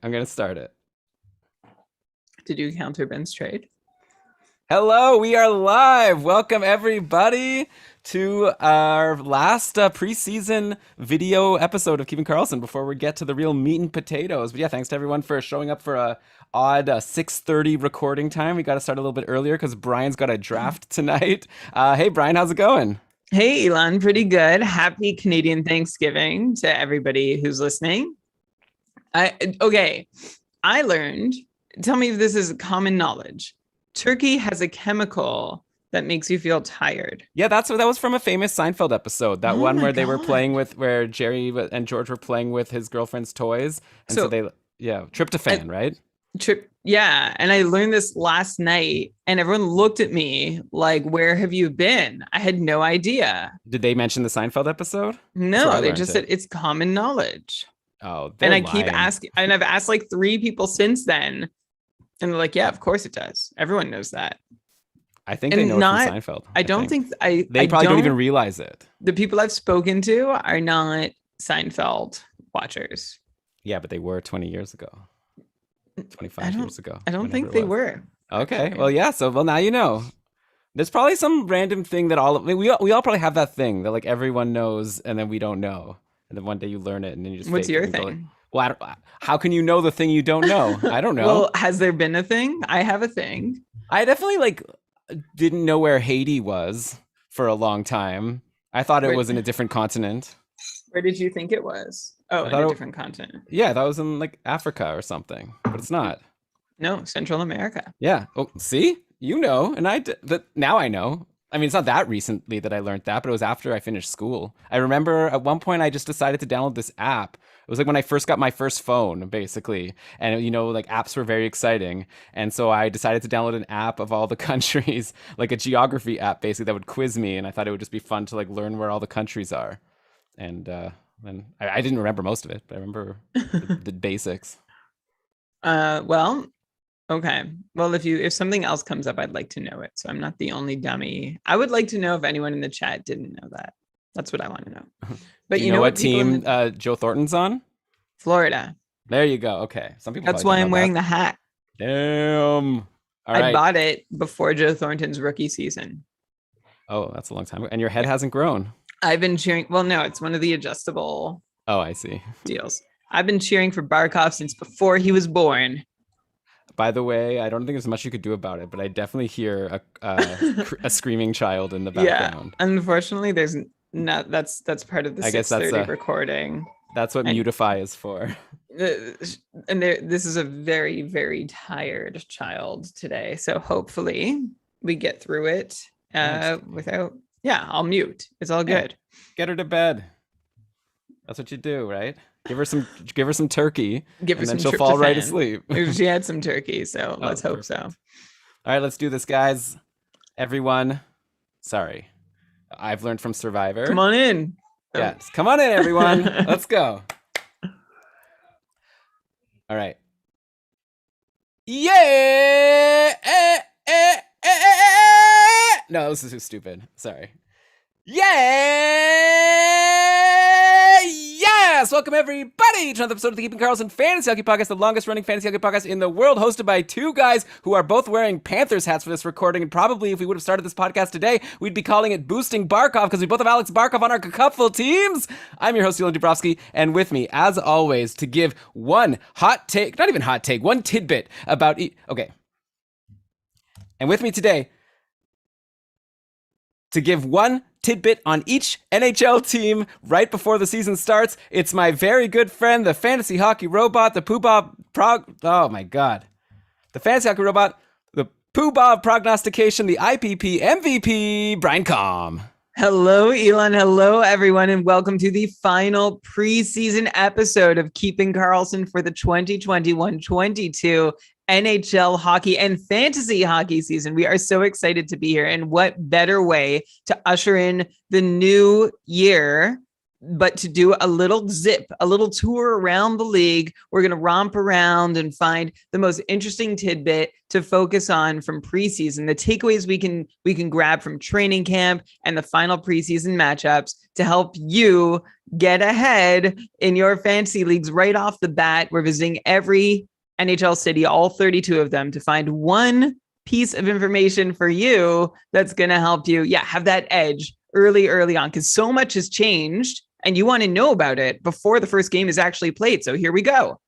I'm going to start it. Did you counter Ben's trade? Hello, we are live. Welcome, everybody, to our last preseason video episode of Keeping Karlsson before we get to the real meat and potatoes. But yeah, thanks to everyone for showing up for a odd 6:30 recording time. We got to start a little bit earlier because Brian's got a draft tonight. Hey, Brian, how's it going? Hey, Elon, pretty good. Happy Canadian Thanksgiving to everybody who's listening. I learned, tell me if this is common knowledge. Turkey has a chemical that makes you feel tired. Yeah, that was from a famous Seinfeld episode. That one where they were playing with, where Jerry and George were playing with his girlfriend's toys. And so tryptophan, right? Yeah, and I learned this last night, and everyone looked at me like, "Where have you been?" I had no idea. Did they mention the Seinfeld episode? No, they just said it's common knowledge. Oh, and I keep asking, and I've asked like 3 people since then, and they're like, "Yeah, of course it does. Everyone knows that." I think they know it from Seinfeld. I don't think they probably don't even realize it. The people I've spoken to are not Seinfeld watchers. Yeah, but they were 20 years ago. 25 years ago. I don't think they were. Okay. Well, yeah. So, now you know. There's probably some random thing that we all probably have that thing that like everyone knows and then we don't know. And then one day you learn it and then you just. What's your thing? Well, how can you know the thing you don't know? I don't know. Well, has there been a thing? I have a thing. I definitely didn't know where Haiti was for a long time. I thought it was in a different continent. Where did you think it was? Oh, in a different continent. Yeah, that was in Africa or something, but it's not. No, Central America. Yeah. Oh, see, you know, and now I know. I mean, it's not that recently that I learned that, but it was after I finished school. I remember at one point I just decided to download this app. It was when I first got my first phone, basically. And, apps were very exciting. And so I decided to download an app of all the countries, like a geography app, basically, that would quiz me. And I thought it would just be fun to learn where all the countries are. And I didn't remember most of it, but I remember the basics. Well, okay. Well, if something else comes up, I'd like to know it. So I'm not the only dummy. I would like to know if anyone in the chat didn't know that. That's what I want to know. But you know what team Joe Thornton's on? Florida. There you go. Okay. Some people. That's why I'm wearing the hat. Damn. I bought it before Joe Thornton's rookie season. Oh, that's a long time ago. And your head hasn't grown. I've been cheering. Well, no, it's one of the adjustable. Oh, I see. Deals. I've been cheering for Barkov since before he was born. By the way, I don't think there's much you could do about it, but I definitely hear a screaming child in the background. Yeah, unfortunately, there's not. That's part of the 6:30 recording. That's what Mutify is for. And this is a very, very tired child today, so hopefully we get through it without. Yeah, I'll mute. It's all good. Get her to bed. That's what you do, right? Give her some turkey. Give her and some then she'll fall right asleep. She had some turkey, so let's hope so. All right, let's do this, guys. Everyone. Sorry. I've learned from Survivor. Come on in. Yes. Come on in, everyone. Let's go. All right. Yeah. No, this is too stupid. Sorry. Yes! Welcome, everybody, to another episode of the Keeping Karlsson Fantasy Hockey Podcast, the longest-running fantasy hockey podcast in the world, hosted by 2 guys who are both wearing Panthers hats for this recording, and probably if we would have started this podcast today, we'd be calling it Boosting Barkov, because we both have Alex Barkov on our cupful teams. I'm your host, Elon Dubrovsky, and with me, as always, to give one hot take, not even hot take, one tidbit about... Okay. And with me today, to give one tidbit on each NHL team right before the season starts, it's my very good friend, the fantasy hockey robot, the poobah the fantasy hockey robot, the poobah prognostication, the IPP MVP, Brian Com. Hello, Elon. Hello, everyone, and welcome to the final preseason episode of Keeping Karlsson for the 2021-22 NHL hockey and fantasy hockey season. We are so excited to be here. And what better way to usher in the new year but to do a little tour around the league. We're going to romp around and find the most interesting tidbit to focus on from preseason, the takeaways we can grab from training camp and the final preseason matchups to help you get ahead in your fantasy leagues right off the bat. We're visiting every NHL city, all 32 of them, to find one piece of information for you that's going to help you, have that edge early on, because so much has changed and you want to know about it before the first game is actually played. So here we go.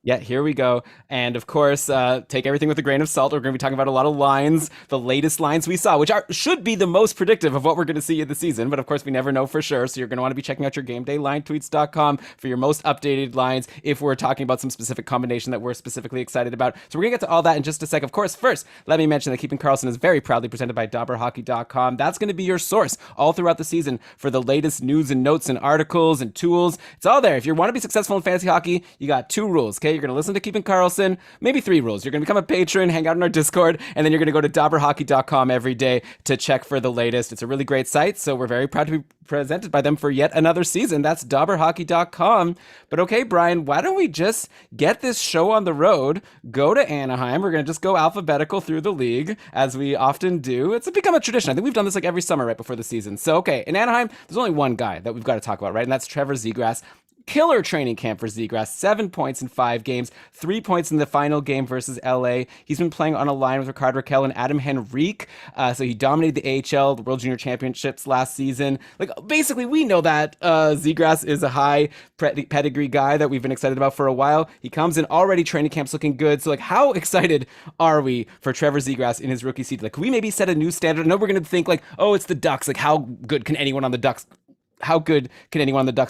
Yeah, here we go. And of course, take everything with a grain of salt. We're going to be talking about a lot of lines, the latest lines we saw, which should be the most predictive of what we're going to see in the season. But of course, we never know for sure. So you're going to want to be checking out your GameDayLineTweets.com for your most updated lines if we're talking about some specific combination that we're specifically excited about. So we're going to get to all that in just a sec. Of course, first, let me mention that Keeping Karlsson is very proudly presented by DobberHockey.com. That's going to be your source all throughout the season for the latest news and notes and articles and tools. It's all there. If you want to be successful in fantasy hockey, you got 2 rules, okay? You're going to listen to Keeping Karlsson, maybe 3 rules. You're going to become a patron, hang out in our Discord, and then you're going to go to DobberHockey.com every day to check for the latest. It's a really great site, so we're very proud to be presented by them for yet another season. That's DobberHockey.com. But okay, Brian, why don't we just get this show on the road, go to Anaheim. We're going to just go alphabetical through the league, as we often do. It's become a tradition. I think we've done this like every summer right before the season. So, okay, in Anaheim, there's only one guy that we've got to talk about, right? And that's Trevor Zegras. Killer training camp for Zegras, 7 points in 5 games, 3 points in the final game versus LA. He's been playing on a line with Rickard Rakell and Adam Henrique. So he dominated the AHL, the World Junior Championships last season. Like, basically, we know that Zegras is a high pedigree guy that we've been excited about for a while. He comes in already, training camp's looking good. So, like, how excited are we for Trevor Zegras in his rookie season? Like, can we maybe set a new standard? I know we're going to think, like, oh, it's the Ducks. Like, how good can anyone on the Ducks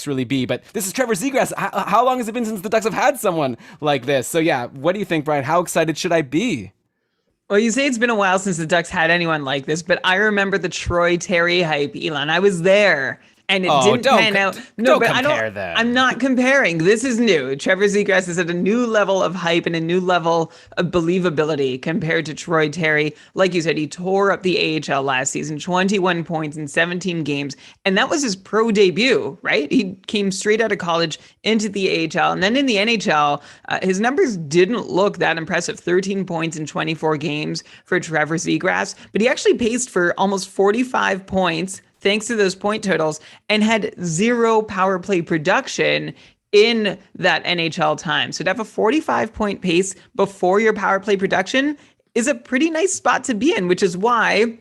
really be? But this is Trevor Zegras. How long has it been since the Ducks have had someone like this? So yeah, what do you think, Brian? How excited should I be? Well, you say it's been a while since the Ducks had anyone like this, but I remember the Troy Terry hype, Elon. I was there. And it didn't pan out. No, but I'm not comparing. This is new. Trevor Zegras is at a new level of hype and a new level of believability compared to Troy Terry. Like you said, he tore up the AHL last season, 21 points in 17 games. And that was his pro debut, right? He came straight out of college into the AHL. And then in the NHL, his numbers didn't look that impressive. 13 points in 24 games for Trevor Zegras. But he actually paced for almost 45 points thanks to those point totals, and had 0 power play production in that NHL time. So to have a 45-point pace before your power play production is a pretty nice spot to be in, which is why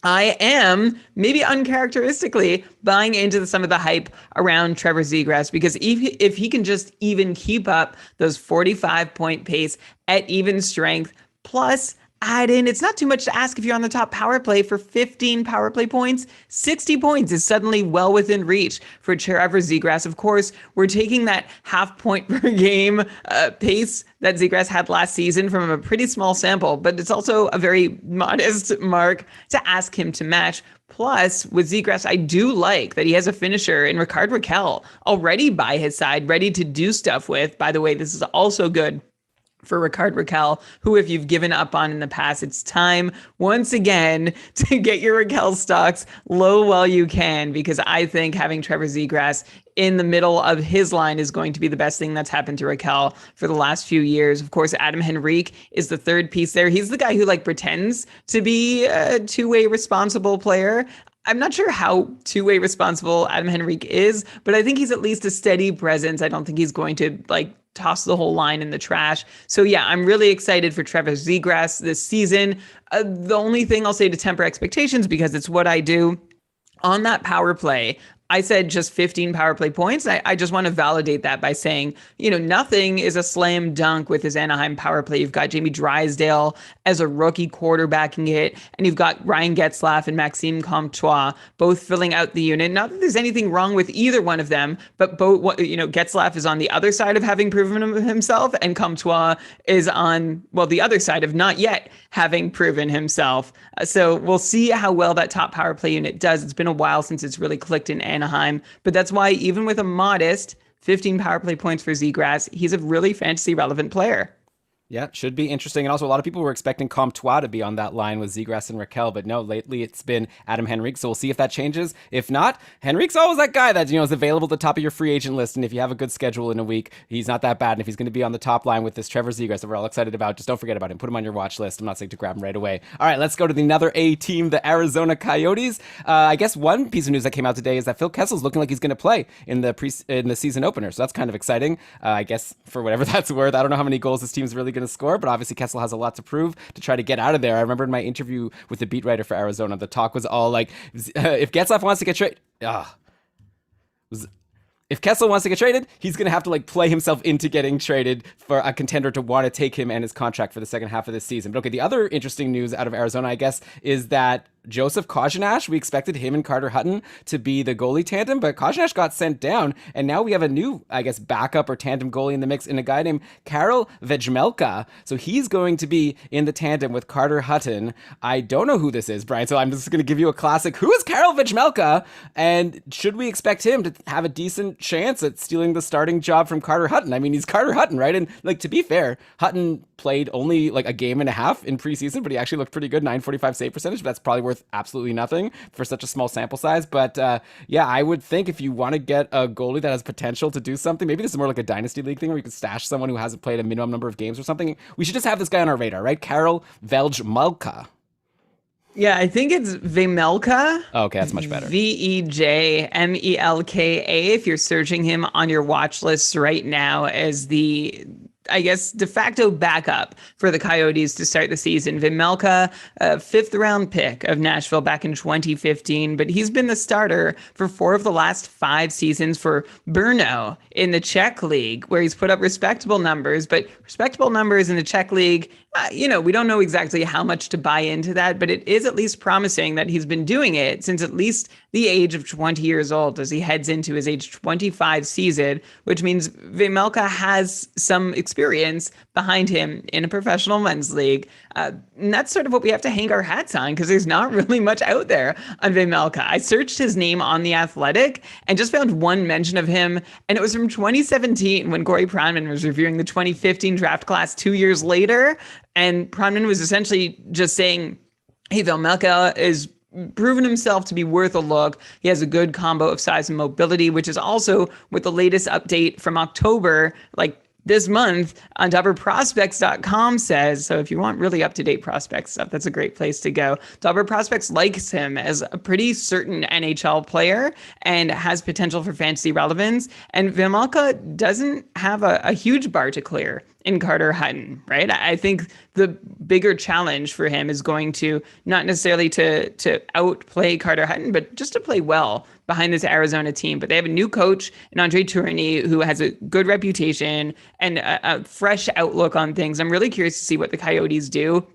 I am, maybe uncharacteristically, buying into some of the hype around Trevor Zegras, because if he can just even keep up those 45-point pace at even strength, plus add in, it's not too much to ask if you're on the top power play for 15 power play points. 60 points is suddenly well within reach for Trevor Zegras. Of course, we're taking that half point per game pace that Zegras had last season from a pretty small sample, but it's also a very modest mark to ask him to match. Plus, with Zegras, I do like that he has a finisher in Rickard Rakell already by his side, ready to do stuff with. By the way, this is also good for Rickard Rakell, who, if you've given up on in the past, it's time once again to get your Rakell stocks low while you can, because I think having Trevor Zegras in the middle of his line is going to be the best thing that's happened to Rakell for the last few years. Of course, Adam Henrique is the third piece there. He's the guy who pretends to be a two-way responsible player. I'm not sure how two-way responsible Adam Henrique is, but I think he's at least a steady presence. I don't think he's going to toss the whole line in the trash. So yeah, I'm really excited for Trevor Zegras this season. The only thing I'll say to temper expectations, because it's what I do, on that power play, I said just 15 power play points. I just want to validate that by saying, nothing is a slam dunk with his Anaheim power play. You've got Jamie Drysdale as a rookie quarterbacking it, and you've got Ryan Getzlaf and Maxime Comtois both filling out the unit. Not that there's anything wrong with either one of them, but both, Getzlaf is on the other side of having proven himself, and Comtois is on, the other side of not yet having proven himself. So we'll see how well that top power play unit does. It's been a while since it's really clicked in Anaheim, but that's why even with a modest 15 power play points for Zegras, he's a really fantasy relevant player. Yeah, should be interesting. And also, a lot of people were expecting Comtois to be on that line with Zegras and Raquel, but no, lately it's been Adam Henrique. So we'll see if that changes. If not, Henrique's always that guy that, is available at the top of your free agent list. And if you have a good schedule in a week, he's not that bad. And if he's going to be on the top line with this Trevor Zegras that we're all excited about, just don't forget about him. Put him on your watch list. I'm not saying to grab him right away. All right, let's go to another A team, the Arizona Coyotes. I guess one piece of news that came out today is that Phil Kessel's looking like he's going to play in the season opener. So that's kind of exciting. I guess for whatever that's worth. I don't know how many goals this team's really going to score, but obviously Kessel has a lot to prove to try to get out of there. I remember in my interview with the beat writer for Arizona, the talk was all like, if Getzlaf wants to get traded, if Kessel wants to get traded, he's going to have to play himself into getting traded for a contender to want to take him and his contract for the second half of this season. But okay, the other interesting news out of Arizona, I guess, is that Joseph Kozhinash, we expected him and Carter Hutton to be the goalie tandem, but Kozhinash got sent down, and now we have a new, I guess, backup or tandem goalie in the mix in a guy named Karel Vejmelka. So he's going to be in the tandem with Carter Hutton. I don't know who this is, Brian, so I'm just going to give you a classic. Who is Karel Vejmelka, and should we expect him to have a decent chance at stealing the starting job from Carter Hutton? I mean, he's Carter Hutton, right? And to be fair, Hutton played only a game and a half in preseason, but he actually looked pretty good, 945 save percentage, but that's probably worth absolutely nothing for such a small sample size. But yeah, I would think if you want to get a goalie that has potential to do something, maybe this is more like a dynasty league thing where you could stash someone who hasn't played a minimum number of games or something. We should just have this guy on our radar, right? Karel Vejmelka. Yeah, I think it's Vejmelka. Oh, okay, that's much better. Vejmelka. If you're searching him on your watch list right now as the, I guess, de facto backup for the Coyotes to start the season. Vejmelka, a fifth-round pick of Nashville back in 2015, but he's been the starter for 4 of the last 5 seasons for Brno in the Czech League, where he's put up respectable numbers, but respectable numbers in the Czech League, we don't know exactly how much to buy into that, but it is at least promising that he's been doing it since at least the age of 20 years old as he heads into his age 25 season, which means Vejmelka has some experience behind him in a professional men's league. And that's sort of what we have to hang our hats on because there's not really much out there on Vejmelka. I searched his name on The Athletic and just found one mention of him, and it was from 2017 when Corey Pronman was reviewing the 2015 draft class 2 years later. And Pronman was essentially just saying, hey, Vejmelka is proven himself to be worth a look. He has a good combo of size and mobility, which is also with the latest update from October, this month, DobberProspects.com says, so if you want really up-to-date prospect stuff, that's a great place to go. Dobber Prospects likes him as a pretty certain NHL player and has potential for fantasy relevance. And Vejmelka doesn't have a huge bar to clear in Carter Hutton, right? I think the bigger challenge for him is going to not necessarily to outplay Carter Hutton, but just to play well behind this Arizona team. But they have a new coach in Andre Tourigny who has a good reputation and a fresh outlook on things. I'm really curious to see what the Coyotes do.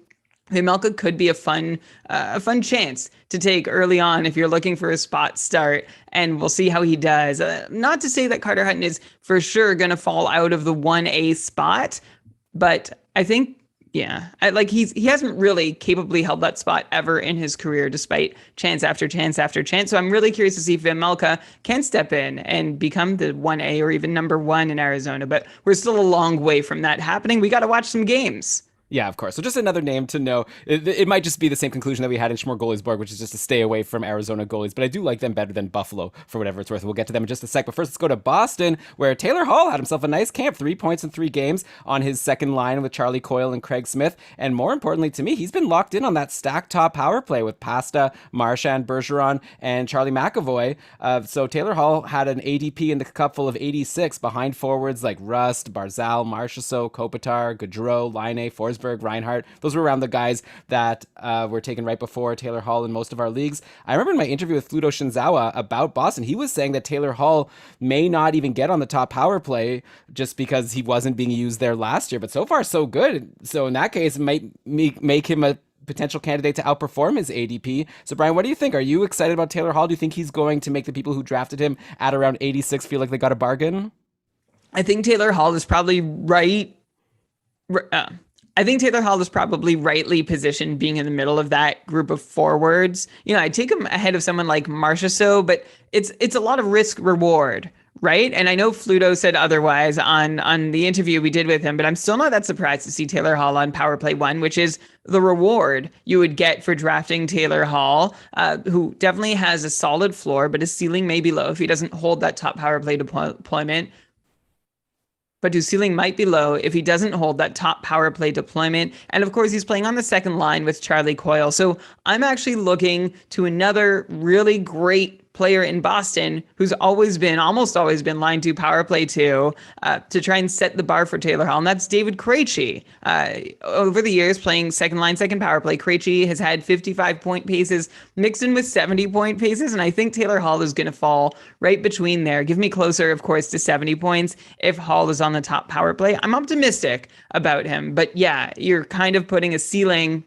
Vejmelka could be a fun chance to take early on if you're looking for a spot start, and we'll see how he does. Not to say that Carter Hutton is for sure going to fall out of the 1A spot, but I think, he hasn't really capably held that spot ever in his career, despite chance after chance after chance. So I'm really curious to see if Vejmelka can step in and become the 1A or even number 1 in Arizona, but we're still a long way from that happening. We got to watch some games. Yeah, of course. So just another name to know. It might just be the same conclusion that we had in Smorgolisborg, which is just to stay away from Arizona goalies. But I do like them better than Buffalo for whatever it's worth. We'll get to them in just a sec. But first, let's go to Boston, where Taylor Hall had himself a nice camp. 3 points in 3 games on his second line with Charlie Coyle and Craig Smith. And more importantly to me, he's been locked in on that stacked top power play with Pasta, Marchand, Bergeron, and Charlie McAvoy. So Taylor Hall had an ADP in the cup full of 86 behind forwards like Rust, Barzal, Marchessault, Kopitar, Gaudreau, Laine, Forsberg, Reinhart. Those were around the guys that were taken right before Taylor Hall in most of our leagues. I remember in my interview with Fluto Shinzawa about Boston, he was saying that Taylor Hall may not even get on the top power play just because he wasn't being used there last year. But so far, so good. So in that case, it might make him a potential candidate to outperform his ADP. So Brian, what do you think? Are you excited about Taylor Hall? Do you think he's going to make the people who drafted him at around 86 feel like they got a bargain? I think Taylor Hall is probably right. I think Taylor Hall is probably rightly positioned being in the middle of that group of forwards. I'd take him ahead of someone like Marchessault, but it's a lot of risk reward, right? And I know Fluto said otherwise on the interview we did with him, but I'm still not that surprised to see Taylor Hall on power play one, which is the reward you would get for drafting Taylor Hall, who definitely has a solid floor, but his ceiling may be low if he doesn't hold that top power play deployment. But his ceiling might be low if he doesn't hold that top power play deployment. And of course, he's playing on the second line with Charlie Coyle. So I'm actually looking to another really great player in Boston who's almost always been line two, power play two, to try and set the bar for Taylor Hall. And that's David Krejci. Over the years, playing second line, second power play, Krejci has had 55-point paces mixed in with 70-point paces. And I think Taylor Hall is going to fall right between there. Give me closer, of course, to 70 points if Hall is on the top power play. I'm optimistic about him. But yeah, you're kind of putting a ceiling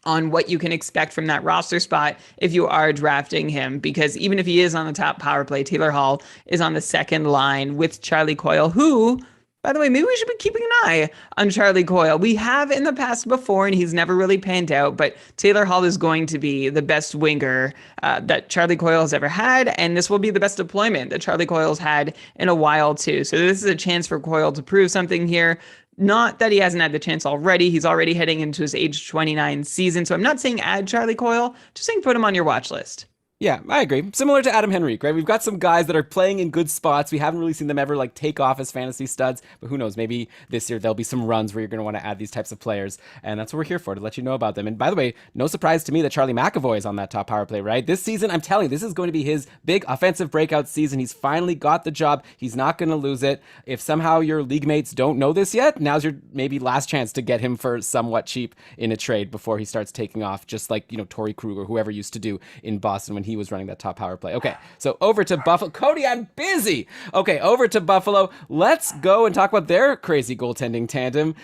on what you can expect from that roster spot if you are drafting him, because even if he is on the top power play, Taylor Hall is on the second line with Charlie Coyle, who, by the way, maybe we should be keeping an eye on Charlie Coyle. We have in the past before, and he's never really panned out, but Taylor Hall is going to be the best winger that Charlie Coyle has ever had, and this will be the best deployment that Charlie Coyle's had in a while, too. So this is a chance for Coyle to prove something here. Not that he hasn't had the chance already. He's already heading into his age 29 season. So I'm not saying add Charlie Coyle, just saying put him on your watch list. Yeah, I agree. Similar to Adam Henrique, right? We've got some guys that are playing in good spots. We haven't really seen them ever like take off as fantasy studs, but who knows? Maybe this year there'll be some runs where you're going to want to add these types of players, and that's what we're here for, to let you know about them. And by the way, no surprise to me that Charlie Mcavoy is on that top power play, right? This season, I'm telling you, this is going to be his big offensive breakout season. He's finally got the job. He's not going to lose it. If somehow your league mates don't know this yet, now's your maybe last chance to get him for somewhat cheap in a trade before he starts taking off, just like, Torrey Krug or whoever used to do in Boston when he was running that top power play. Okay, so over to Buffalo. Cody, I'm busy. Okay, over to Buffalo. Let's go and talk about their crazy goaltending tandem,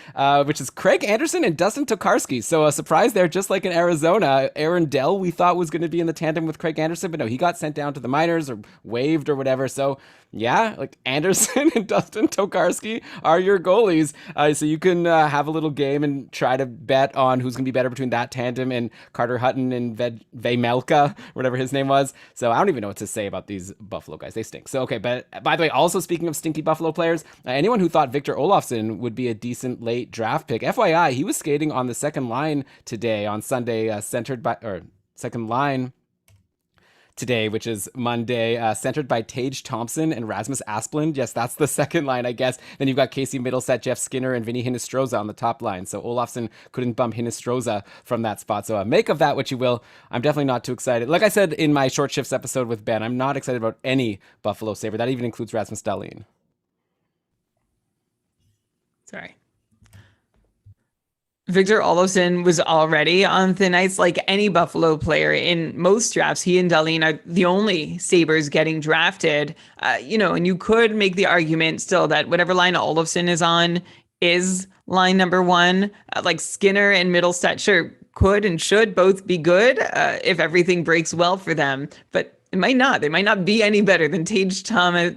which is Craig Anderson and Dustin Tokarski. So a surprise there, just like in Arizona. Aaron Dell, we thought was going to be in the tandem with Craig Anderson, but no, he got sent down to the minors or waived or whatever. So yeah, like Anderson and Dustin Tokarski are your goalies. So you can have a little game and try to bet on who's going to be better between that tandem and Carter Hutton and Vejmelka, whatever his name was. So I don't even know what to say about these Buffalo guys. They stink. So, okay, but by the way, also speaking of stinky Buffalo players, anyone who thought Victor Olofsson would be a decent late draft pick, FYI, he was skating on the second line today on Sunday, second line today, which is Monday, centered by Tage Thompson and Rasmus Asplund. Yes, that's the second line, I guess. Then you've got Casey Middleset, Jeff Skinner, and Vinny Hinostroza on the top line. So Olofsson couldn't bump Hinostroza from that spot. So make of that what you will. I'm definitely not too excited. Like I said in my short shifts episode with Ben, I'm not excited about any Buffalo Sabre. That even includes Rasmus Dahlin. Sorry. Victor Olofsson was already on thin ice, like any Buffalo player in most drafts. He and Dahlin are the only Sabres getting drafted, and you could make the argument still that whatever line Olofsson is on is line number one. Like Skinner and Middlestat, sure, could and should both be good if everything breaks well for them, but it might not. They might not be any better than Tage Thomas.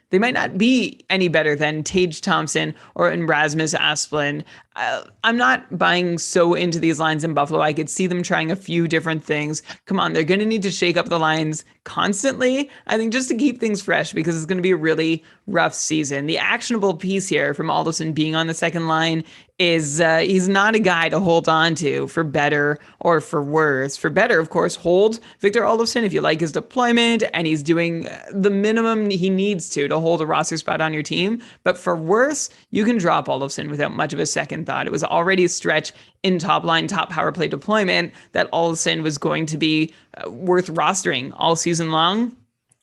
They might not be any better than Tage Thompson or Rasmus Asplund. I'm not buying so into these lines in Buffalo. I could see them trying a few different things. Come on, they're going to need to shake up the lines constantly, I think, just to keep things fresh, because it's going to be a really rough season. The actionable piece here from Olofsson being on the second line is he's not a guy to hold on to for better or for worse. For better, of course, hold Victor Olofsson if you like his deployment and he's doing the minimum he needs to hold a roster spot on your team. But for worse, you can drop Olofsson without much of a second thought. It was already a stretch in top line, top power play deployment that Olofsson was going to be worth rostering all season long.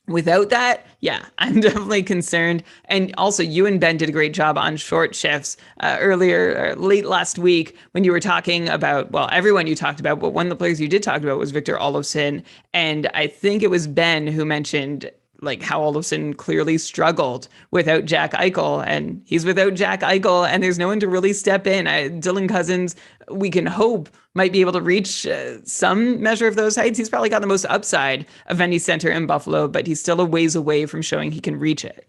Without that, yeah, I'm definitely concerned. And also, you and Ben did a great job on short shifts late last week when you were talking about, well, everyone you talked about, but one of the players you did talk about was Victor Olofsson. And I think it was Ben who mentioned like how Olofsson clearly struggled without Jack Eichel, and he's without Jack Eichel, and there's no one to really step in. Dylan Cousins, we can hope, might be able to reach some measure of those heights. He's probably got the most upside of any center in Buffalo, but he's still a ways away from showing he can reach it.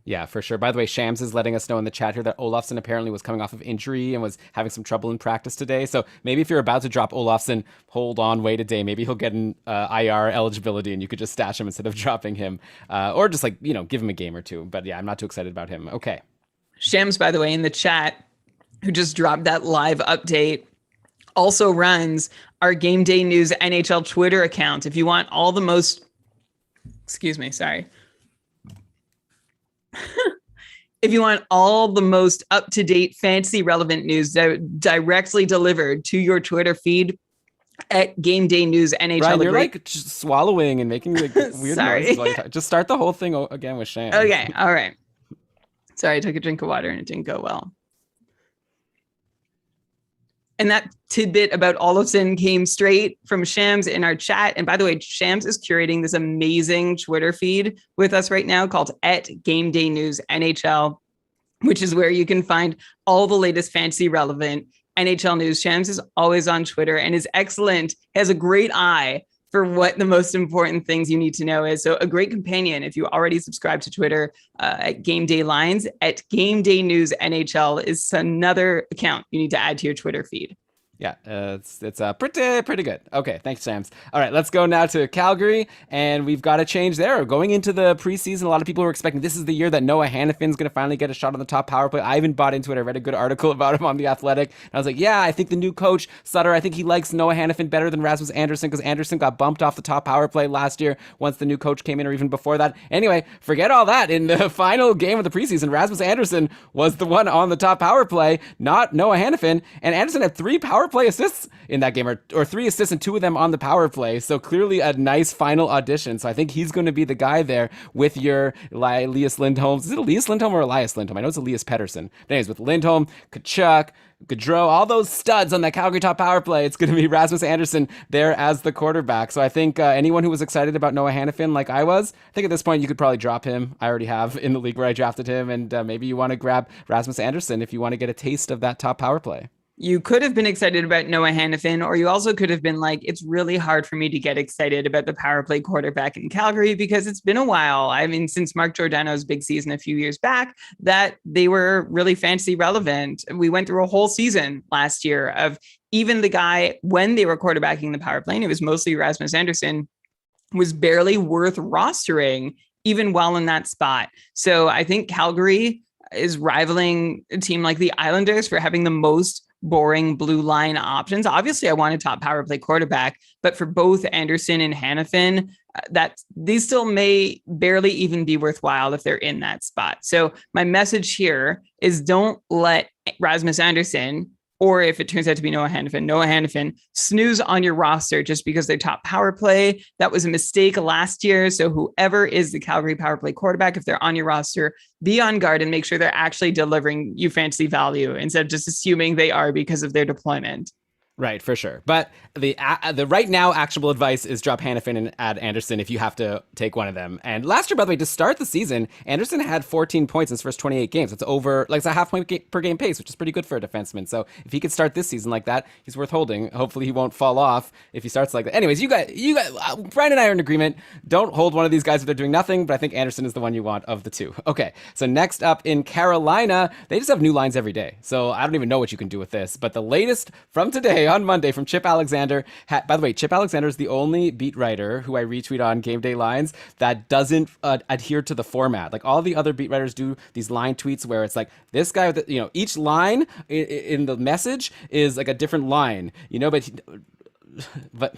Yeah, for sure. By the way, Shams is letting us know in the chat here that Olofsson apparently was coming off of injury and was having some trouble in practice today. So maybe if you're about to drop Olofsson, hold on, wait a day. Maybe he'll get an IR eligibility and you could just stash him instead of dropping him. Or just like, give him a game or two. But yeah, I'm not too excited about him. Okay. Shams, by the way, in the chat, who just dropped that live update, also runs our Game Day News NHL Twitter account. If you want all the most, if you want all the most up-to-date, fantasy relevant news directly delivered to your Twitter feed at Game Day News NHL. Brian, you're like just swallowing and making like weird noises while you talk. Just start the whole thing again with Shams. Okay, all right. Sorry, I took a drink of water and it didn't go well. And that tidbit about Olofsson came straight from Shams in our chat. And by the way, Shams is curating this amazing Twitter feed with us right now called @GameDayNewsNHL, which is where you can find all the latest fantasy relevant NHL news. Shams is always on Twitter and is excellent. He has a great eye for what the most important things you need to know is. So a great companion if you already subscribe to Twitter at Game Day Lines, at Game Day News NHL is another account you need to add to your Twitter feed. Yeah, it's pretty good. Okay, thanks, Shams. All right, let's go now to Calgary, and we've got a change there. Going into the preseason, a lot of people were expecting this is the year that Noah Hannafin's going to finally get a shot on the top power play. I even bought into it. I read a good article about him on The Athletic, and I was like, yeah, I think the new coach, Sutter, I think he likes Noah Hannafin better than Rasmus Andersson because Andersson got bumped off the top power play last year once the new coach came in or even before that. Anyway, forget all that. In the final game of the preseason, Rasmus Andersson was the one on the top power play, not Noah Hannafin, and Andersson had 3 power play assists in that game, or 3 assists and 2 of them on the power play. So clearly a nice final audition. So I think he's going to be the guy there with your Elias Lindholm. Is it Elias Lindholm or Elias Lindholm? I know it's Elias Pettersson. But anyways, with Lindholm, Kachuk, Gaudreau, all those studs on that Calgary top power play, it's going to be Rasmus Andersson there as the quarterback. So I think anyone who was excited about Noah Hannafin like I was, I think at this point you could probably drop him. I already have in the league where I drafted him, and maybe you want to grab Rasmus Andersson if you want to get a taste of that top power play. You could have been excited about Noah Hannafin, or you also could have been like, it's really hard for me to get excited about the power play quarterback in Calgary because it's been a while. I mean, since Mark Giordano's big season a few years back, that they were really fantasy relevant. We went through a whole season last year of even the guy when they were quarterbacking the power play, and it was mostly Rasmus Andersson, was barely worth rostering even while in that spot. So I think Calgary is rivaling a team like the Islanders for having the most boring blue line options. Obviously, I want a top power play quarterback, but for both Andersson and Hannafin, that these still may barely even be worthwhile if they're in that spot. So my message here is don't let Rasmus Andersson, or if it turns out to be Noah Hannafin, snooze on your roster just because they're top power play. That was a mistake last year. So whoever is the Calgary power play quarterback, if they're on your roster, be on guard and make sure they're actually delivering you fantasy value instead of just assuming they are because of their deployment. Right, for sure. But the right now actionable advice is drop Hannafin and add Andersson if you have to take one of them. And last year, by the way, to start the season, Andersson had 14 points in his first 28 games. It's over, like, it's a half point per game pace, which is pretty good for a defenseman. So if he could start this season like that, he's worth holding. Hopefully he won't fall off if he starts like that. Anyways, you guys, Brian and I are in agreement. Don't hold one of these guys if they're doing nothing, but I think Andersson is the one you want of the two. Okay, so next up in Carolina, they just have new lines every day. So I don't even know what you can do with this. But the latest from today on Monday from Chip Alexander. By the way, Chip Alexander is the only beat writer who I retweet on Game Day Lines that doesn't adhere to the format. Like all the other beat writers do these line tweets where it's like this guy, with each line in the message is like a different line, but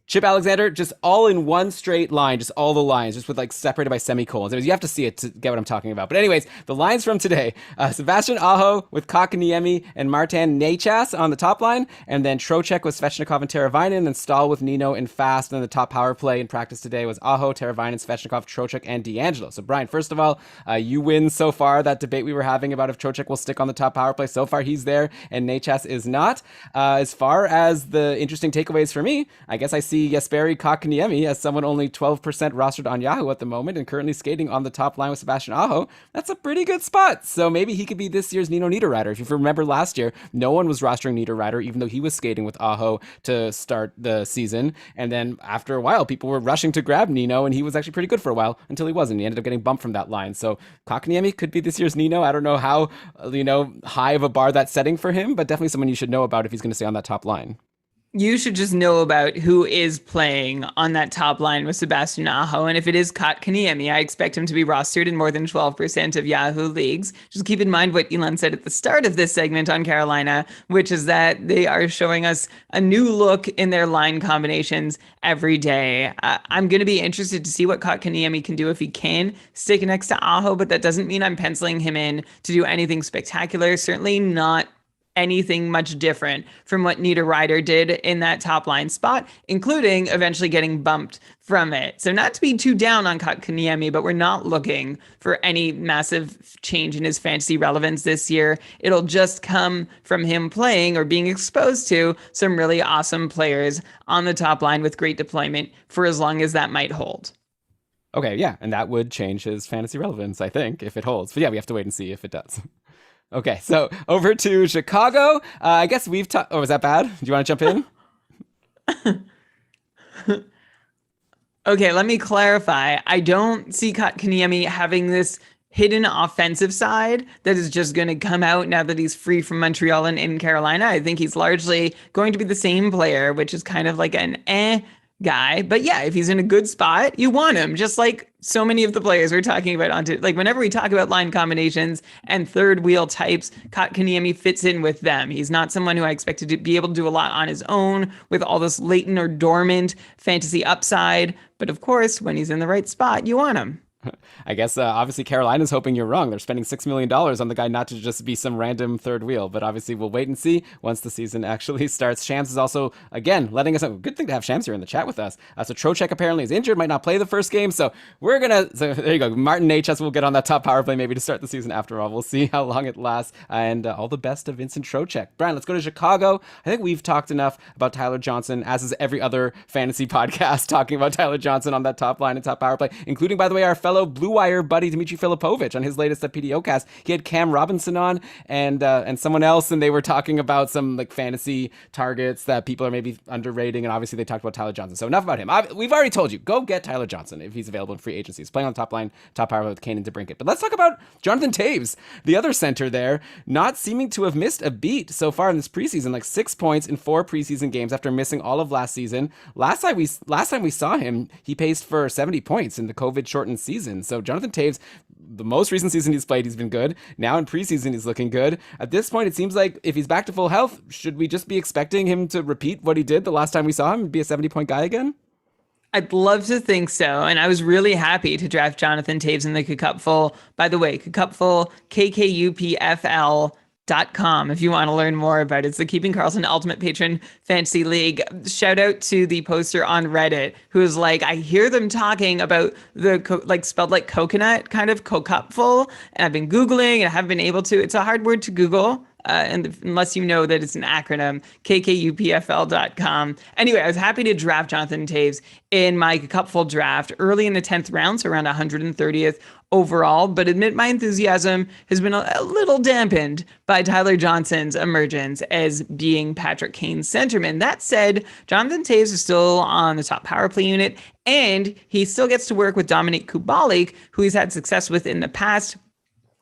Chip Alexander, just all in one straight line, just all the lines, just with like separated by semicolons. Anyways, you have to see it to get what I'm talking about. But anyways, the lines from today, Sebastian Aho with Kotkaniemi and Martin Necas on the top line, and then Trocheck with Svechnikov and Teravainen, and Stahl with Nino and Fast. And then the top power play in practice today was Aho, Teravainen, Svechnikov, Trocheck, and D'Angelo. So Brian, first of all, you win so far that debate we were having about if Trocheck will stick on the top power play. So far he's there and Necas is not. As far as the interesting takeaways for me, I guess I see see Jesperi Kotkaniemi as someone only 12% rostered on Yahoo at the moment and currently skating on the top line with Sebastian Aho. That's a pretty good spot. So maybe he could be this year's Nino Niederreiter. If you remember last year, no one was rostering Niederreiter, even though he was skating with Aho to start the season. And then after a while, people were rushing to grab Nino, and he was actually pretty good for a while until he wasn't. He ended up getting bumped from that line. So Kotkaniemi could be this year's Nino. I don't know how, high of a bar that's setting for him, but definitely someone you should know about if he's going to stay on that top line. You should just know about who is playing on that top line with Sebastian Aho. And if it is Kotkaniemi, I expect him to be rostered in more than 12% of Yahoo leagues. Just keep in mind what Elon said at the start of this segment on Carolina, which is that they are showing us a new look in their line combinations every day. I'm going to be interested to see what Kotkaniemi can do if he can stick next to Aho, but that doesn't mean I'm penciling him in to do anything spectacular. Certainly not anything much different from what Niederreiter did in that top line spot, including eventually getting bumped from it. So not to be too down on Kotkaniemi, but we're not looking for any massive change in his fantasy relevance this year. It'll just come from him playing or being exposed to some really awesome players on the top line with great deployment for as long as that might hold. Okay, yeah, and that would change his fantasy relevance, I think, if it holds. But yeah, we have to wait and see if it does. Okay, so over to Chicago. I guess we've talked. Oh, was that bad? Do you want to jump in? Okay, let me clarify. I don't see Kotkaniemi having this hidden offensive side that is just going to come out now that he's free from Montreal and in Carolina. I think he's largely going to be the same player, which is kind of like an guy. But yeah, if he's in a good spot, you want him, just like so many of the players we're talking about like whenever we talk about line combinations and third wheel types, Kotkaniemi fits in with them. He's not someone who I expect to be able to do a lot on his own with all this latent or dormant fantasy upside. But of course, when he's in the right spot, you want him. I guess obviously Carolina's hoping you're wrong. They're spending $6 million on the guy not to just be some random third wheel. But obviously we'll wait and see once the season actually starts. Shams is also, again, letting us know. Good thing to have Shams here in the chat with us. So Trocheck apparently is injured, might not play the first game. So we're going to, so there you go. Martin Necas will get on that top power play maybe to start the season after all. We'll see how long it lasts. And all the best to Vincent Trocheck. Brian, let's go to Chicago. I think we've talked enough about Tyler Johnson, as is every other fantasy podcast talking about Tyler Johnson on that top line and top power play, including, by the way, our fellow Blue Wire buddy Dmitry Filipovich on his latest PDOcast. He had Cam Robinson on and someone else, and they were talking about some like fantasy targets that people are maybe underrating, and obviously they talked about Tyler Johnson. So enough about him. We've already told you, go get Tyler Johnson if he's available in free agency. He's playing on the top line, top power with Kane and DeBrincat. But let's talk about Jonathan Taves, the other center there, not seeming to have missed a beat so far in this preseason, like 6 points in 4 preseason games after missing all of last season. Last time we saw him, he paced for 70 points in the COVID-shortened season. So Jonathan Taves, the most recent season he's played, he's been good. Now in preseason, he's looking good. At this point, it seems like if he's back to full health, should we just be expecting him to repeat what he did the last time we saw him and be a 70-point guy again? I'd love to think so. And I was really happy to draft Jonathan Taves in the Cupful. By the way, Cupful, KKUPFL.com if you want to learn more about it. It's the Keeping Karlsson Ultimate Patron Fantasy League. Shout out to the poster on Reddit who's like, I hear them talking about the like spelled like coconut kind of Cupful, and I've been Googling and I haven't been able to. It's a hard word to Google. And unless you know that it's an acronym, kkupfl.com. Anyway, I was happy to draft Jonathan Taves in my Cupful draft early in the 10th round, so around 130th overall, but admit my enthusiasm has been a little dampened by Tyler Johnson's emergence as being Patrick Kane's centerman. That said, Jonathan Taves is still on the top power play unit, and he still gets to work with Dominik Kubalik, who he's had success with in the past.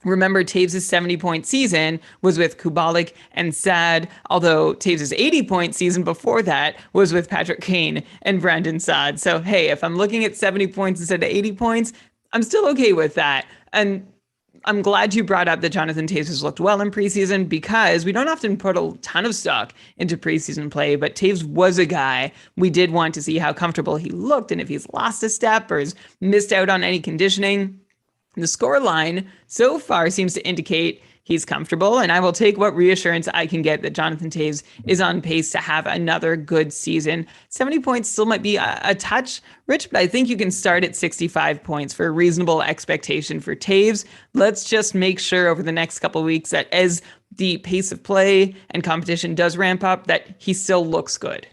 Remember, Taves' 70-point season was with Kubalik and Saad, although Taves' 80-point season before that was with Patrick Kane and Brandon Saad. So, hey, if I'm looking at 70 points instead of 80 points, I'm still okay with that. And I'm glad you brought up that Jonathan Taves has looked well in preseason, because we don't often put a ton of stock into preseason play, but Taves was a guy we did want to see how comfortable he looked and if he's lost a step or has missed out on any conditioning. The score line so far seems to indicate he's comfortable, and I will take what reassurance I can get that Jonathan Taves is on pace to have another good season. 70 points still might be a touch rich, but I think you can start at 65 points for a reasonable expectation for Taves. Let's just make sure over the next couple of weeks that as the pace of play and competition does ramp up, that he still looks good.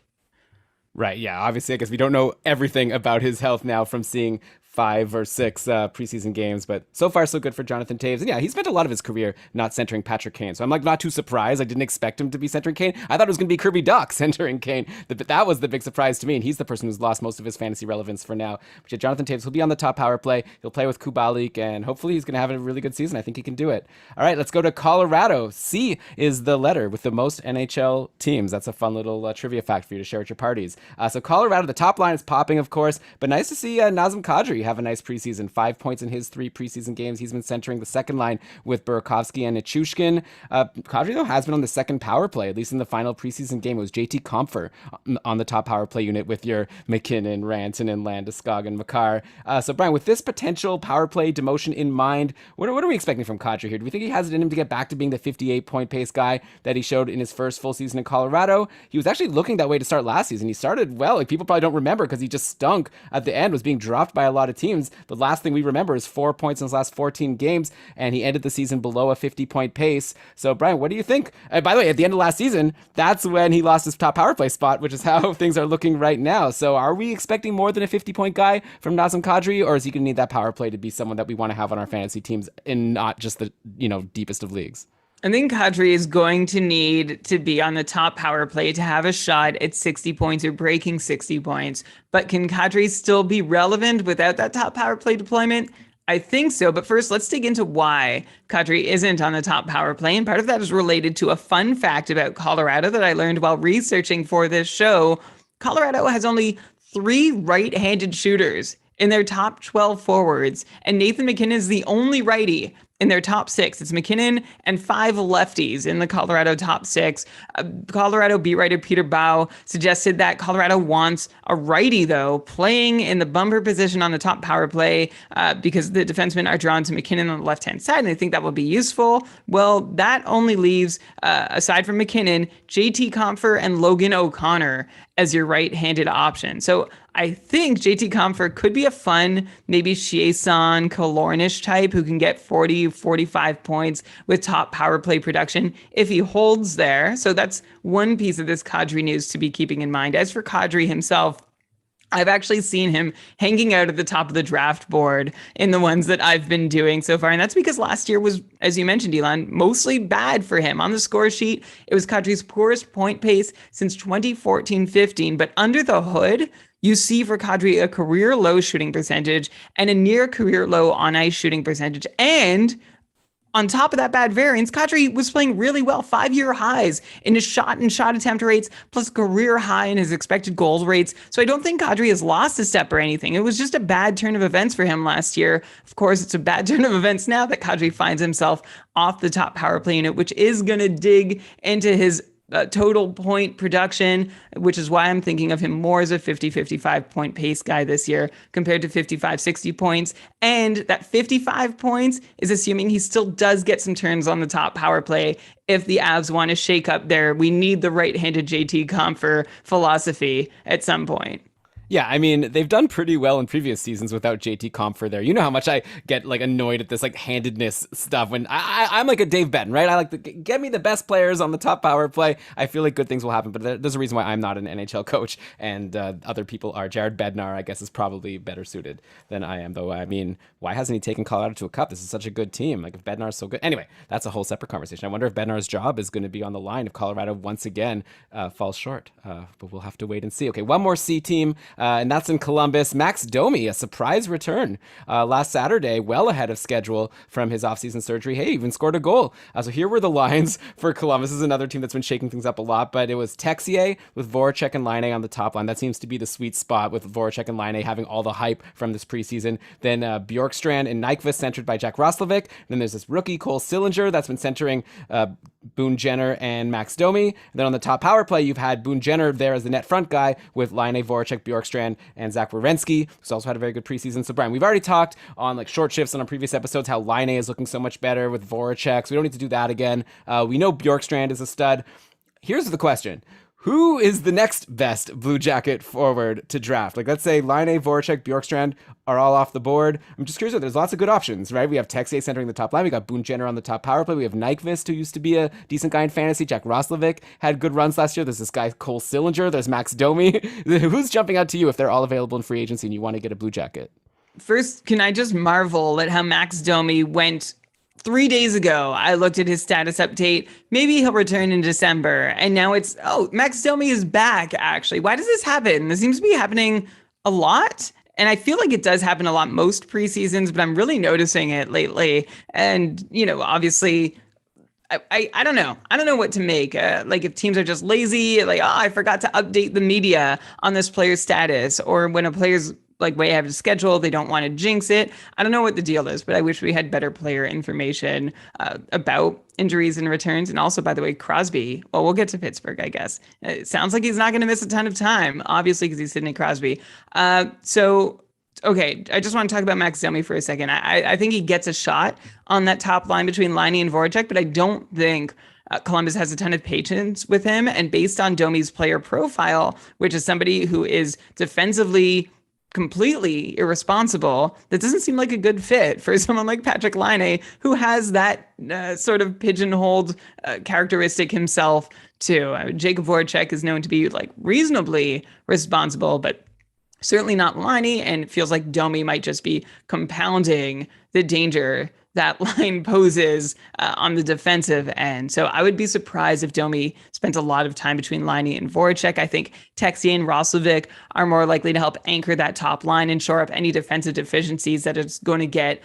Right. Yeah. Obviously, I guess we don't know everything about his health now from seeing 5 or 6 preseason games, but so far so good for Jonathan Taves. And yeah, he spent a lot of his career not centering Patrick Kane, so I'm like not too surprised. I didn't expect him to be centering Kane. I thought it was going to be Kirby Dach centering Kane. That was the big surprise to me, and he's the person who's lost most of his fantasy relevance for now. But yeah, Jonathan Taves will be on the top power play. He'll play with Kubalik, and hopefully he's going to have a really good season. I think he can do it. All right, let's go to Colorado. C is the letter with the most NHL teams. That's a fun little trivia fact for you to share at your parties. So Colorado, the top line is popping, of course, but nice to see Nazim Cadre have a nice preseason. 5 points in his 3 preseason games. He's been centering the second line with Burakovsky and Nichushkin. Kadri, though, has been on the second power play, at least in the final preseason game. It was JT Compher on the top power play unit with your McKinnon, Rantanen, Landeskog, and Makar. So, Brian, with this potential power play demotion in mind, what are we expecting from Kadri here? Do we think he has it in him to get back to being the 58-point pace guy that he showed in his first full season in Colorado? He was actually looking that way to start last season. He started well. Like, people probably don't remember because he just stunk at the end, was being dropped by a lot of teams. The last thing we remember is 4 points in his last 14 games, and he ended the season below a 50-point pace. So, Brian, what do you think? And by the way, at the end of last season, that's when he lost his top power play spot, which is how things are looking right now. So are we expecting more than a 50-point guy from Nazem Kadri, or is he going to need that power play to be someone that we want to have on our fantasy teams and not just the deepest of leagues? I think Kadri is going to need to be on the top power play to have a shot at 60 points or breaking 60 points. But can Kadri still be relevant without that top power play deployment? I think so. But first, let's dig into why Kadri isn't on the top power play. And part of that is related to a fun fact about Colorado that I learned while researching for this show. Colorado has only 3 right-handed shooters in their top 12 forwards, and Nathan MacKinnon is the only righty in their top 6. It's MacKinnon and 5 lefties in the Colorado top 6. Colorado beat writer Peter Bow suggested that Colorado wants a righty, though, playing in the bumper position on the top power play because the defensemen are drawn to MacKinnon on the left-hand side, and they think that will be useful. Well, that only leaves, aside from MacKinnon, JT Compher and Logan O'Connor as your right-handed option. So I think JT Compher could be a fun, maybe Chiasson, Kalornish type who can get 40, 45 points with top power play production if he holds there. So that's one piece of this Kadri news to be keeping in mind. As for Kadri himself, I've actually seen him hanging out at the top of the draft board in the ones that I've been doing so far. And that's because last year was, as you mentioned, Elon, mostly bad for him. On the score sheet, it was Kadri's poorest point pace since 2014-15. But under the hood, you see for Kadri a career low shooting percentage and a near career low on ice shooting percentage. And on top of that bad variance, Kadri was playing really well, 5-year highs in his shot and shot attempt rates, plus career high in his expected goals rates. So I don't think Kadri has lost a step or anything. It was just a bad turn of events for him last year. Of course, it's a bad turn of events now that Kadri finds himself off the top power play unit, which is going to dig into his total point production, which is why I'm thinking of him more as a 50-55 point pace guy this year compared to 55-60 points. And that 55 points is assuming he still does get some turns on the top power play if the Avs want to shake up their "we need the right-handed JT Compher" philosophy at some point. Yeah, I mean, they've done pretty well in previous seasons without JT Compher there. You know how much I get annoyed at this handedness stuff when I'm like a Dave Benton, right? I like to get me the best players on the top power play. I feel like good things will happen, but there's a reason why I'm not an NHL coach and other people are. Jared Bednar, I guess, is probably better suited than I am, though. I mean, why hasn't he taken Colorado to a cup? This is such a good team. If Bednar's so good. Anyway, that's a whole separate conversation. I wonder if Bednar's job is going to be on the line if Colorado once again falls short, but we'll have to wait and see. Okay, one more C team, and that's in Columbus. Max Domi, a surprise return last Saturday, well ahead of schedule from his offseason surgery. Hey, even scored a goal. So here were the lines for Columbus. This is another team that's been shaking things up a lot, but it was Texier with Voracek and Laine on the top line. That seems to be the sweet spot with Voracek and Laine having all the hype from this preseason. Then Bjorkstrand and Nyquist centered by Jack Roslovic. Then there's this rookie Cole Sillinger that's been centering Boone Jenner and Max Domi. And then on the top power play, you've had Boone Jenner there as the net front guy with Laine, Voracek, Bjorkstrand, and Zach Werenski, who's also had a very good preseason. So, Brian, we've already talked on short shifts and on previous episodes how Laine is looking so much better with Voracek, so we don't need to do that again. We know Bjorkstrand is a stud. Here's the question. Who is the next best Blue Jacket forward to draft? Like, let's say Laine, Voracek, Bjorkstrand are all off the board. I'm just curious. There's lots of good options, right? We have Texier centering the top line. We got Boone Jenner on the top power play. We have Nyquist, who used to be a decent guy in fantasy. Jack Roslovic had good runs last year. There's this guy Cole Sillinger. There's Max Domi. Who's jumping out to you if they're all available in free agency and you want to get a Blue Jacket? First, can I just marvel at how Max Domi went 3 days ago? I looked at his status update. Maybe he'll return in December. And now it's, Max Domi is back, actually. Why does this happen? This seems to be happening a lot. And I feel like it does happen a lot most preseasons, but I'm really noticing it lately. And, obviously, I don't know. I don't know what to make. Like if teams are just lazy, like, I forgot to update the media on this player's status, or when a player's like way ahead of schedule, they don't want to jinx it. I don't know what the deal is, but I wish we had better player information about injuries and returns. And also, by the way, Crosby, well, we'll get to Pittsburgh, I guess. It sounds like he's not going to miss a ton of time, obviously, because he's Sidney Crosby. Okay, I just want to talk about Max Domi for a second. I think he gets a shot on that top line between Laine and Voracek, but I don't think Columbus has a ton of patience with him. And based on Domi's player profile, which is somebody who is defensively completely irresponsible, that doesn't seem like a good fit for someone like Patrick Laine, who has that sort of pigeonholed characteristic himself too. Jacob Voracek is known to be like reasonably responsible, but certainly not Laine, and it feels like Domi might just be compounding the danger that line poses on the defensive end. So I would be surprised if Domi spent a lot of time between Laine and Voracek. I think Texier and Roslovic are more likely to help anchor that top line and shore up any defensive deficiencies that is going to get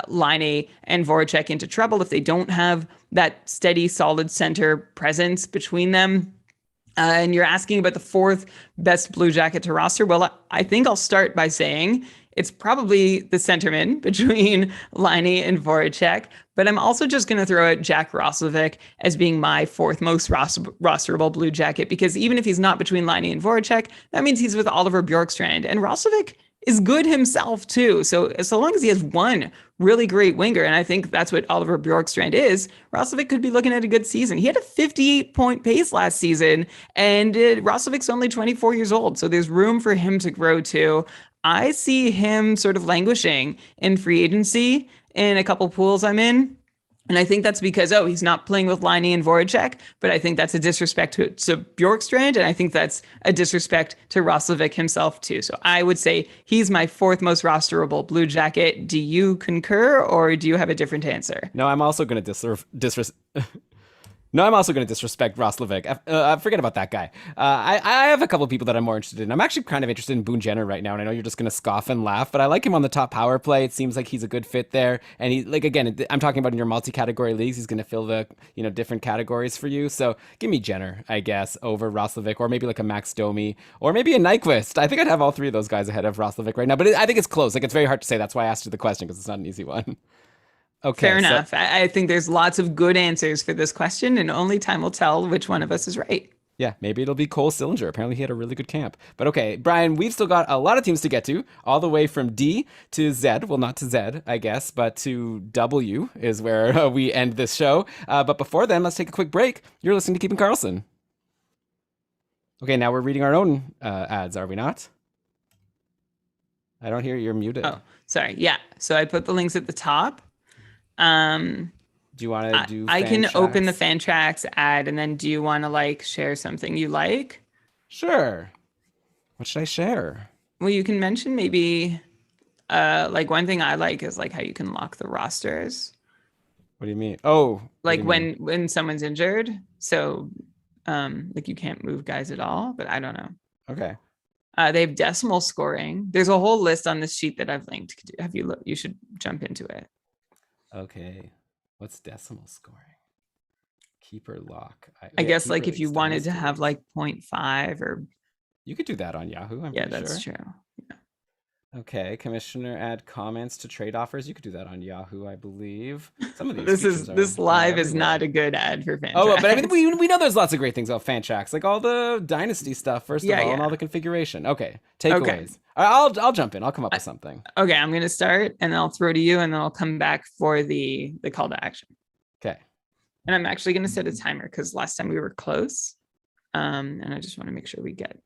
Laine and Voracek into trouble if they don't have that steady, solid center presence between them. And you're asking about the fourth best Blue Jacket to roster. Well, I think I'll start by saying it's probably the centerman between Laine and Voracek, but I'm also just going to throw out Jack Roslovic as being my fourth most rosterable Blue Jacket, because even if he's not between Laine and Voracek, that means he's with Oliver Bjorkstrand, and Roslovic is good himself too. So long as he has one really great winger, and I think that's what Oliver Bjorkstrand is, Roslovic could be looking at a good season. He had a 58-point pace last season, and Roslovic's only 24 years old, so there's room for him to grow too. I see him sort of languishing in free agency in a couple pools I'm in. And I think that's because, he's not playing with Laine and Voracek, but I think that's a disrespect to Bjorkstrand, and I think that's a disrespect to Roslovic himself too. So I would say he's my fourth most rosterable Blue Jacket. Do you concur, or do you have a different answer? No, I'm also going to No, I'm also going to disrespect Roslovic. Forget about that guy. I have a couple of people that I'm more interested in. I'm actually kind of interested in Boone Jenner right now, and I know you're just going to scoff and laugh, but I like him on the top power play. It seems like he's a good fit there. And he, like, again, I'm talking about in your multi-category leagues. He's going to fill the, different categories for you. So give me Jenner, I guess, over Roslovic, or maybe like a Max Domi, or maybe a Nyquist. I think I'd have all three of those guys ahead of Roslovic right now, but I think it's close. Like, it's very hard to say. That's why I asked you the question, because it's not an easy one. Okay, fair enough. I think there's lots of good answers for this question, and only time will tell which one of us is right. Yeah, maybe it'll be Cole Sillinger. Apparently he had a really good camp. But okay, Brian, we've still got a lot of teams to get to, all the way from D to Z. Well, not to Z, I guess, but to W is where we end this show. But before then, let's take a quick break. You're listening to Keeping Karlsson. Okay, now we're reading our own ads, are we not? I don't hear you're muted. Oh, sorry. Yeah, so I put the links at the top. Do you want to do I can open the Fantrax ad, and then do you want to share something you like? Sure. What should I share? Well, you can mention maybe one thing I like is how you can lock the rosters. What do you mean? Oh, when someone's injured, so you can't move guys at all, but I don't know. Okay. They have decimal scoring. There's a whole list on this sheet that I've linked. Have you looked? You should jump into it. Okay, what's decimal scoring? Keeper lock. I guess if you wanted to have 0.5 or... You could do that on Yahoo, I'm pretty that's sure. True. Yeah. Okay, commissioner add comments to trade offers. You could do that on Yahoo, I believe. Some of these this live is not a good ad for Fantrax. Oh, but I mean, we know there's lots of great things about Fantrax, like all the dynasty stuff first of all, and all the configuration. Okay, takeaways. Okay. I'll jump in. I'll come up with something. Okay, I'm gonna start, and then I'll throw to you, and then I'll come back for the call to action. Okay. And I'm actually gonna set a timer because last time we were close. And I just want to make sure we get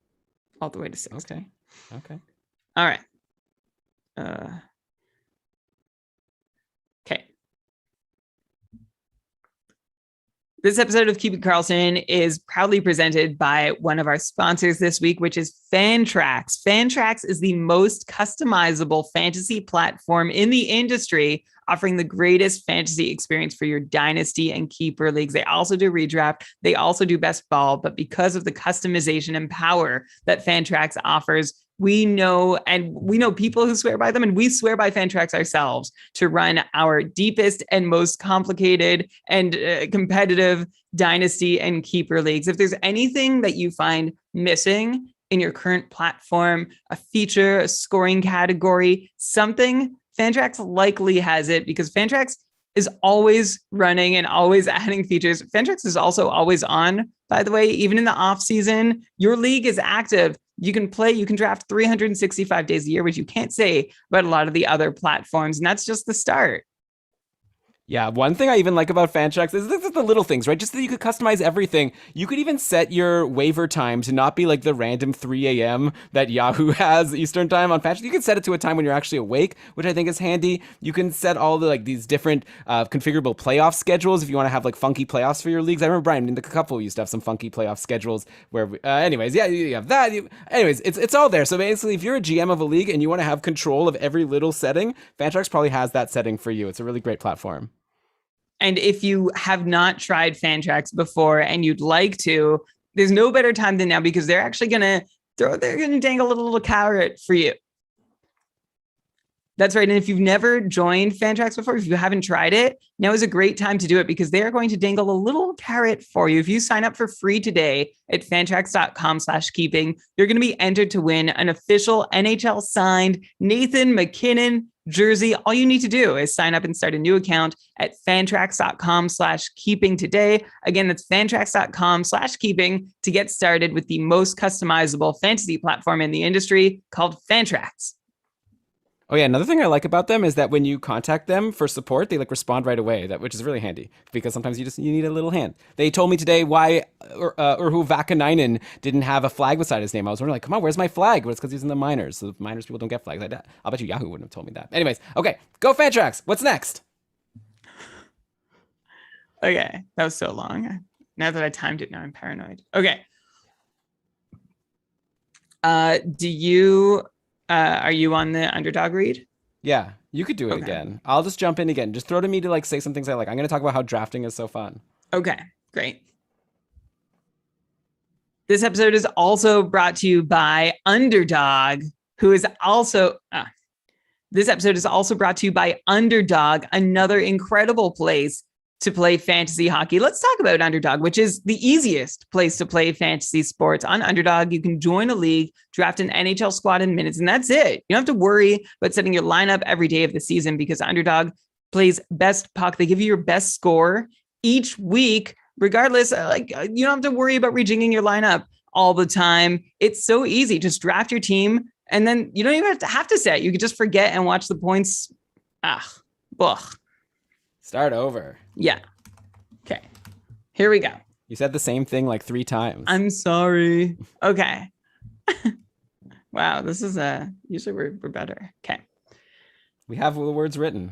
all the way to 60. Okay. All right. Okay. This episode of Keep It Karlsson is proudly presented by one of our sponsors this week, which is Fantrax. Fantrax is the most customizable fantasy platform in the industry, offering the greatest fantasy experience for your dynasty and keeper leagues. They also do redraft. They also do best ball. But because of the customization and power that Fantrax offers, we know people who swear by them, and we swear by Fantrax ourselves to run our deepest and most complicated and competitive dynasty and keeper leagues. If there's anything that you find missing in your current platform, a feature, a scoring category, something, Fantrax likely has it, because Fantrax is always running and always adding features. Fantrax is also always on, by the way, even in the off season. Your league is active. You can play, you can draft 365 days a year, which you can't say about a lot of the other platforms. And that's just the start. Yeah, one thing I even like about Fantrax is this is the little things, right? Just that you could customize everything. You could even set your waiver time to not be like the random 3 a.m. that Yahoo has Eastern time on Fantrax. You can set it to a time when you're actually awake, which I think is handy. You can set all the like these different configurable playoff schedules if you want to have like funky playoffs for your leagues. I remember Brian in the couple used to have some funky playoff schedules where, anyways, yeah, you have that. It's all there. So basically, if you're a GM of a league and you want to have control of every little setting, Fantrax probably has that setting for you. It's a really great platform. And if you have not tried Fantrax before and you'd like to, there's no better time than now, because they're actually they're going to dangle a little carrot for you. That's right. And if you've never joined Fantrax before, if you haven't tried it, now is a great time to do it, because they are going to dangle a little carrot for you. If you sign up for free today at fantrax.com/keeping, you're going to be entered to win an official NHL signed Nathan MacKinnon jersey. All you need to do is sign up and start a new account at fantrax.com/keeping today. Again, that's fantrax.com/keeping to get started with the most customizable fantasy platform in the industry called Fantrax. Oh yeah, another thing I like about them is that when you contact them for support, they like respond right away. Which is really handy, because sometimes you need a little hand. They told me today why Urho Vakanainen didn't have a flag beside his name. I was wondering, like, come on, where's my flag? Well, it's because he's in the minors. So the minors people don't get flags like that. I'll bet you Yahoo wouldn't have told me that. Anyways, okay, go Fantrax. What's next? Okay, that was so long. Now that I timed it, now I'm paranoid. Okay. Are you on the underdog read? Yeah, you could do it again. I'll just jump in again. Just throw to me to like say some things I like. I'm going to talk about how drafting is so fun. Okay, great. This episode is also brought to you by Underdog, who is also... This episode is also brought to you by Underdog, another incredible place to play fantasy hockey. Let's talk about Underdog, which is the easiest place to play fantasy sports. On Underdog, you can join a league, draft an NHL squad in minutes, and that's it. You don't have to worry about setting your lineup every day of the season, because Underdog plays best puck. They give you your best score each week, regardless. You don't have to worry about rejigging your lineup all the time. It's so easy. Just draft your team, and then you don't even have to set. You can just forget and watch the points. Start over. Yeah. Okay. Here we go. You said the same thing like 3 times. I'm sorry. Okay. Wow. This is usually we're better. Okay. We have the words written.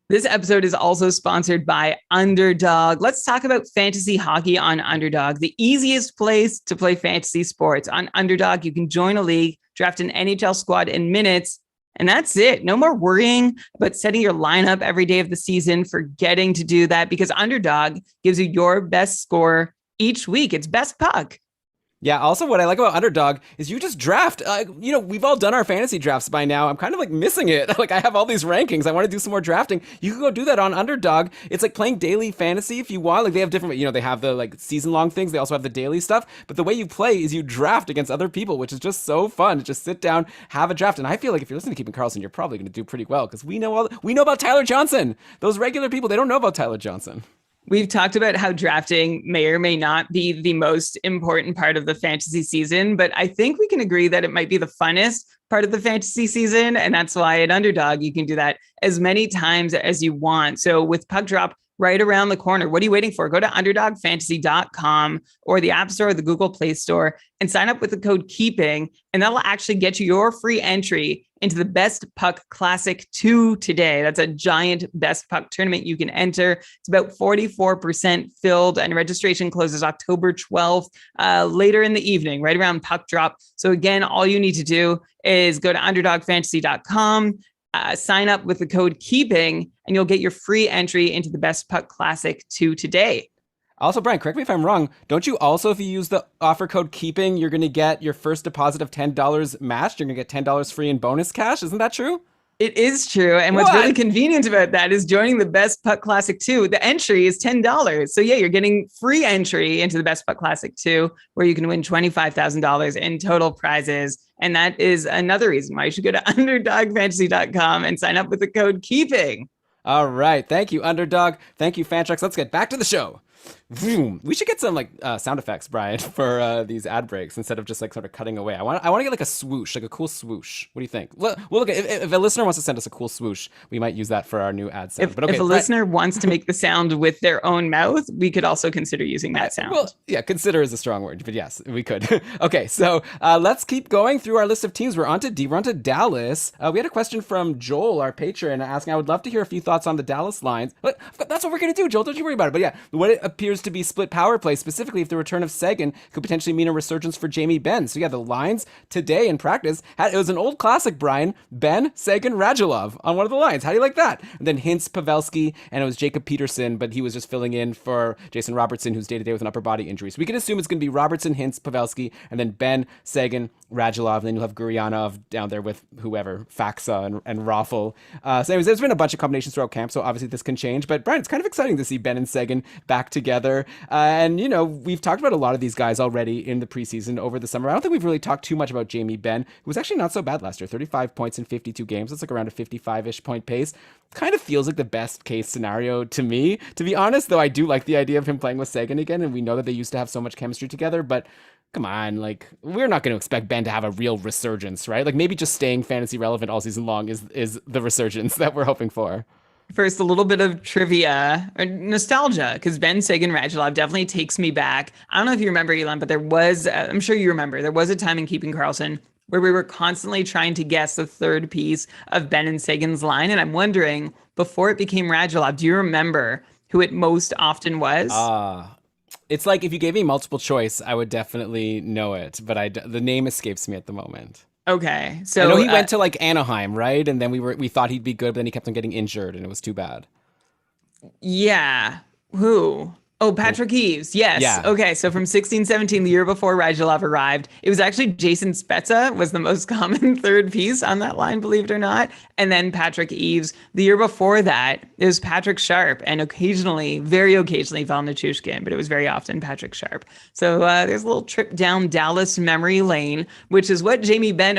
This episode is also sponsored by Underdog. Let's talk about fantasy hockey on Underdog, the easiest place to play fantasy sports. On Underdog, you can join a league, draft an NHL squad in minutes, and that's it. No more worrying about setting your lineup every day of the season, forgetting to do that, because Underdog gives you your best score each week. It's best puck. Yeah, also what I like about Underdog is you just draft. We've all done our fantasy drafts by now. I'm kind of like missing it. Like I have all these rankings. I want to do some more drafting. You can go do that on Underdog. It's like playing daily fantasy if you want. Like they have different, they have the like season long things. They also have the daily stuff. But the way you play is you draft against other people, which is just so fun to just sit down, have a draft. And I feel like if you're listening to Keeping Karlsson, you're probably going to do pretty well, because we know about Tyler Johnson. Those regular people, they don't know about Tyler Johnson. We've talked about how drafting may or may not be the most important part of the fantasy season, but I think we can agree that it might be the funnest part of the fantasy season. And that's why at Underdog, you can do that as many times as you want. So with Puck Drop, right around the corner. What are you waiting for? Go to underdogfantasy.com or the App Store or the Google Play Store and sign up with the code KEEPING, and that'll actually get you your free entry into the Best Puck Classic 2 today. That's a giant Best Puck tournament you can enter. It's about 44% filled, and registration closes October 12th, later in the evening, right around puck drop. So again, all you need to do is go to underdogfantasy.com, sign up with the code KEEPING, and you'll get your free entry into the Best Puck Classic 2 today. Also, Brian, correct me if I'm wrong. Don't you also, if you use the offer code KEEPING, you're going to get your first deposit of $10 matched? You're going to get $10 free in bonus cash. Isn't that true? It is true. And what's really convenient about that is joining the Best Puck Classic 2. The entry is $10. So yeah, you're getting free entry into the Best Puck Classic 2, where you can win $25,000 in total prizes. And that is another reason why you should go to underdogfantasy.com and sign up with the code KEEPING. All right. Thank you, Underdog. Thank you, Fantrax. Let's get back to the show. Vroom. We should get some sound effects, Brian, for these ad breaks instead of just like sort of cutting away. I want to get like a swoosh, like a cool swoosh. What do you think? Well, look, if a listener wants to send us a cool swoosh, we might use that for our new ad sound. But okay, if a listener wants to make the sound with their own mouth, we could also consider using that sound. Well, yeah, consider is a strong word, but yes, we could. Okay, so let's keep going through our list of teams. We're on to Dallas. We had a question from Joel, our patron, asking, I would love to hear a few thoughts on the Dallas lines. But that's what we're going to do, Joel. Don't you worry about it. But yeah, what it appears to be split power play, specifically if the return of Seguin could potentially mean a resurgence for Jamie Benn. So yeah, the lines today in practice, it was an old classic, Brian. Benn, Seguin, Radulov on one of the lines. How do you like that? And then Hintz, Pavelski, and it was Jacob Peterson, but he was just filling in for Jason Robertson, who's day-to-day with an upper body injury. So we can assume it's going to be Robertson, Hintz, Pavelski, and then Benn, Seguin, Radulov, and then you'll have Guryanov down there with whoever, Faxa and Raffle. So anyways, there's been a bunch of combinations throughout camp, so obviously this can change. But Brian, it's kind of exciting to see Benn and Seguin back together. And, we've talked about a lot of these guys already in the preseason over the summer. I don't think we've really talked too much about Jamie Benn, who was actually not so bad last year. 35 points in 52 games. That's like around a 55-ish point pace. Kind of feels like the best case scenario to me, to be honest, though I do like the idea of him playing with Seguin again. And we know that they used to have so much chemistry together, but come on, we're not going to expect Ben to have a real resurgence, right? Like maybe just staying fantasy relevant all season long is the resurgence that we're hoping for. First, a little bit of trivia or nostalgia, because Benn, Seguin, Radulov definitely takes me back. I don't know if you remember, Elon, but there was, I'm sure you remember, there was a time in Keeping Karlsson where we were constantly trying to guess the third piece of Benn and Seguin's line. And I'm wondering, before it became Radulov, do you remember who it most often was? It's like if you gave me multiple choice, I would definitely know it, but the name escapes me at the moment. Okay, so I know he went to Anaheim, right? And then we thought he'd be good, but then he kept on getting injured, and it was too bad. Yeah, who? Oh, Patrick Eaves. Yes. Yeah. Okay. So from 16-17, the year before Radulov arrived, it was actually Jason Spezza was the most common third piece on that line, believe it or not. And then Patrick Eaves. The year before that, it was Patrick Sharp, and occasionally, very occasionally, Val Nichushkin, but it was very often Patrick Sharp. So there's a little trip down Dallas memory lane, which is what Jamie Benn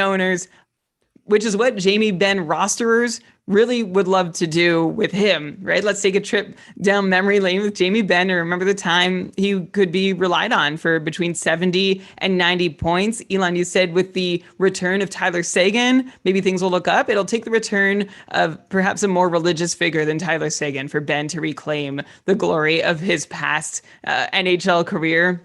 rosterers really would love to do with him, right? Let's take a trip down memory lane with Jamie Benn and remember the time he could be relied on for between 70 and 90 points. Elon, you said with the return of Tyler Seguin, maybe things will look up. It'll take the return of perhaps a more religious figure than Tyler Seguin for Benn to reclaim the glory of his past NHL career.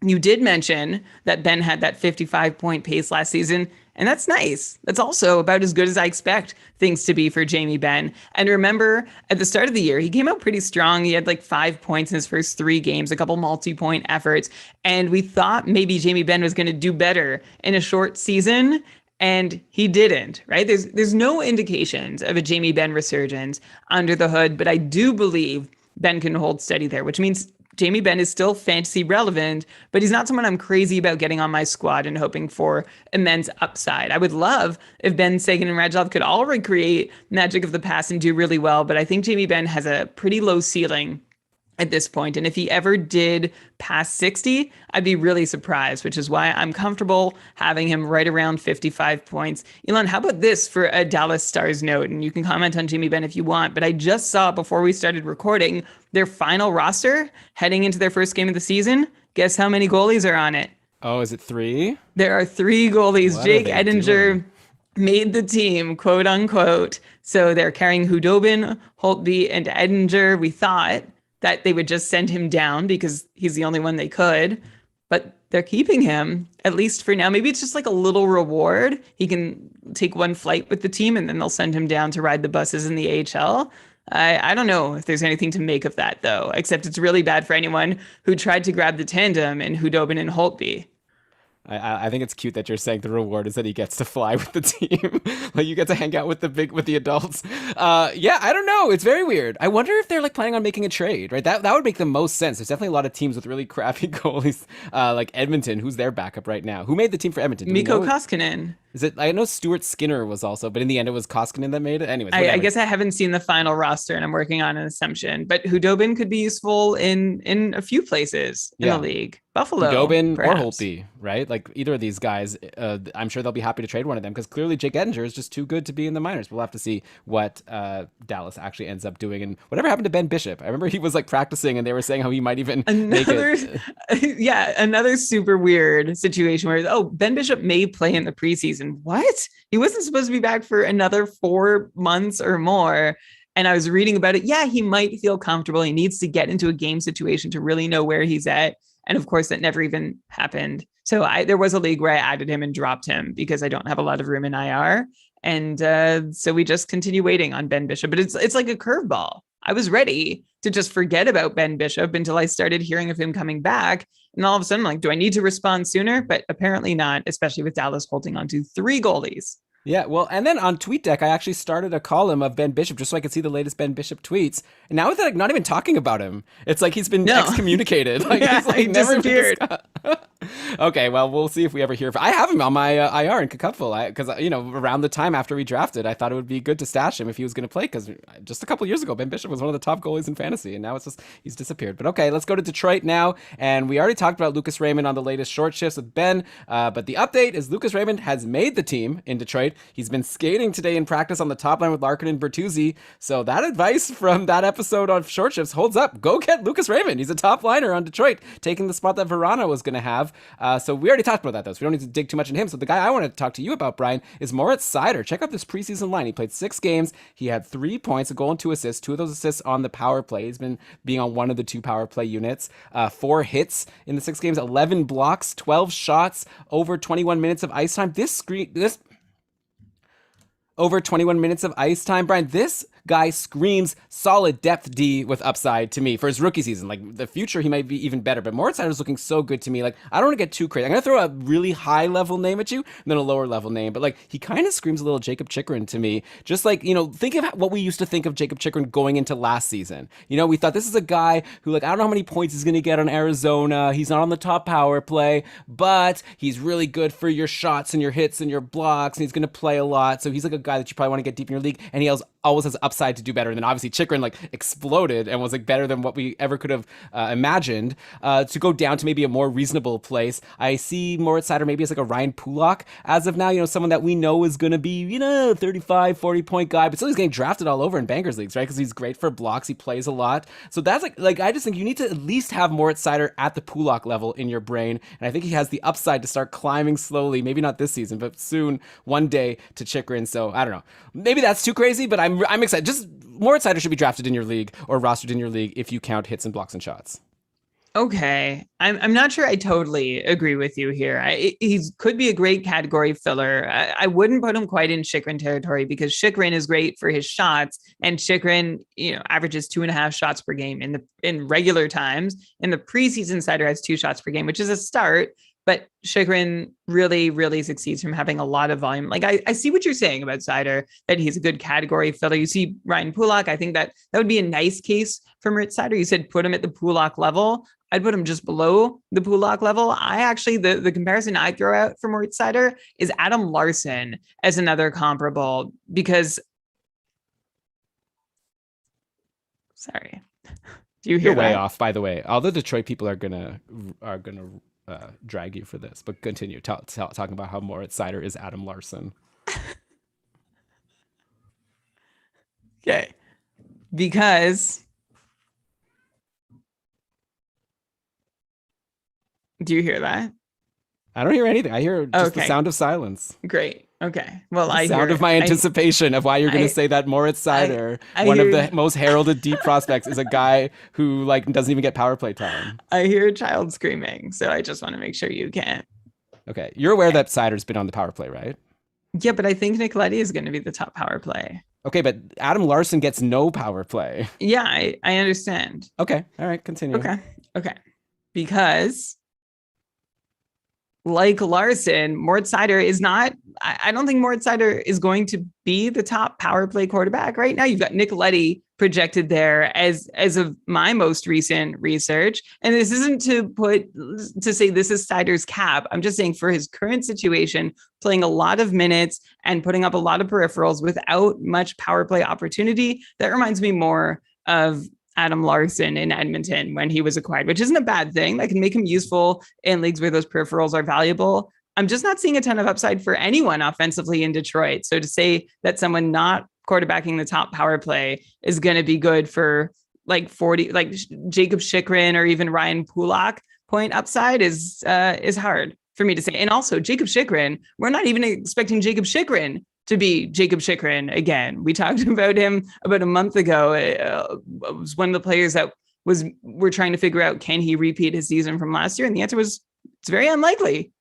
You did mention that Benn had that 55-point pace last season, and that's nice. That's also about as good as I expect things to be for Jamie Benn. And remember, at the start of the year, he came out pretty strong. He had 5 points in his first 3 games, a couple multi-point efforts. And we thought maybe Jamie Benn was going to do better in a short season, and he didn't, right? There's no indications of a Jamie Benn resurgence under the hood, but I do believe Benn can hold steady there, which means Jamie Benn is still fantasy relevant, but he's not someone I'm crazy about getting on my squad and hoping for immense upside. I would love if Benn, Seguin, and Radulov could all recreate magic of the past and do really well, but I think Jamie Benn has a pretty low ceiling at this point. And if he ever did past 60, I'd be really surprised, which is why I'm comfortable having him right around 55 points. Elon, how about this for a Dallas Stars note? And you can comment on Jamie Benn if you want, but I just saw before we started recording their final roster heading into their first game of the season. Guess how many goalies are on it? Oh, is it 3? There are 3 goalies. What Jake Edinger made the team, quote unquote. So they're carrying Hudobin, Holtby, and Edinger. We thought that they would just send him down because he's the only one they could. But they're keeping him, at least for now. Maybe it's just like a little reward. He can take one flight with the team and then they'll send him down to ride the buses in the AHL. I don't know if there's anything to make of that, though, except it's really bad for anyone who tried to grab the tandem in Hudobin and Holtby. I think it's cute that you're saying the reward is that he gets to fly with the team. Like you get to hang out with the adults. Yeah, I don't know. It's very weird. I wonder if they're like planning on making a trade, right? That would make the most sense. There's definitely a lot of teams with really crappy goalies, like Edmonton, who's their backup right now. Who made the team for Edmonton? Mikko Koskinen. Is it? I know Stuart Skinner was also, but in the end it was Koskinen that made it. Anyways, I guess I haven't seen the final roster and I'm working on an assumption, but Hudobin could be useful in a few places in the league. Buffalo, Hudobin perhaps. or Holtby, right? Like either of these guys, I'm sure they'll be happy to trade one of them because clearly Jake Edinger is just too good to be in the minors. We'll have to see what Dallas actually ends up doing and whatever happened to Ben Bishop. I remember he was like practicing and they were saying how he might even make it. Yeah, another super weird situation where Ben Bishop may play in the preseason. What? He wasn't supposed to be back for another 4 months or more. And I was reading about it. Yeah, he might feel comfortable. He needs to get into a game situation to really know where he's at. And of course, that never even happened. So there was a league where I added him and dropped him because I don't have a lot of room in IR. And so we just continue waiting on Ben Bishop. But it's like a curveball. I was ready to just forget about Ben Bishop until I started hearing of him coming back. And all of a sudden, I'm like, do I need to respond sooner? But apparently not, especially with Dallas holding on to 3 goalies. Yeah, well, and then on TweetDeck, I actually started a column of Ben Bishop just so I could see the latest Ben Bishop tweets. And now with like not even talking about him, it's like he's been excommunicated. Like yeah, he's like he never disappeared. Okay, well, we'll see if we ever hear. I have him on my IR in Cupful because around the time after we drafted, I thought it would be good to stash him if he was going to play because just a couple years ago, Ben Bishop was one of the top goalies in fantasy, and now it's just he's disappeared. But okay, let's go to Detroit now, and we already talked about Lucas Raymond on the latest short shifts with Ben, but the update is Lucas Raymond has made the team in Detroit. He's been skating today in practice on the top line with Larkin and Bertuzzi, so that advice from that episode of short shifts holds up. Go get Lucas Raymond. He's a top liner on Detroit, taking the spot that Verano was going to have. So we already talked about that, though, so we don't need to dig too much into him. So the guy I want to talk to you about, Brian, is Moritz Seider. Check out this preseason line. He played 6 games. He had 3 points, a goal and 2 assists. 2 of those assists on the power play. He's been being on one of the 2 power play units. 4 hits in the 6 games, 11 blocks, 12 shots, over 21 minutes of ice time. Over 21 minutes of ice time, Brian. This guy screams solid depth D with upside to me for his rookie season. Like the future, he might be even better. But Moritz Seider is looking so good to me. Like I don't want to get too crazy. I'm gonna throw a really high level name at you, and then a lower level name. But like he kind of screams a little Jacob Chychrun to me. Just like think of what we used to think of Jacob Chychrun going into last season. We thought this is a guy who like I don't know how many points he's gonna get on Arizona. He's not on the top power play, but he's really good for your shots and your hits and your blocks, and he's gonna play a lot. So he's like a guy that you probably want to get deep in your league, and he always has upside to do better. And then obviously Chychrun like exploded and was like better than what we ever could have imagined. To go down to maybe a more reasonable place, I see Moritz Seider maybe as like a Ryan Pulak as of now. Someone that we know is going to be 35, 40 point guy, but still he's getting drafted all over in bankers leagues, right? Because he's great for blocks, he plays a lot. So that's like I just think you need to at least have Moritz Seider at the Pulak level in your brain, and I think he has the upside to start climbing slowly. Maybe not this season, but soon, one day, to Chychrun. So I don't know. Maybe that's too crazy, but I'm excited. Just Moritz Seider should be drafted in your league or rostered in your league if you count hits and blocks and shots. Okay. I'm not sure I totally agree with you here. He could be a great category filler. I wouldn't put him quite in Chychrun territory because Chychrun is great for his shots, and Chychrun, averages 2.5 shots per game in regular times. In the preseason, Seider has 2 shots per game, which is a start. But Chychrun really, really succeeds from having a lot of volume. Like I see what you're saying about Seider, that he's a good category filler. You see Ryan Pulak. I think that would be a nice case for Moritz Seider. You said put him at the Pulak level. I'd put him just below the Pulak level. I actually, the comparison I throw out for Moritz Seider is Adam Larson as another comparable because, sorry. Do you hear You're that? way off, by the way. All the Detroit people are gonna drag you for this, but continue talking about how Moritz Seider is Adam Larson. Okay, because do you hear that? I don't hear anything. I hear just the sound of silence. Great. Okay. Well, The sound of my anticipation of why you're going to say that Moritz Seider, one of the most heralded deep prospects, is a guy who like doesn't even get power play time. I hear a child screaming, so I just want to make sure you can't. Okay. You're aware that Seider's been on the power play, right? Yeah, but I think Nick Leddy is going to be the top power play. Okay, but Adam Larsson gets no power play. Yeah, I understand. Okay. All right. Continue. Okay. Because like Larsson, Moritz Seider is not, I don't think Moritz Seider is going to be the top power play quarterback right now. You've got Nick Leddy projected there as of my most recent research. And this isn't to say this is Seider's cap. I'm just saying for his current situation, playing a lot of minutes and putting up a lot of peripherals without much power play opportunity, that reminds me more of Adam Larsson in Edmonton when he was acquired, which isn't a bad thing. That can make him useful in leagues where those peripherals are valuable. I'm just not seeing a ton of upside for anyone offensively in Detroit. So to say that someone not quarterbacking the top power play is going to be good for like 40, like Jacob Chychrun or even Ryan Pulock point upside is hard for me to say. And also Jacob Chychrun, we're not even expecting Jacob Chychrun to be Jacob Chychrun again. We talked about him about a month ago. It was one of the players that we're trying to figure out, can he repeat his season from last year? And the answer was, it's very unlikely.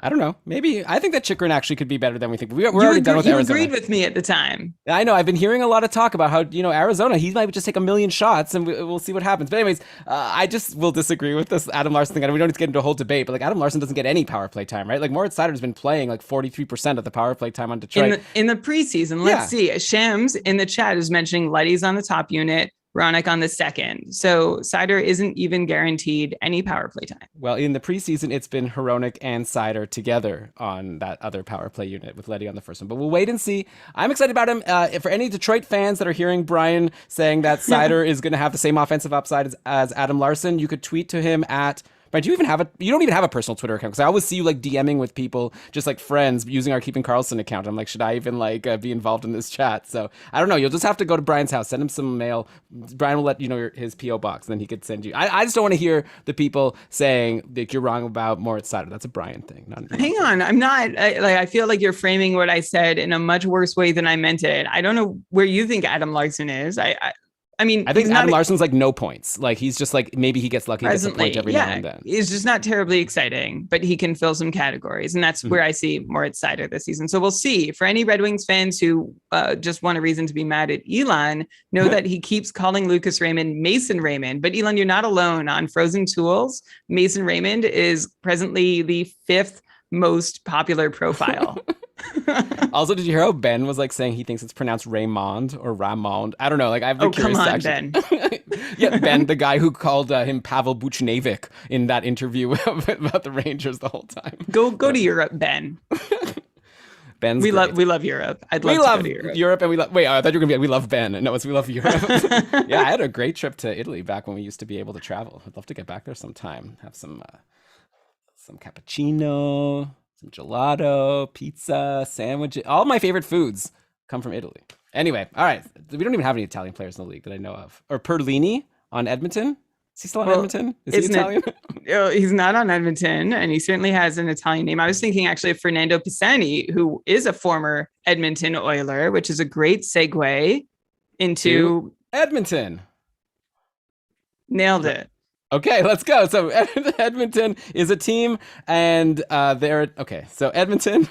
I don't know. Maybe. I think that Chychrun actually could be better than we think. We're already done with Arizona. You agreed with me at the time. I know. I've been hearing a lot of talk about how, Arizona, he might just take a million shots and we'll see what happens. But anyways, I just will disagree with this Adam Larsson thing. We don't need to get into a whole debate, but like Adam Larsson doesn't get any power play time, right? Like Moritz Seider's been playing like 43% of the power play time on Detroit. In the preseason, let's see. Shams in the chat is mentioning Leddy's on the top unit, Ronick on the second. So Seider isn't even guaranteed any power play time. Well, in the preseason, it's been Hronek and Seider together on that other power play unit with Leddy on the first one. But we'll wait and see. I'm excited about him. For any Detroit fans that are hearing Brian saying that Seider is going to have the same offensive upside as Adam Larsson, you could tweet to him at... But you don't even have a personal Twitter account, because I always see you like DMing with people, just like friends, using our Keeping Karlsson account. I'm like, should I even be involved in this chat? So I don't know. You'll just have to go to Brian's house, send him some mail. Brian will let you know his PO box, and then he could send you. I just don't want to hear the people saying that you're wrong about Moritz Seider. That's a Brian thing. Hang on, I'm not. I feel like you're framing what I said in a much worse way than I meant it. I don't know where you think Adam Larsson is. I think Adam Larsson's like no points. Like he's just like, maybe he gets lucky, gets a point every now and then. He's just not terribly exciting, but he can fill some categories. And that's where I see Moritz Seider this season. So we'll see. For any Red Wings fans who just want a reason to be mad at Elon, know that he keeps calling Lucas Raymond Mason Raymond. But Elon, you're not alone. On Frozen Tools, Mason Raymond is presently the 5th most popular profile. Also, did you hear how Ben was like saying he thinks it's pronounced Raymond or Ramond? I don't know. Like I've been curious. Come on, Ben. Yeah, Ben, the guy who called him Pavel Buchnevich in that interview about the Rangers the whole time. Go to Europe, Ben. Ben's we love Europe. I'd love to go to Europe, and we love. Wait, I thought you were gonna be. We love Ben. No, it's we love Europe. Yeah, I had a great trip to Italy back when we used to be able to travel. I'd love to get back there sometime. Have some cappuccino, some gelato, pizza, sandwiches. All my favorite foods come from Italy. Anyway, all right. We don't even have any Italian players in the league that I know of. Or Perlini on Edmonton. Is he still on Edmonton? Is he Italian? He's not on Edmonton, and he certainly has an Italian name. I was thinking actually of Fernando Pisani, who is a former Edmonton Oiler, which is a great segue into Edmonton. Nailed it. Okay, let's go. So Edmonton is a team, and So Edmonton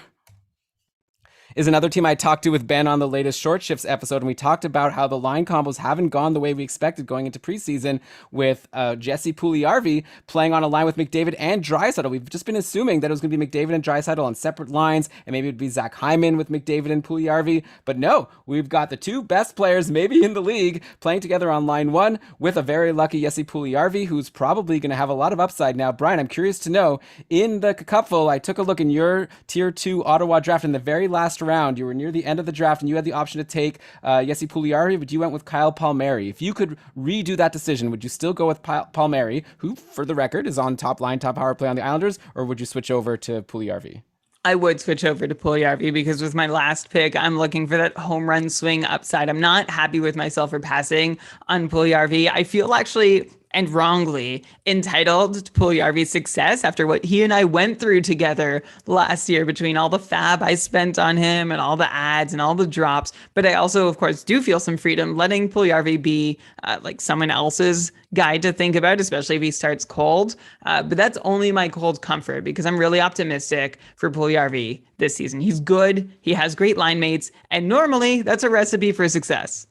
is another team I talked to with Ben on the latest Short Shifts episode, and we talked about how the line combos haven't gone the way we expected going into preseason with Jesse Puljujarvi playing on a line with McDavid and Draisaitl. We've just been assuming that it was going to be McDavid and Draisaitl on separate lines, and maybe it would be Zach Hyman with McDavid and Puljujarvi, but no, we've got the two best players maybe in the league playing together on line one with a very lucky Jesse Puljujarvi, who's probably going to have a lot of upside. Now, Brian, I'm curious to know, in the cupful, I took a look in your Tier 2 Ottawa draft in the very last round. You were near the end of the draft and you had the option to take Jesse Puljujarvi, but you went with Kyle Palmieri. If you could redo that decision, would you still go with Palmieri, who, for the record, is on top line, top power play on the Islanders, or would you switch over to Puljujarvi? I would switch over to Puljujarvi because with my last pick, I'm looking for that home run swing upside. I'm not happy with myself for passing on Puljujarvi. I feel actually and wrongly entitled to Puljujarvi's success after what he and I went through together last year between all the fab I spent on him and all the ads and all the drops. But I also, of course, do feel some freedom letting Puljujarvi be like someone else's guy to think about, especially if he starts cold. But that's only my cold comfort because I'm really optimistic for Puljujarvi this season. He's good. He has great line mates. And normally that's a recipe for success.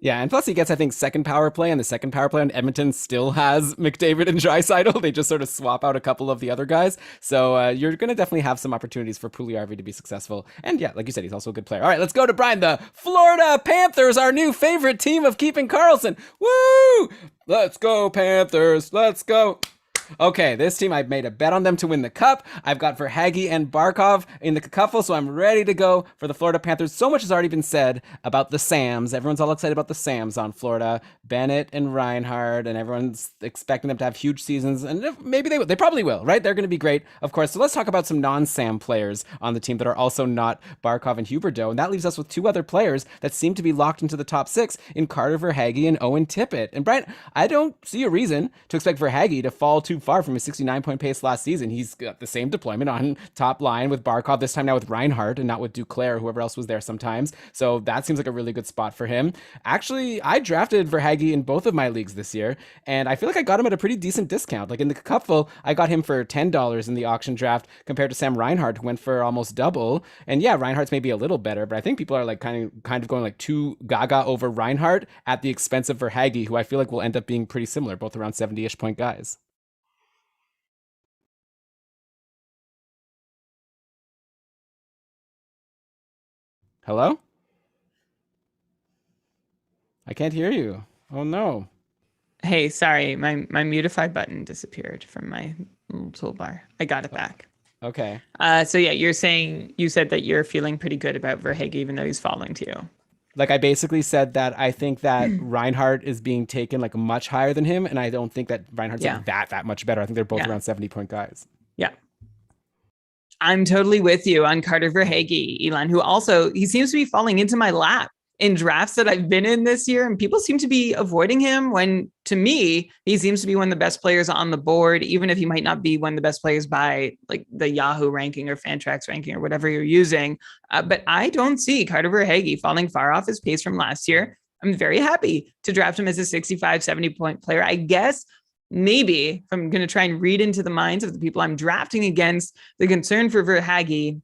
Yeah, and plus he gets, I think, second power play, and the second power play on Edmonton still has McDavid and Draisaitl. They just sort of swap out a couple of the other guys. So you're going to definitely have some opportunities for Puljujarvi to be successful. And yeah, like you said, he's also a good player. All right, let's go to Brian. The Florida Panthers, our new favorite team of keeping Karlsson. Woo! Let's go, Panthers. Let's go. Okay, this team, I've made a bet on them to win the cup. I've got Verhaeghe and Barkov in the cacuffle, so I'm ready to go for the Florida Panthers. So much has already been said about the Sams. Everyone's all excited about the Sams on Florida. Bennett and Reinhart, and everyone's expecting them to have huge seasons, and maybe they will. They probably will, right? They're going to be great, of course. So let's talk about some non-Sam players on the team that are also not Barkov and Huberdeau, and that leaves us with two other players that seem to be locked into the top six in Carter Verhaeghe and Owen Tippett. And Brian, I don't see a reason to expect Verhaeghe to fall too far from his 69-point pace last season. He's got the same deployment on top line with Barkov, this time now with Reinhart and not with Duclair or whoever else was there sometimes. So that seems like a really good spot for him. Actually, I drafted Verhaeghe in both of my leagues this year, and I feel like I got him at a pretty decent discount. Like in the cupful, I got him for $10 in the auction draft compared to Sam Reinhart, who went for almost double. And yeah, Reinhart's maybe a little better, but I think people are like kind of going like too gaga over Reinhart at the expense of Verhaeghe, who I feel like will end up being pretty similar, both around 70-ish point guys. Hello? I can't hear you. Oh no. Hey, sorry, my mutify button disappeared from my little toolbar. I got it back. Okay. So yeah, you said that you're feeling pretty good about Verhaeghe, even though he's falling to you. Like I basically said that I think that Reinhart is being taken like much higher than him, and I don't think that Reinhart's like that much better. I think they're both around 70-point guys. Yeah. I'm totally with you on Carter Verhaeghe, Elon, who also, he seems to be falling into my lap in drafts that I've been in this year, and people seem to be avoiding him when, to me, he seems to be one of the best players on the board, even if he might not be one of the best players by like the Yahoo ranking or Fantrax ranking or whatever you're using. But I don't see Carter Verhaeghe falling far off his pace from last year. I'm very happy to draft him as a 65, 70-point player. I guess maybe if I'm going to try and read into the minds of the people I'm drafting against, the concern for Verhaeghe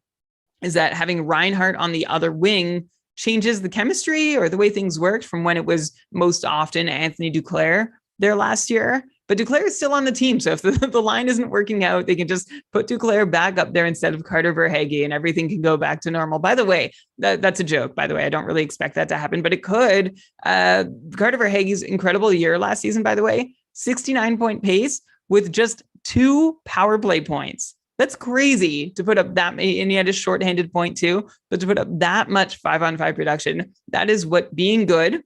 is that having Reinhart on the other wing changes the chemistry or the way things worked from when it was most often Anthony Duclair there last year. But Duclair is still on the team. So if the line isn't working out, they can just put Duclair back up there instead of Carter Verhaeghe and everything can go back to normal. By the way, that's a joke, by the way. I don't really expect that to happen, but it could. Carter Verhaeghe's incredible year last season, by the way, 69-point pace with just 2 power play points. That's crazy to put up that many, and he had a shorthanded point too, but to put up that much 5-on-5 production, that is what being good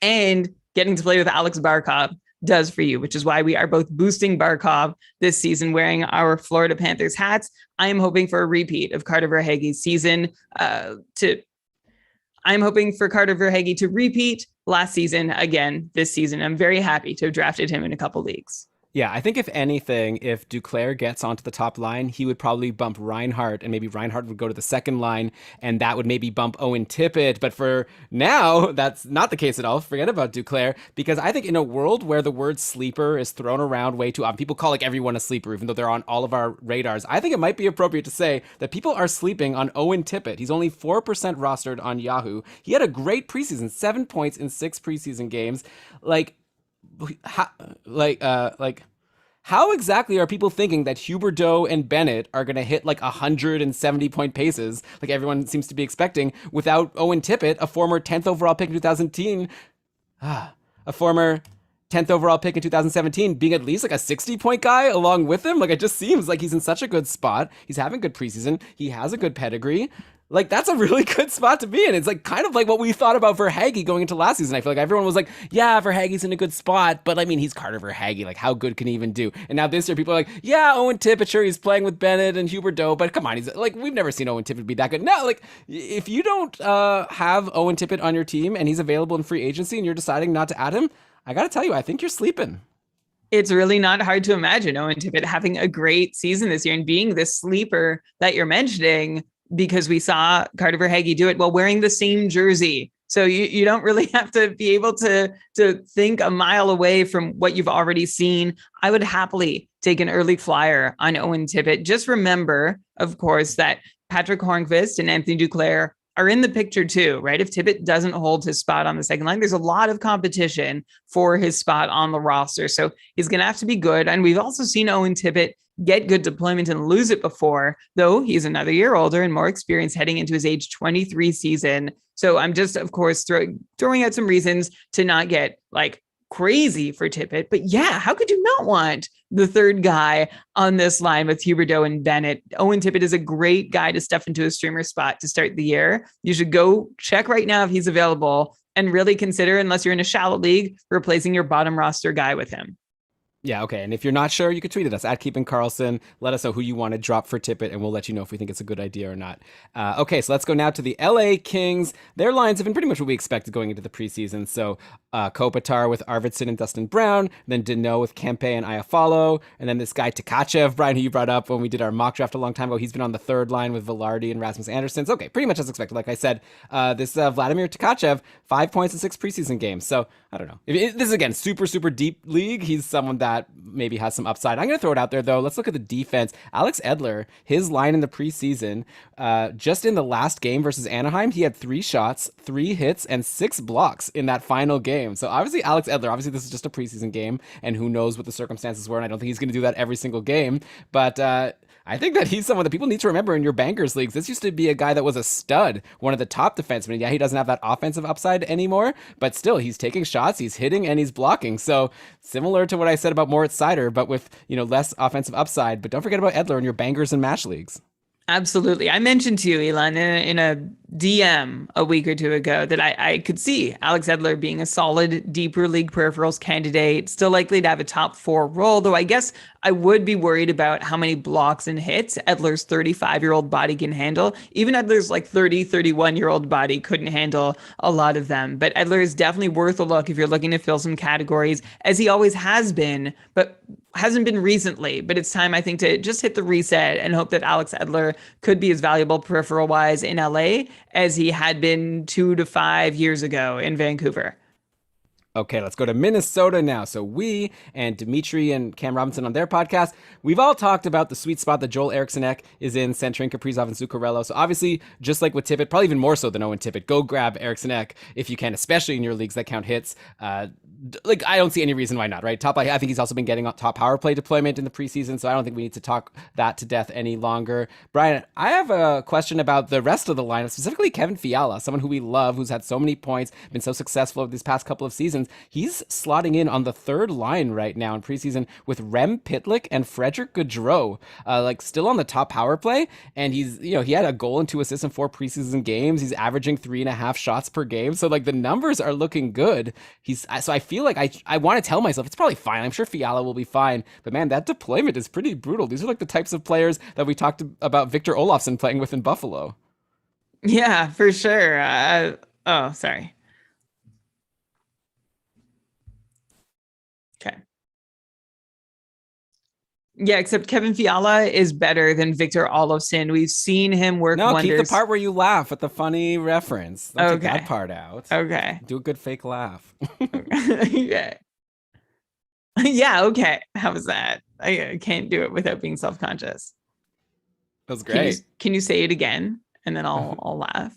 and getting to play with Alex Barkov does for you, which is why we are both boosting Barkov this season, wearing our Florida Panthers hats. I am hoping for a repeat of Carter Verhaeghe's season I'm hoping for Carter Verhaeghe to repeat last season again this season. I'm very happy to have drafted him in a couple leagues. Yeah, I think if anything, if Duclair gets onto the top line, he would probably bump Reinhart, and maybe Reinhart would go to the second line, and that would maybe bump Owen Tippett. But for now, that's not the case at all. Forget about Duclair, because I think in a world where the word sleeper is thrown around way too often, people call like everyone a sleeper, even though they're on all of our radars. I think it might be appropriate to say that people are sleeping on Owen Tippett. He's only 4% rostered on Yahoo. He had a great preseason, 7 points in 6 preseason games. How exactly are people thinking that Huberdeau and Bennett are going to hit like 170-point paces, like everyone seems to be expecting, without Owen Tippett, a former 10th overall pick in 2010, a former 10th overall pick in 2017, being at least like a 60-point guy along with him? Like, it just seems like he's in such a good spot. He's having good preseason. He has a good pedigree. Like, that's a really good spot to be in. It's like kind of like what we thought about Verhaeghe going into last season. I feel like everyone was like, yeah, Verhaeghe's in a good spot, but I mean, he's Carter Verhaeghe. Like, how good can he even do? And now this year, people are like, yeah, Owen Tippett, sure, he's playing with Bennett and Huberdeau, but come on, he's like, we've never seen Owen Tippett be that good. No, like, if you don't have Owen Tippett on your team and he's available in free agency and you're deciding not to add him, I gotta tell you, I think you're sleeping. It's really not hard to imagine Owen Tippett having a great season this year and being this sleeper that you're mentioning, because we saw Carter Verhaeghe do it while wearing the same jersey. So you don't really have to be able to think a mile away from what you've already seen. I would happily take an early flyer on Owen Tippett. Just remember, of course, that Patrick Hornqvist and Anthony Duclair are in the picture too, right? If Tippett doesn't hold his spot on the second line, there's a lot of competition for his spot on the roster. So he's going to have to be good. And we've also seen Owen Tippett get good deployment and lose it before, though he's another year older and more experienced heading into his age 23 season. So I'm just, of course, throwing out some reasons to not get like crazy for Tippett. But yeah, how could you not want the third guy on this line with Huberdeau and Bennett? Owen Tippett is a great guy to stuff into a streamer spot to start the year. You should go check right now if he's available and really consider, unless you're in a shallow league, replacing your bottom roster guy with him. Yeah, okay. And if you're not sure, you can tweet at us at Keeping Karlsson. Let us know who you want to drop for Tippett, and we'll let you know if we think it's a good idea or not. Okay, so let's go now to the LA Kings. Their lines have been pretty much what we expected going into the preseason. So Kopitar with Arvidsson and Dustin Brown, then Deneau with Kempe and Iafallo, and then this guy Takachev, Brian, who you brought up when we did our mock draft a long time ago. He's been on the third line with Velarde and Rasmus Andersson. Okay, pretty much as expected. Like I said, this Vladimir Takachev, 5 points in 6 preseason games. So I don't know. This is, again, super, super deep league. He's someone that maybe has some upside. I'm going to throw it out there, though. Let's look at the defense. Alex Edler, his line in the preseason, just in the last game versus Anaheim, he had 3 shots, 3 hits, and 6 blocks in that final game. So obviously, Alex Edler, obviously this is just a preseason game, and who knows what the circumstances were, and I don't think he's going to do that every single game. But I think that he's someone that people need to remember in your bankers leagues. This used to be a guy that was a stud, one of the top defensemen. Yeah, he doesn't have that offensive upside anymore, but still, he's taking shots, he's hitting, and he's blocking. So similar to what I said about Moritz Seider, but with less offensive upside. But don't forget about Edler in your bankers and match leagues. Absolutely. I mentioned to you, Elon, in a DM a week or two ago that I could see Alex Edler being a solid deeper league peripherals candidate, still likely to have a top 4 role, though I guess I would be worried about how many blocks and hits Edler's 35-year-old body can handle. Even Edler's 31-year-old body couldn't handle a lot of them. But Edler is definitely worth a look if you're looking to fill some categories, as he always has been, but hasn't been recently. But it's time, I think, to just hit the reset and hope that Alex Edler could be as valuable peripheral-wise in LA as he had been 2 to 5 years ago in Vancouver. Okay, let's go to Minnesota now. So we and Dimitri and Cam Robinson on their podcast, we've all talked about the sweet spot that Joel Eriksson is in, centering Kaprizov and Zuccarello. So obviously, just like with Tippett, probably even more so than Owen Tippett, go grab Eriksson if you can, especially in your leagues that count hits. I don't see any reason why not, right? I think he's also been getting top power play deployment in the preseason, so I don't think we need to talk that to death any longer. Brian, I have a question about the rest of the lineup, specifically Kevin Fiala, someone who we love, who's had so many points, been so successful over these past couple of seasons. He's slotting in on the third line right now in preseason with Rem Pitlick and Frederick Gaudreau, still on the top power play. And he's, he had a goal and 2 assists in 4 preseason games. He's averaging 3.5 shots per game. So the numbers are looking good. So I feel like I want to tell myself it's probably fine. I'm sure Fiala will be fine. But man, that deployment is pretty brutal. These are the types of players that we talked about Victor Olofsson playing with in Buffalo. Yeah, for sure. Sorry. Okay. Yeah, except Kevin Fiala is better than Victor Olofsson. We've seen him work wonders. Keep the part where you laugh at the funny reference. Don't take that part out. Okay. Do a good fake laugh. Okay. Yeah, okay. How was that? I can't do it without being self-conscious. That was great. Can you say it again? And then I'll laugh.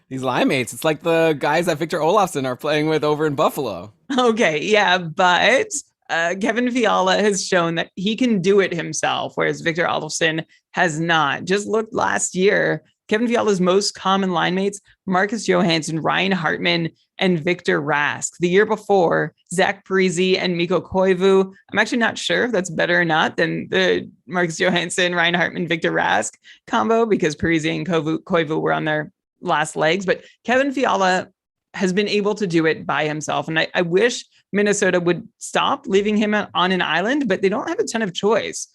These line mates, it's like the guys that Victor Olofsson are playing with over in Buffalo. Okay, yeah, but Kevin Fiala has shown that he can do it himself, whereas Victor Olofsson has not. Just look last year, Kevin Fiala's most common line mates, Marcus Johansson, Ryan Hartman, and Victor Rask. The year before, Zach Parise and Mikko Koivu. I'm actually not sure if that's better or not than the Marcus Johansson, Ryan Hartman, Victor Rask combo, because Parise and Koivu were on their last legs. But Kevin Fiala has been able to do it by himself. And I wish Minnesota would stop leaving him on an island, but they don't have a ton of choice.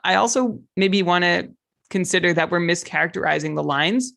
I also maybe want to consider that we're mischaracterizing the lines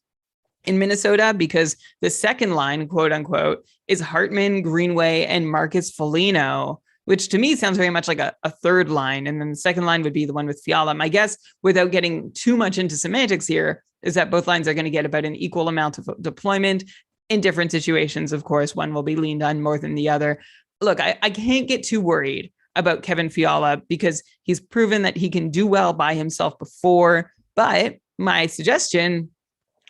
in Minnesota, because the second line, quote unquote, is Hartman, Greenway, and Marcus Foligno. which to me sounds very much like a third line. And then the second line would be the one with Fiala. My guess, without getting too much into semantics here, is that both lines are going to get about an equal amount of deployment in different situations. Of course, one will be leaned on more than the other. Look, I can't get too worried about Kevin Fiala because he's proven that he can do well by himself before. But my suggestion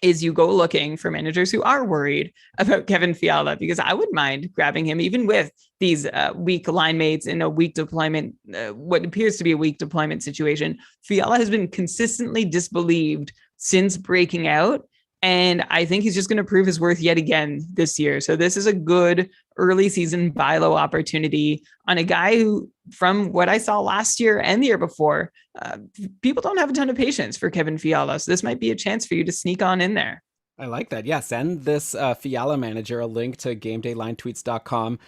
is you go looking for managers who are worried about Kevin Fiala, because I wouldn't mind grabbing him even with these weak line mates in a weak deployment, what appears to be a weak deployment situation. Fiala has been consistently disbelieved since breaking out, and I think he's just going to prove his worth yet again this year. So this is a good early season buy low opportunity on a guy who, from what I saw last year and the year before, people don't have a ton of patience for Kevin Fiala. So this might be a chance for you to sneak on in there. I like that. Yeah, send this Fiala manager a link to gamedaylinetweets.com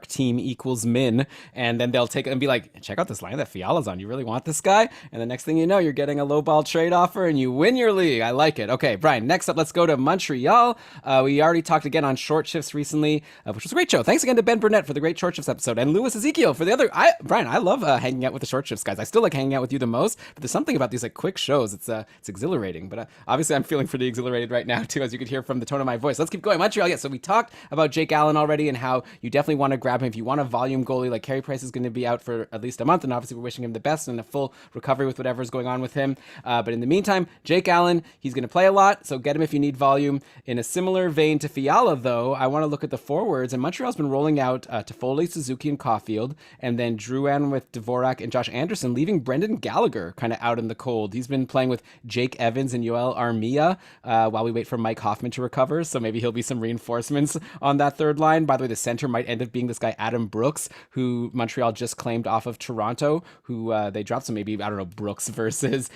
!team equals min, and then they'll take it and be like, check out this line that Fiala's on. You really want this guy? And the next thing you know, you're getting a lowball trade offer and you win your league. I like it. Okay, Brian, next up, let's go to Montreal. We already talked again on short shifts recently, which was a great show. Thanks again to Ben Burnett for the great short shifts episode, and Louis Ezekiel for the other. Brian, I love hanging out with the short shifts guys. I still like hanging out with you the most, but there's something about these like quick shows. It's exhilarating, but obviously I'm feeling pretty exhilarated right now too, as you could hear from the tone of my voice. Let's keep going. Montreal, yeah, so we talked about Jake Allen already and how you definitely want to grab him if you want a volume goalie. Like, Carey Price is going to be out for at least a month, and obviously we're wishing him the best and a full recovery with whatever's going on with him. But in the meantime, Jake Allen, he's going to play a lot, so get him if you need volume. In a similar vein to Fiala, though, I want to look at the forwards, and Montreal's been rolling out Toffoli, Suzuki, and Caulfield, and then Drouin with Dvorak and Josh Anderson, leaving Brendan Gallagher kind of out in the cold. He's been playing with Jake Evans and Yoel Armia while we wait for Mike Hoffman to recover, so maybe he'll be some reinforcements on that third line. By the way, the center might end up being this guy Adam Brooks, who Montreal just claimed off of Toronto, who they dropped. So maybe, I don't know, Brooks versus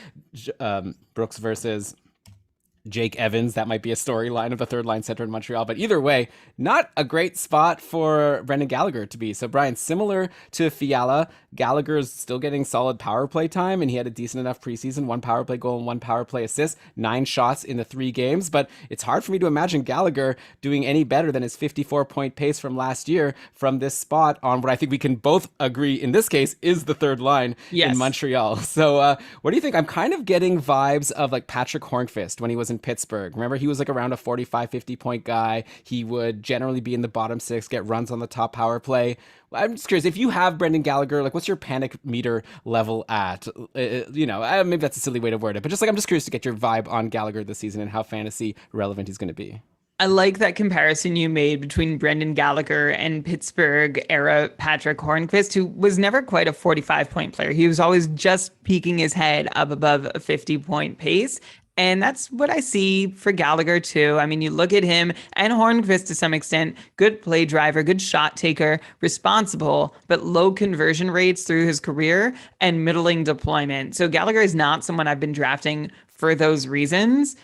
Jake Evans. That might be a storyline of the third line center in Montreal. But either way, not a great spot for Brendan Gallagher to be. So Brian, similar to Fiala, Gallagher is still getting solid power play time, and he had a decent enough preseason, 1 power play goal and 1 power play assist, 9 shots in the 3 games. But it's hard for me to imagine Gallagher doing any better than his 54-point pace from last year from this spot on what I think we can both agree in this case is the third line in Montreal. So what do you think? I'm kind of getting vibes of like Patrick Hornqvist when he was in Pittsburgh. Remember, he was like around a 45, 50-point guy. He would generally be in the bottom 6, get runs on the top power play. I'm just curious, if you have Brendan Gallagher, like, what's your panic meter level at? Maybe that's a silly way to word it, but just like, I'm just curious to get your vibe on Gallagher this season and how fantasy relevant he's going to be. I like that comparison you made between Brendan Gallagher and Pittsburgh era Patrick Hornqvist, who was never quite a 45-point player. He was always just peeking his head up above a 50-point pace. And that's what I see for Gallagher, too. I mean, you look at him and Hornqvist to some extent, good play driver, good shot taker, responsible, but low conversion rates through his career and middling deployment. So Gallagher is not someone I've been drafting for those reasons.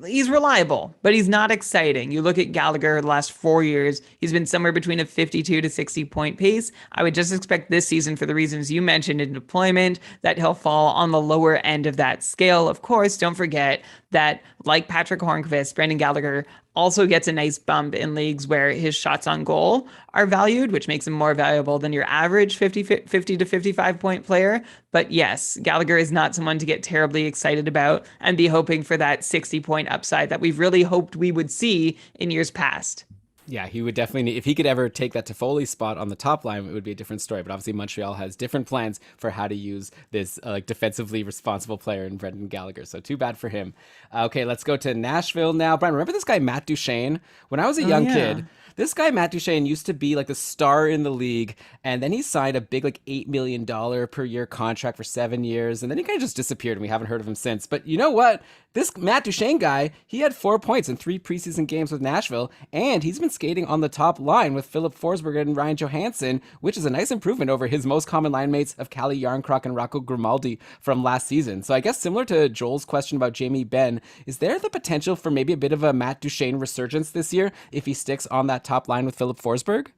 He's reliable, but he's not exciting. You look at Gallagher the last 4 years, he's been somewhere between a 52 to 60-point pace. I would just expect this season, for the reasons you mentioned in deployment, that he'll fall on the lower end of that scale. Of course, don't forget that, like Patrick Hornqvist, Brendan Gallagher also gets a nice bump in leagues where his shots on goal are valued, which makes him more valuable than your average 50 to 55-point player. But yes, Gallagher is not someone to get terribly excited about and be hoping for that 60-point upside that we've really hoped we would see in years past. Yeah, he would definitely need, if he could ever take that Toffoli spot on the top line, it would be a different story. But obviously Montreal has different plans for how to use this defensively responsible player in Brendan Gallagher. So too bad for him. Okay, let's go to Nashville now. Brian, remember this guy, Matt Duchene? When I was a young kid, this guy, Matt Duchene, used to be like the star in the league, and then he signed a big like $8 million per year contract for 7 years, and then he kind of just disappeared, and we haven't heard of him since. But you know what? This Matt Duchene guy, he had 4 points in 3 preseason games with Nashville, and he's been skating on the top line with Philip Forsberg and Ryan Johansson, which is a nice improvement over his most common line mates of Kalle Jarnkrok and Rocco Grimaldi from last season. So I guess similar to Joel's question about Jamie Benn, is there the potential for maybe a bit of a Matt Duchene resurgence this year if he sticks on that top line with Philip Forsberg?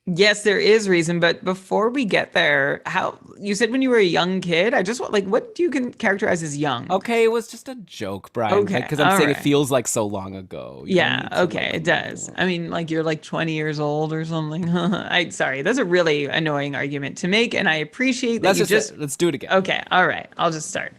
Yes, there is reason, but before we get there, how you said when you were a young kid, I just want like what do you can characterize as young? Okay, it was just a joke, Brian. Like, Okay, because I'm all saying it right. feels like so long ago. You don't Yeah, need to okay, like it does. remember. I mean, like you're like 20 years old or something. I sorry, that's a really annoying argument to make, and I appreciate that Let's you just just let's do it again. okay, all right, I'll just start.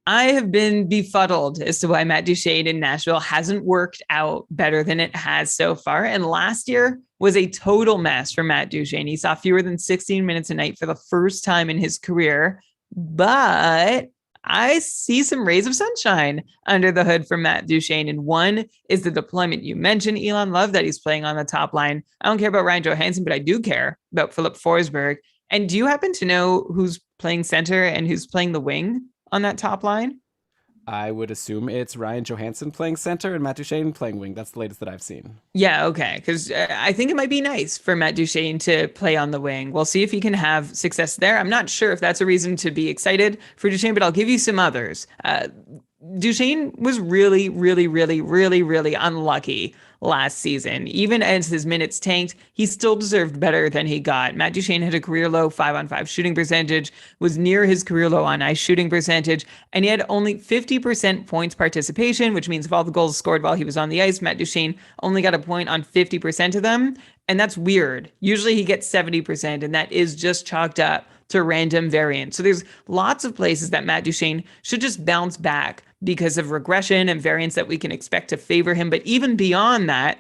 I have been befuddled as to why Matt Duchene in Nashville hasn't worked out better than it has so far. And last year was a total mess for Matt Duchene. He saw fewer than 16 minutes a night for the first time in his career. But I see some rays of sunshine under the hood for Matt Duchene. And one is the deployment you mentioned, Elon. Love that he's playing on the top line. I don't care about Ryan Johansson, but I do care about Philip Forsberg. And do you happen to know who's playing center and who's playing the wing on that top line? I would assume it's Ryan Johansson playing center and Matt Duchene playing wing. That's the latest that I've seen. Yeah, okay. Because I think it might be nice for Matt Duchene to play on the wing. We'll see if he can have success there. I'm not sure if that's a reason to be excited for Duchene, but I'll give you some others. Duchene was really, really, really, really, really unlucky last season. Even as his minutes tanked, he still deserved better than he got. Matt Duchene had a career low 5-on-5 shooting percentage, was near his career low on ice shooting percentage, and he had only 50% points participation, which means if all the goals scored while he was on the ice, Matt Duchene only got a point on 50% of them. And that's weird. Usually he gets 70%, and that is just chalked up to random variance. So there's lots of places that Matt Duchene should just bounce back because of regression and variance that we can expect to favor him. But even beyond that,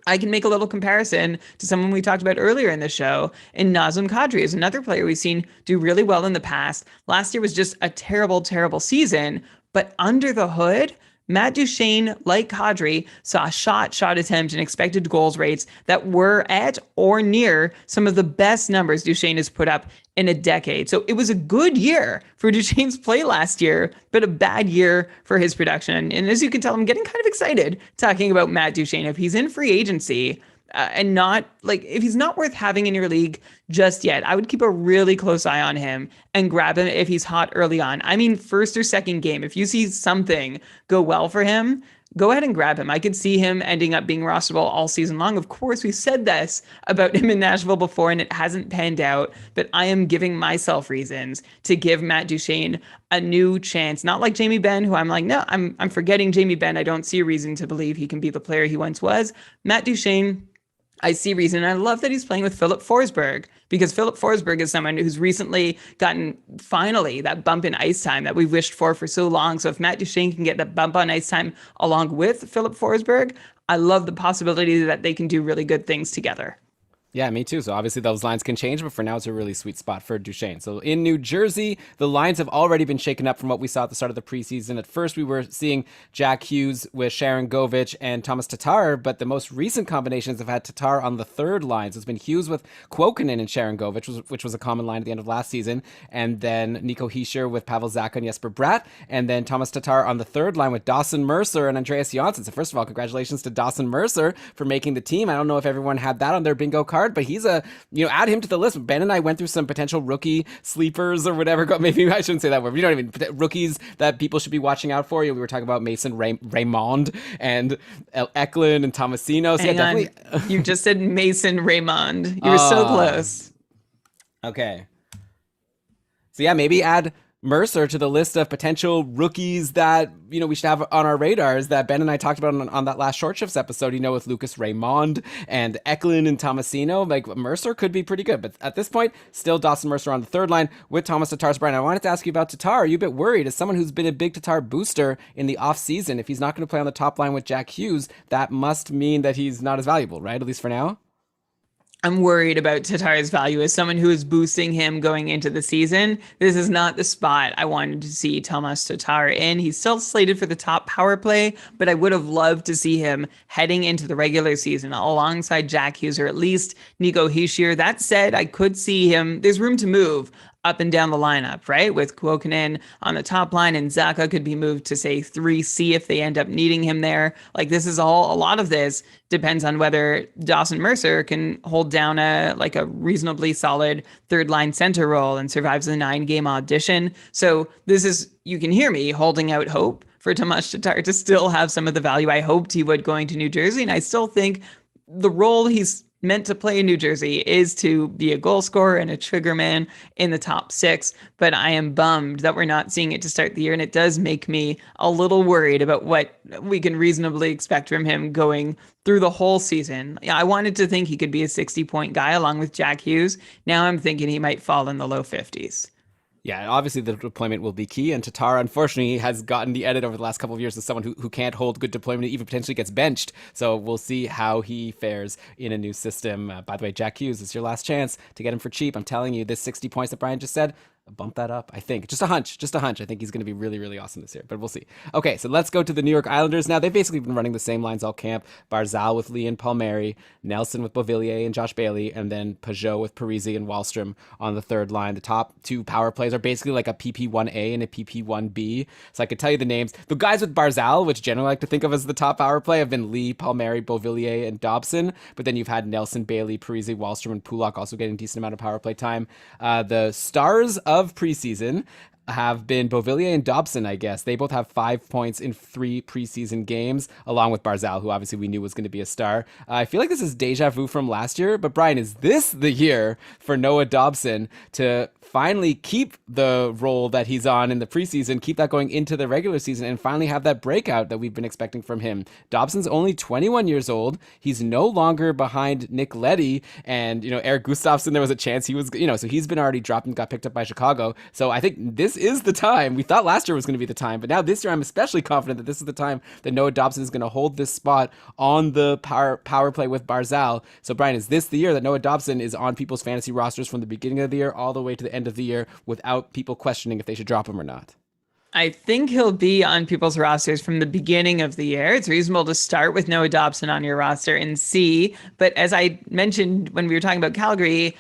I can make a little comparison to someone we talked about earlier in the show. And Nazim Cadre is another player we've seen do really well in the past. Last year was just a terrible, terrible season. But under the hood, Matt Duchene, like Cadre, saw shot attempt and expected goals rates that were at or near some of the best numbers Duchene has put up in a decade. So it was a good year for Duchene's play last year, but a bad year for his production. And as you can tell, I'm getting kind of excited talking about Matt Duchene. If he's in free agency, and not like if he's not worth having in your league just yet, I would keep a really close eye on him and grab him if he's hot early on. I mean, first or second game, if you see something go well for him, go ahead and grab him. I could see him ending up being rosterable all season long. Of course, we said this about him in Nashville before, and it hasn't panned out. But I am giving myself reasons to give Matt Duchene a new chance. Not like Jamie Benn, who I'm like, no, I'm forgetting Jamie Benn. I don't see a reason to believe he can be the player he once was. Matt Duchene, I see reason. And I love that he's playing with Philip Forsberg because Philip Forsberg is someone who's recently gotten finally that bump in ice time that we've wished for so long. So if Matt Duchene can get that bump on ice time along with Philip Forsberg, I love the possibility that they can do really good things together. Yeah, me too. So obviously those lines can change, but for now it's a really sweet spot for Duchene. So in New Jersey, the lines have already been shaken up from what we saw at the start of the preseason. At first, we were seeing Jack Hughes with Sharon Govich and Thomas Tatar, but the most recent combinations have had Tatar on the third line. So it's been Hughes with Kuokkanen and Sharon Govich, which was a common line at the end of last season, and then Nico Hischier with Pavel Zacha and Jesper Bratt, and then Thomas Tatar on the third line with Dawson Mercer and Andreas Johnsson. So first of all, congratulations to Dawson Mercer for making the team. I don't know if everyone had that on their bingo card, but he's add him to the list. Ben and I went through some potential rookie sleepers or whatever. Maybe I shouldn't say that word. But you know what I mean? Rookies that people should be watching out for. We were talking about Mason Raymond and Eklund and Tomasino. So Hang yeah, on. definitely. You just said Mason Raymond. You were so close. Okay. So yeah, maybe add Mercer to the list of potential rookies that, we should have on our radars that Ben and I talked about on that last Short Shifts episode, with Lucas Raymond and Eklund and Tomasino. Like, Mercer could be pretty good. But at this point, still Dawson Mercer on the third line with Thomas Tatar's Brian. I wanted to ask you about Tatar. Are you a bit worried as someone who's been a big Tatar booster in the offseason? If he's not going to play on the top line with Jack Hughes, that must mean that he's not as valuable, right? At least for now. I'm worried about Tatar's value as someone who is boosting him going into the season. This is not the spot I wanted to see Thomas Tatar in. He's still slated for the top power play, but I would have loved to see him heading into the regular season alongside Jack Hughes or at least Nico Hischier. That said, I could see him. There's room to move up and down the lineup, right? With Kuokkanen on the top line and Zacha could be moved to say 3C if they end up needing him there. Like, this is all, a lot of this depends on whether Dawson Mercer can hold down a reasonably solid third line center role and survives the 9-game audition. So this is, you can hear me holding out hope for Tomas Tatar to still have some of the value I hoped he would going to New Jersey. And I still think the role he's meant to play in New Jersey is to be a goal scorer and a trigger man in the top six. But I am bummed that we're not seeing it to start the year. And it does make me a little worried about what we can reasonably expect from him going through the whole season. I wanted to think he could be a 60-point guy along with Jack Hughes. Now I'm thinking he might fall in the low 50s. Yeah, obviously the deployment will be key, and Tatar, unfortunately, has gotten the edit over the last couple of years as someone who can't hold good deployment, even potentially gets benched. So we'll see how he fares in a new system. By the way, Jack Hughes, it's your last chance to get him for cheap. I'm telling you, this 60 points that Brian just said, bump that up, I think. Just a hunch. I think he's going to be really, really awesome this year, but we'll see. Okay, so let's go to the New York Islanders now. They've basically been running the same lines all camp. Barzal with Lee and Palmieri, Nelson with Beauvillier and Josh Bailey, and then Peugeot with Parisi and Wahlstrom on the third line. The top two power plays are basically like a PP1A and a PP1B. So I could tell you the names. The guys with Barzal, which generally I like to think of as the top power play, have been Lee, Palmieri, Beauvillier, and Dobson. But then you've had Nelson, Bailey, Parisi, Wahlstrom, and Pulak also getting a decent amount of power play time. The stars of preseason have been Beauvillier and Dobson, I guess. They both have 5 points in 3 preseason games, along with Barzal, who obviously we knew was going to be a star. I feel like this is deja vu from last year, but Brian, is this the year for Noah Dobson to finally keep the role that he's on in the preseason, keep that going into the regular season, and finally have that breakout that we've been expecting from him? Dobson's only 21 years old. He's no longer behind Nick Leddy, and, Eric Gustafsson, there was a chance he was, so he's been already dropped and got picked up by Chicago. So I think this is the time. We thought last year was going to be the time, but now this year I'm especially confident that this is the time that Noah Dobson is going to hold this spot on the power play with Barzal. So Brian, is this the year that Noah Dobson is on people's fantasy rosters from the beginning of the year all the way to the end of the year without people questioning if they should drop him or not? I think he'll be on people's rosters from the beginning of the year. It's reasonable to start with Noah Dobson on your roster and see. But as I mentioned when we were talking about Calgary,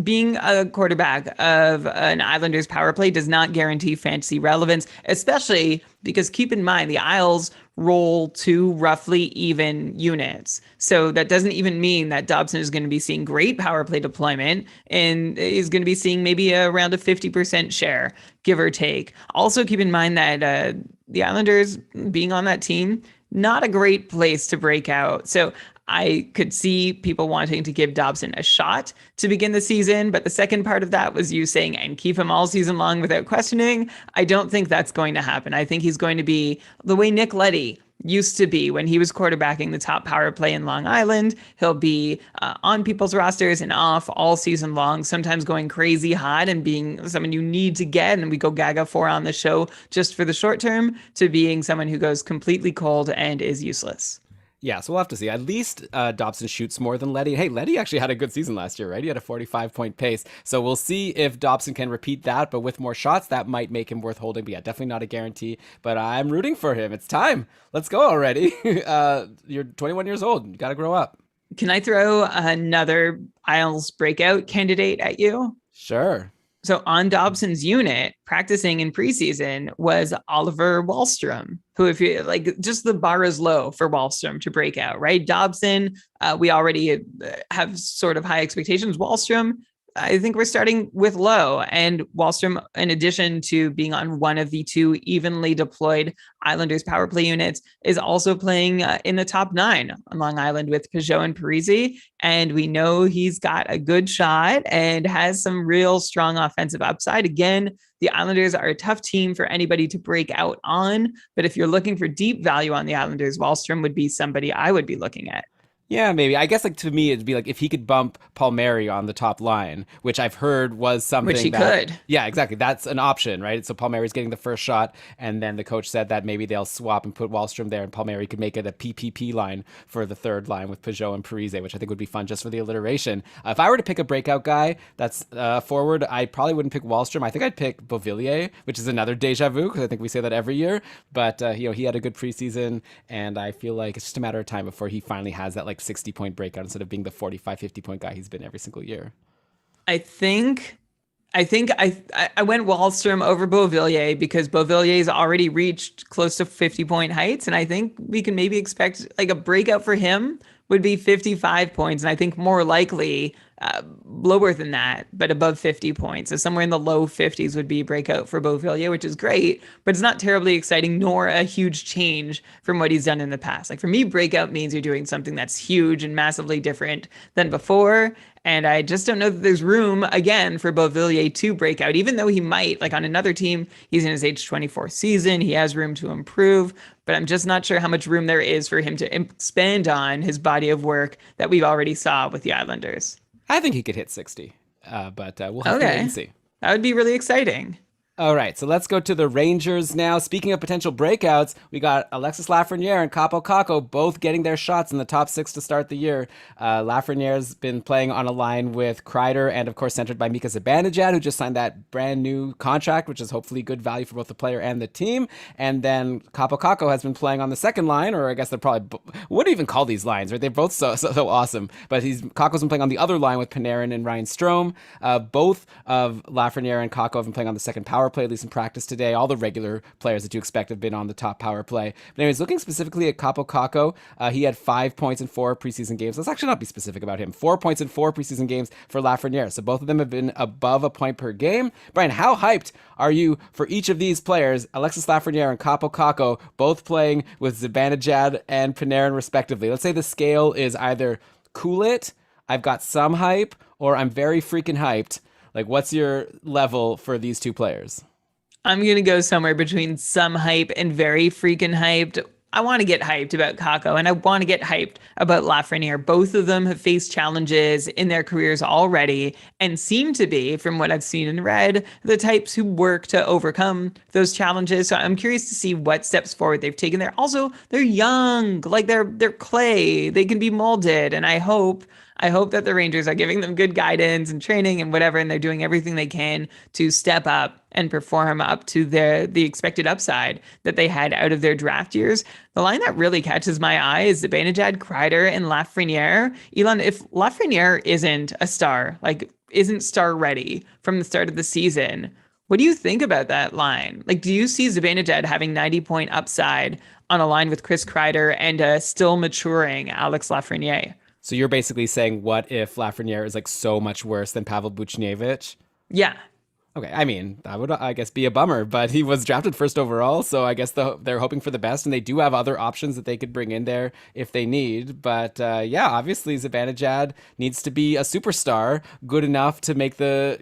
being a quarterback of an Islanders power play does not guarantee fantasy relevance, especially because keep in mind the Isles roll 2 roughly even units. So that doesn't even mean that Dobson is going to be seeing great power play deployment and is going to be seeing maybe around a 50% share, give or take. Also keep in mind that the Islanders being on that team, not a great place to break out. So I could see people wanting to give Dobson a shot to begin the season, but the second part of that was you saying, and keep him all season long without questioning. I don't think that's going to happen. I think he's going to be the way Nick Leddy used to be when he was quarterbacking the top power play in Long Island. He'll be on people's rosters and off all season long, sometimes going crazy hot and being someone you need to get, and we go gaga for on the show just for the short term, to being someone who goes completely cold and is useless. Yeah, so we'll have to see. At least Dobson shoots more than Leddy. Hey, Leddy actually had a good season last year, right? He had a 45-point pace. So we'll see if Dobson can repeat that, but with more shots, that might make him worth holding. But yeah, definitely not a guarantee. But I'm rooting for him. It's time. Let's go already. You're 21 years old. You got to grow up. Can I throw another Isles breakout candidate at you? Sure. So on Dobson's unit, practicing in preseason was Oliver Wahlstrom, who, if you like, just the bar is low for Wahlstrom to break out, right? Dobson, we already have sort of high expectations. Wahlstrom, I think we're starting with low. And Wahlstrom, in addition to being on one of the 2 evenly deployed Islanders power play units, is also playing in the top 9 on Long Island with Peugeot and Parisi. And we know he's got a good shot and has some real strong offensive upside. Again, the Islanders are a tough team for anybody to break out on. But if you're looking for deep value on the Islanders, Wahlstrom would be somebody I would be looking at. Yeah, maybe. I guess, like, to me, it'd be like if he could bump Palmieri on the top line, which I've heard was something which he could. Yeah, exactly. That's an option, right? So Palmieri's getting the first shot, and then the coach said that maybe they'll swap and put Wahlstrom there, and Palmieri could make it a PPP line for the third line with Peugeot and Parise, which I think would be fun just for the alliteration. If I were to pick a breakout guy that's forward, I probably wouldn't pick Wahlstrom. I think I'd pick Beauvillier, which is another deja vu, because I think we say that every year. But he had a good preseason, and I feel like it's just a matter of time before he finally has that 60-point breakout instead of being the 45, 50-point guy he's been every single year. I think I went Wahlstrom over Beauvillier because Beauvillier's already reached close to 50-point heights, and I think we can maybe expect a breakout for him would be 55 points, and I think more likely lower than that, but above 50 points. So somewhere in the low 50s would be breakout for Beauvillier, which is great, but it's not terribly exciting nor a huge change from what he's done in the past. Like for me, breakout means you're doing something that's huge and massively different than before. And I just don't know that there's room again for Beauvillier to break out, even though he might. Like on another team, he's in his age 24 season. He has room to improve, but I'm just not sure how much room there is for him to expand on his body of work that we've already saw with the Islanders. I think he could hit 60, but we'll have to wait and see. That would be really exciting. All right, so let's go to the Rangers now. Speaking of potential breakouts, we got Alexis Lafreniere and Kaapo Kakko both getting their shots in the top 6 to start the year. Lafreniere's been playing on a line with Kreider and, of course, centered by Mika Zibanejad, who just signed that brand new contract, which is hopefully good value for both the player and the team. And then Kaapo Kakko has been playing on the second line, or I guess they're probably, what do you even call these lines, right? They're both so awesome. But Kakko's been playing on the other line with Panarin and Ryan Strome. Both of Lafreniere and Kakko have been playing on the second power play, at least in practice today. All the regular players that you expect have been on the top power play. But anyways, looking specifically at Kaapo Kakko, he had 5 points in 4 preseason games. Let's actually not be specific about him. 4 points in 4 preseason games for Lafreniere. So both of them have been above a point per game. Brian, how hyped are you for each of these players, Alexis Lafreniere and Kaapo Kakko, both playing with Zibanejad and Panarin respectively? Let's say the scale is either cool it, I've got some hype, or I'm very freaking hyped. Like, what's your level for these two players? I'm going to go somewhere between some hype and very freaking hyped. I want to get hyped about Kakko and I want to get hyped about Lafreniere. Both of them have faced challenges in their careers already and seem to be, from what I've seen and read, the types who work to overcome those challenges. So I'm curious to see what steps forward they've taken there. Also, they're young, like they're clay. They can be molded, and I hope that the Rangers are giving them good guidance and training and whatever, and they're doing everything they can to step up and perform up to the expected upside that they had out of their draft years. The line that really catches my eye is Zibanejad, Kreider, and Lafreniere. Elon, if Lafreniere isn't a star, like isn't star ready from the start of the season, what do you think about that line? Like, do you see Zibanejad having 90-point upside on a line with Chris Kreider and a still maturing Alex Lafreniere? So you're basically saying, what if Lafreniere is like so much worse than Pavel Buchnevich? Yeah. Okay, I mean, that would, I guess, be a bummer, but he was drafted first overall, so I guess they're hoping for the best, and they do have other options that they could bring in there if they need. But yeah, obviously Zibanejad needs to be a superstar, good enough to make the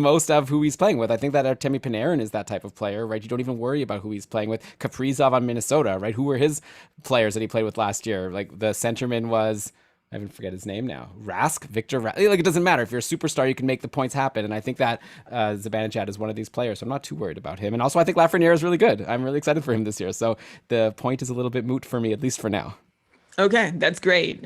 most of who he's playing with. I think that Artemi Panarin is that type of player, right? You don't even worry about who he's playing with. Kaprizov on Minnesota, right? Who were his players that he played with last year? Like the centerman was, I even forget his name now. Victor Rask. Like, it doesn't matter. If you're a superstar, you can make the points happen. And I think that Zibanejad is one of these players, so I'm not too worried about him. And also, I think Lafreniere is really good. I'm really excited for him this year. So the point is a little bit moot for me, at least for now. Okay, that's great.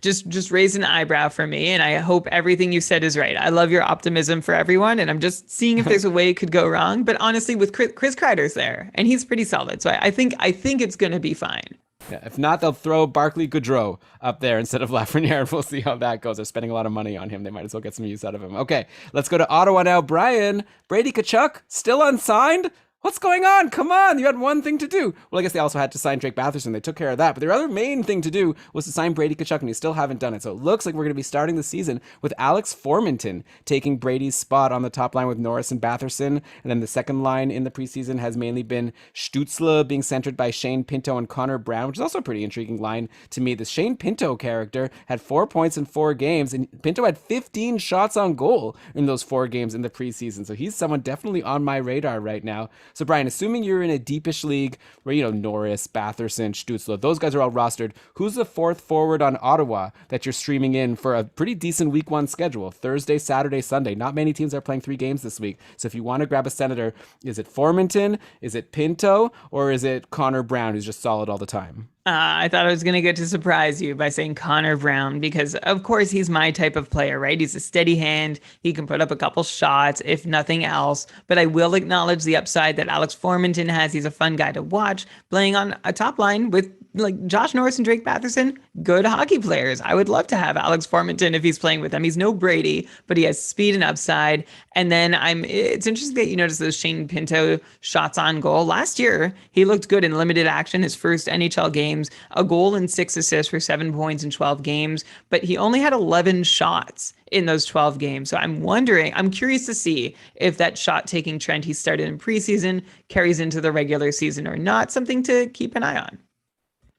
Just raise an eyebrow for me, and I hope everything you said is right. I love your optimism for everyone, and I'm just seeing if there's a way it could go wrong. But honestly, with Chris Kreider's there, and he's pretty solid, so I think it's going to be fine. Yeah, if not, they'll throw Barclay Goodrow up there instead of Lafreniere. We'll see how that goes. They're spending a lot of money on him. They might as well get some use out of him. Okay, let's go to Ottawa now. Brian, Brady Tkachuk, still unsigned? What's going on? Come on, you had one thing to do. Well, I guess they also had to sign Drake Batherson. They took care of that. But their other main thing to do was to sign Brady Tkachuk, and they still haven't done it. So it looks like we're going to be starting the season with Alex Formenton taking Brady's spot on the top line with Norris and Batherson. And then the second line in the preseason has mainly been Stützle being centered by Shane Pinto and Connor Brown, which is also a pretty intriguing line to me. The Shane Pinto character had 4 points in 4 games, and Pinto had 15 shots on goal in those 4 games in the preseason. So he's someone definitely on my radar right now. So Brian, assuming you're in a deepish league where, Norris, Batherson, Stützle, those guys are all rostered, who's the fourth forward on Ottawa that you're streaming in for a pretty decent week 1 schedule? Thursday, Saturday, Sunday. Not many teams are playing 3 games this week. So if you want to grab a Senator, is it Formenton, is it Pinto, or is it Connor Brown, who's just solid all the time? I thought I was going to get to surprise you by saying Connor Brown because, of course, he's my type of player, right? He's a steady hand. He can put up a couple shots, if nothing else. But I will acknowledge the upside that Alex Formenton has. He's a fun guy to watch, playing on a top line with like Josh Norris and Drake Batherson, good hockey players. I would love to have Alex Formenton if he's playing with them. He's no Brady, but he has speed and upside. And then it's interesting that you notice those Shane Pinto shots on goal. Last year, he looked good in limited action, his first NHL game games, a goal and 6 assists for 7 points in 12 games, but he only had 11 shots in those 12 games. So I'm curious to see if that shot taking trend he started in preseason carries into the regular season or not. Something to keep an eye on.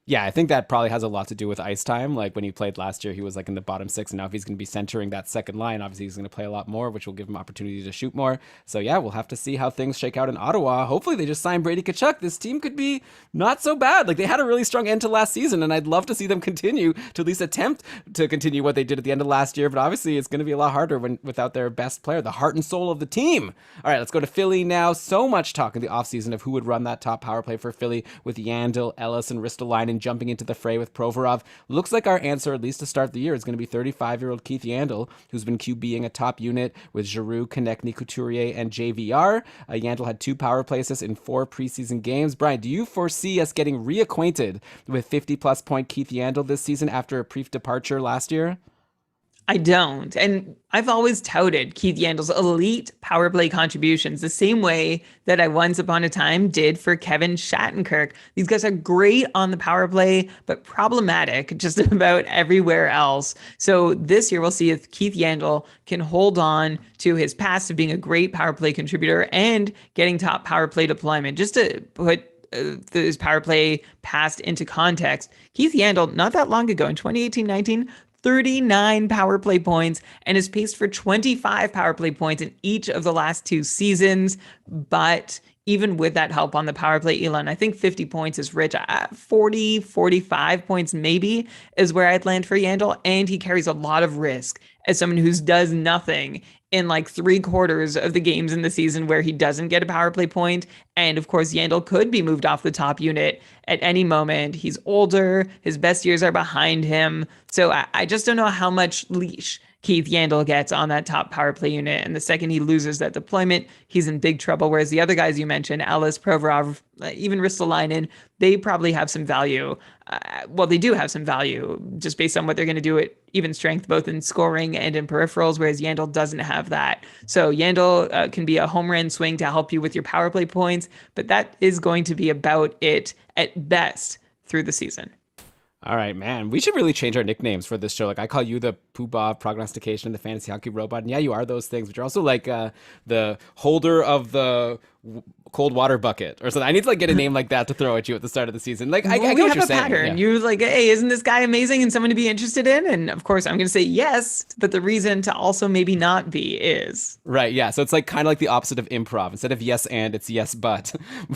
Yeah, I think that probably has a lot to do with ice time. Like when he played last year, he was like in the bottom six. And now if he's going to be centering that second line, obviously he's going to play a lot more, which will give him opportunity to shoot more. So yeah, we'll have to see how things shake out in Ottawa. Hopefully they just sign Brady Tkachuk. This team could be not so bad. Like they had a really strong end to last season, and I'd love to see them continue to at least attempt to continue what they did at the end of last year. But obviously it's going to be a lot harder without their best player, the heart and soul of the team. All right, let's go to Philly now. So much talk in the offseason of who would run that top power play for Philly with Yandel, Ellis, and Ristolainen jumping into the fray with Provorov. Looks like our answer, at least to start the year, is going to be 35-year-old Keith Yandel, who's been QBing a top unit with Giroux, Konechny, Couturier, and JVR. Yandel had 2 power play assists in 4 preseason games. Brian, do you foresee us getting reacquainted with 50-plus point Keith Yandel this season after a brief departure last year? I don't. And I've always touted Keith Yandel's elite power play contributions the same way that I once upon a time did for Kevin Shattenkirk. These guys are great on the power play, but problematic just about everywhere else. So this year we'll see if Keith Yandel can hold on to his past of being a great power play contributor and getting top power play deployment. Just to put his power play past into context, Keith Yandel, not that long ago in 2018-19, 39 power play points and is paced for 25 power play points in each of the last 2 seasons. But even with that help on the power play, Elon, I think 50 points is rich. 40, 45 points maybe is where I'd land for Yandel. And he carries a lot of risk as someone who does nothing in like 3/4 of the games in the season where he doesn't get a power play point. And of course, Yandel could be moved off the top unit at any moment. He's older. His best years are behind him. So I just don't know how much leash Keith Yandel gets on that top power play unit. And the second he loses that deployment, he's in big trouble. Whereas the other guys you mentioned, Ellis, Provorov, even Ristolainen, they probably have some value. Well, they do have some value just based on what they're going to do at even strength, both in scoring and in peripherals, whereas Yandel doesn't have that. So Yandel can be a home run swing to help you with your power play points, but that is going to be about it at best through the season. All right, man. We should really change our nicknames for this show. Like, I call you the Poobah Prognostication, the Fantasy Hockey Robot. And yeah, you are those things, but you're also like the holder of the cold water bucket or something. I need to like get a name like that to throw at you at the start of the season. Like, I get what you're saying. Pattern. Yeah. You're like, hey, isn't this guy amazing and someone to be interested in? And of course, I'm going to say yes, but the reason to also maybe not be is. Right, yeah. So it's like kind of like the opposite of improv. Instead of yes and, it's yes but.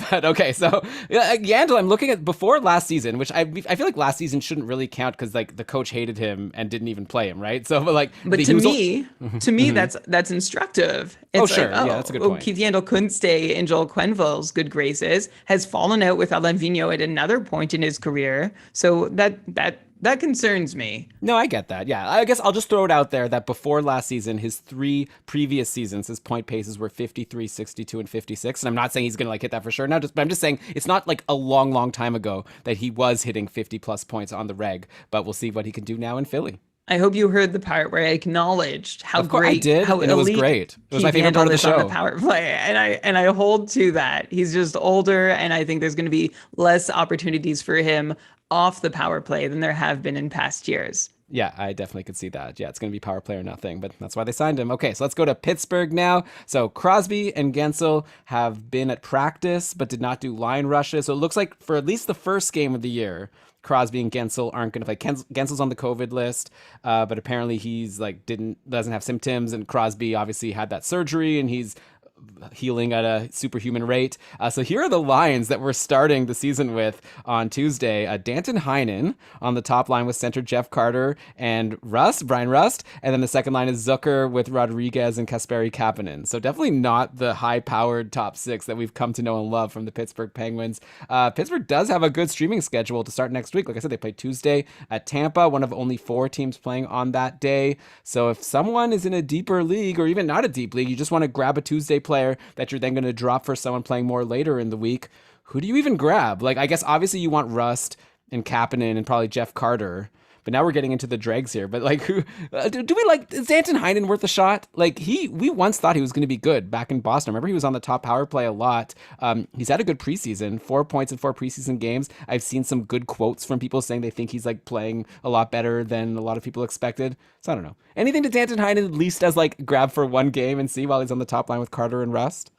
But okay, so Yandel, I'm looking at before last season, which I feel like last season shouldn't really count because like the coach hated him and didn't even play him, right? So but to me, that's instructive. It's sure. Yeah, that's a good point. Keith Yandel couldn't stay in Joel Quenneville's good graces, has fallen out with Alain Vigneault at another point in his career. So that concerns me. No, I get that. Yeah, I guess I'll just throw it out there that before last season, his 3 previous seasons, his point paces were 53, 62, and 56. And I'm not saying he's going to like hit that for sure now, but I'm just saying it's not like a long, long time ago that he was hitting 50 plus points on the reg, but we'll see what he can do now in Philly. I hope you heard the part where I acknowledged how great, I did, how and it was great. It was my favorite part of the show. On the power play, and I hold to that. He's just older, and I think there's going to be less opportunities for him off the power play than there have been in past years. Yeah, I definitely could see that. Yeah, it's going to be power play or nothing, but that's why they signed him. Okay, so let's go to Pittsburgh now. So Crosby and Gensel have been at practice, but did not do line rushes. So it looks like for at least the first game of the year, Crosby and Gensel aren't going to play. Gensel's on the COVID list, but apparently he's like doesn't have symptoms, and Crosby obviously had that surgery, and he's healing at a superhuman rate. So here are the lines that we're starting the season with on Tuesday. Danton Heinen on the top line with center Jeff Carter and Brian Rust. And then the second line is Zucker with Rodriguez and Kasperi Kapanen. So definitely not the high-powered top 6 that we've come to know and love from the Pittsburgh Penguins. Pittsburgh does have a good streaming schedule to start next week. Like I said, they play Tuesday at Tampa, one of only 4 teams playing on that day. So if someone is in a deeper league or even not a deep league, you just want to grab a Tuesday player that you're then going to drop for someone playing more later in the week, who do you even grab? Like, I guess obviously you want Rust and Kapanen and probably Jeff Carter, But now we're getting into the dregs here. But like, who do we like? Is Danton Heinen worth a shot? Like we once thought he was going to be good back in Boston. Remember, he was on the top power play a lot. He's had a good preseason, 4 points in 4 preseason games. I've seen some good quotes from people saying they think he's like playing a lot better than a lot of people expected. So I don't know. Anything to Danton Heinen, at least as like grab for one game and see while he's on the top line with Carter and Rust.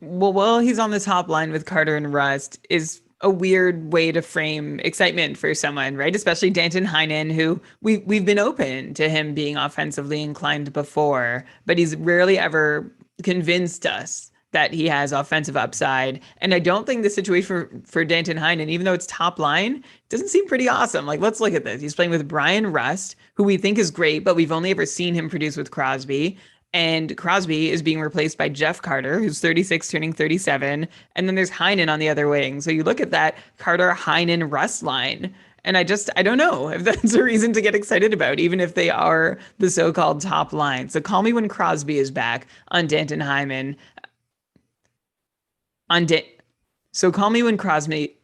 Well, he's on the top line with Carter and Rust is a weird way to frame excitement for someone, right? Especially Danton Heinen, who we've been open to him being offensively inclined before, but he's rarely ever convinced us that he has offensive upside. And I don't think the situation for Danton Heinen, even though it's top line, doesn't seem pretty awesome. Like, let's look at this. He's playing with Brian Rust, who we think is great, but we've only ever seen him produce with Crosby. And Crosby is being replaced by Jeff Carter, who's 36, turning 37. And then there's Heinen on the other wing. So you look at that Carter, Heinen, Rust line. And I don't know if that's a reason to get excited about, even if they are the so-called top line. So call me when Crosby is back on Danton Heinen. So call me when Crosby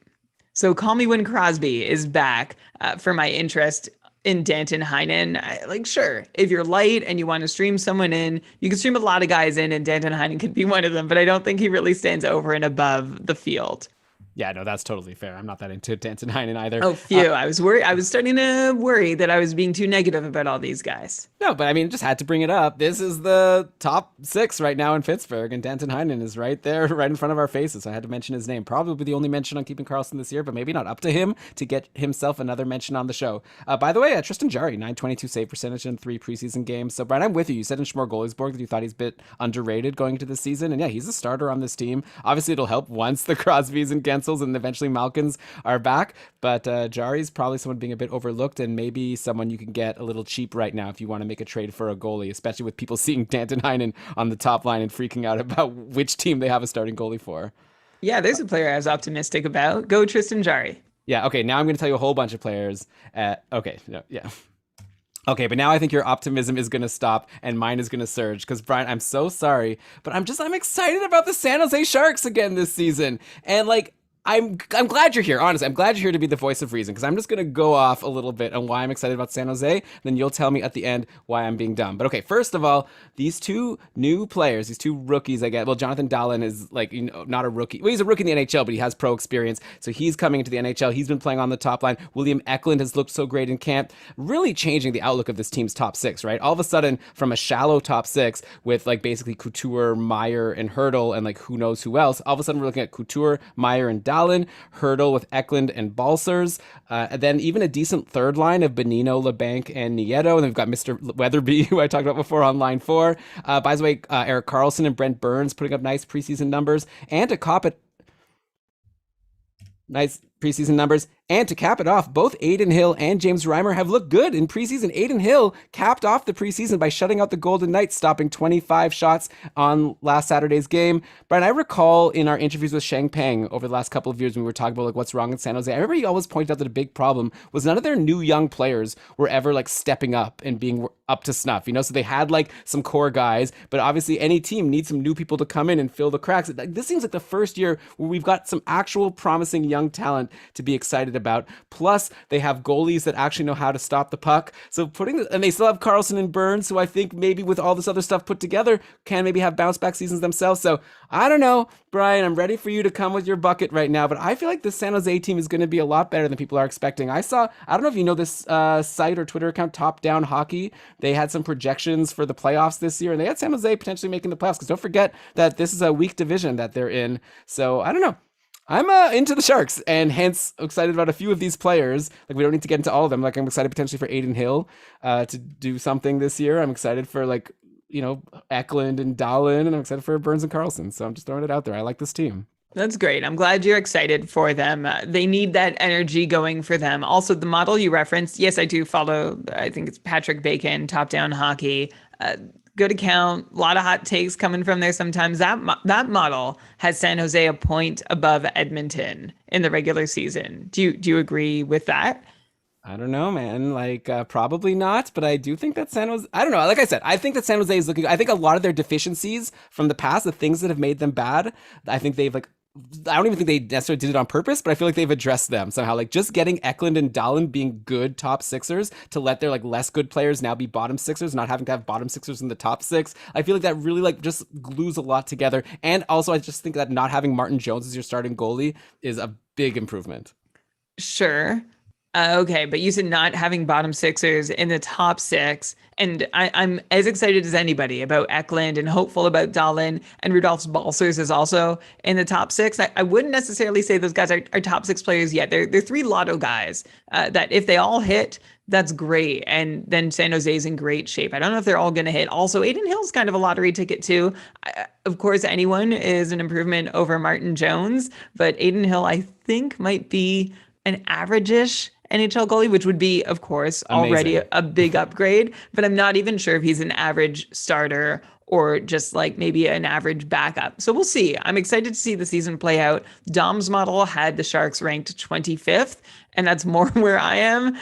is back for my interest in Danton Heinen. Sure, if you're light and you want to stream someone in, you can stream a lot of guys in, and Danton Heinen could be one of them, but I don't think he really stands over and above the field. Yeah, no, that's totally fair. I'm not that into Danton Heinen either. Oh, phew. I was worried. I was starting to worry that I was being too negative about all these guys. No, but I mean, just had to bring it up. This is the top 6 right now in Pittsburgh, and Danton Heinen is right there, right in front of our faces. So I had to mention his name. Probably the only mention on Keeping Karlsson this year, but maybe not up to him to get himself another mention on the show. By the way, Tristan Jarry, 922 save percentage in 3 preseason games. So, Brian, I'm with you. You said in Schmorgolsborg that you thought he's a bit underrated going into the season, and yeah, he's a starter on this team. Obviously, it'll help once the Crosbys and Gensels and eventually Malkins are back, but Jarry's probably someone being a bit overlooked and maybe someone you can get a little cheap right now if you want to make a trade for a goalie, especially with people seeing Danton Heinen on the top line and freaking out about which team they have a starting goalie for. Yeah, there's a player I was optimistic about. Go Tristan Jarry. Yeah, okay, now I'm going to tell you a whole bunch of players. Okay, but now I think your optimism is going to stop and mine is going to surge because, Brian, I'm so sorry, but I'm excited about the San Jose Sharks again this season. And I'm glad you're here. Honestly, I'm glad you're here to be the voice of reason because I'm just going to go off a little bit on why I'm excited about San Jose. Then you'll tell me at the end why I'm being dumb. But okay, first of all, these 2 new players, these 2 rookies, I guess. Well, Jonathan Dahlen is not a rookie. Well, he's a rookie in the NHL, but he has pro experience. So he's coming into the NHL. He's been playing on the top line. William Eklund has looked so great in camp, really changing the outlook of this team's top 6, right? All of a sudden, from a shallow top 6 with basically Couture, Meyer, and Hurdle, and who knows who else, all of a sudden we're looking at Couture, Meyer, and Dahlen, Hurdle with Eklund and Balsers, and then even a decent third line of Bonino, LeBanc, and Nieto, and then we've got Mr. Weatherby, who I talked about before on line 4. By the way, Erik Karlsson and Brent Burns putting up nice preseason numbers, and to cap it And to cap it off, both Adin Hill and James Reimer have looked good in preseason. Adin Hill capped off the preseason by shutting out the Golden Knights, stopping 25 shots on last Saturday's game. Brian, I recall in our interviews with Sheng Peng over the last couple of years when we were talking about what's wrong in San Jose, I remember he always pointed out that a big problem was none of their new young players were ever stepping up and being up to snuff, so they had some core guys, but obviously any team needs some new people to come in and fill the cracks. This seems like the first year where we've got some actual promising young talent to be excited about. Plus, they have goalies that actually know how to stop the puck. So and they still have Karlsson and Burns, who I think maybe with all this other stuff put together can maybe have bounce back seasons themselves. So I don't know, Brian, I'm ready for you to come with your bucket right now, but I feel like the San Jose team is going to be a lot better than people are expecting. I don't know if you know this site or Twitter account, Top Down Hockey. They had some projections for the playoffs this year, and they had San Jose potentially making the playoffs, because don't forget that this is a weak division that they're in. So I don't know. I'm into the Sharks, and hence excited about a few of these players. We don't need to get into all of them. I'm excited potentially for Adin Hill to do something this year. I'm excited for Eklund and Dahlen, and I'm excited for Burns and Karlsson. So I'm just throwing it out there. I like this team. That's great. I'm glad you're excited for them. They need that energy going for them. Also, the model you referenced, yes, I do follow, I think it's Patrick Bacon, Top Down Hockey. Good account, a lot of hot takes coming from there sometimes. That model has San Jose a point above Edmonton in the regular season. Do you agree with that? I don't know, man. Probably not, but I do think that San Jose, I don't know. Like I said, I think that San Jose is I think a lot of their deficiencies from the past, the things that have made them bad, I think they've I don't even think they necessarily did it on purpose, but I feel like they've addressed them somehow. Like just getting Eklund and Dahlin being good top sixers to let their like less good players now be bottom sixers, not having to have bottom sixers in the top six. I feel like that really like just glues a lot together. And also, I just think that not having Martin Jones as your starting goalie is a big improvement. Sure. Okay, but you said not having bottom sixers in the top six, and I'm as excited as anybody about Eklund and hopeful about Dahlin, and Rudolph's Balcers is also in the top six. I wouldn't necessarily say those guys are top six players yet. They're three lotto guys that if they all hit, that's great. And then San Jose's in great shape. I don't know if they're all going to hit. Also, Aiden Hill's kind of a lottery ticket too. Of course, anyone is an improvement over Martin Jones, but Aiden Hill, I think, might be an average-ish NHL goalie, which would be, of course, already a big upgrade. But I'm not even sure if he's an average starter or just like maybe an average backup. So we'll see. I'm excited to see the season play out. Dom's model had the Sharks ranked 25th, and that's more where I am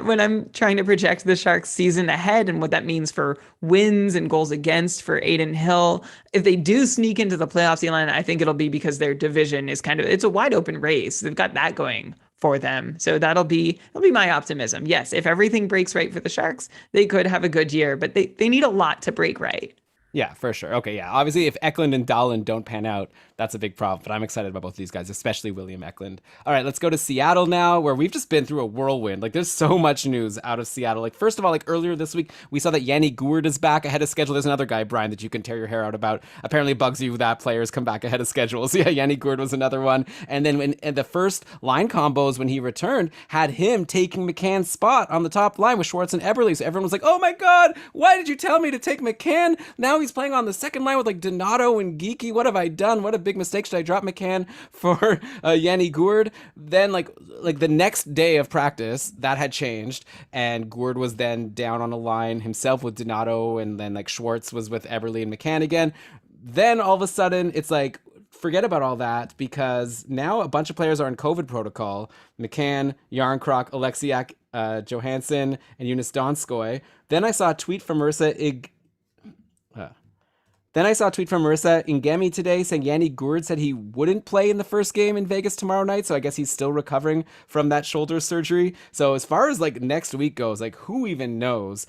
when I'm trying to project the Sharks season ahead and what that means for wins and goals against for Aiden Hill. If they do sneak into the playoffs, Elon, I think it'll be because their division is it's a wide open race. They've got that going for them. So that'll be my optimism. Yes, if everything breaks right for the Sharks, they could have a good year, but they need a lot to break right. Yeah, for sure. Okay, yeah. Obviously, if Eklund and Dahlin don't pan out, that's a big problem. But I'm excited about both of these guys, especially William Eklund. All right, let's go to Seattle now, where we've just been through a whirlwind. Like, there's so much news out of Seattle. Like, first of all, like earlier this week, we saw that Yanni Gourde is back ahead of schedule. There's another guy, Brian, that you can tear your hair out about. Apparently bugs you that players come back ahead of schedule. So yeah, Yanni Gourde was another one. And then and the first line combos when he returned had him taking McCann's spot on the top line with Schwartz and Eberle. So everyone was like, oh my God, why did you tell me to take McCann? Now he's playing on the second line with like Donato and Geeky. What have I done? What a big mistake. Should I drop McCann for Yanni Gourde? Then like the next day of practice, that had changed, and Gourde was then down on a line himself with Donato, and then like Schwartz was with Eberle and McCann again. Then all of a sudden, it's like, forget about all that, because now a bunch of players are in COVID protocol. McCann, Yarncroc, Alexiak, Johansson, and Eunice Donskoy. Then I saw a tweet from Marissa Ingemi today saying Yanni Gourde said he wouldn't play in the first game in Vegas tomorrow night, so I guess he's still recovering from that shoulder surgery. So as far as like next week goes, like who even knows?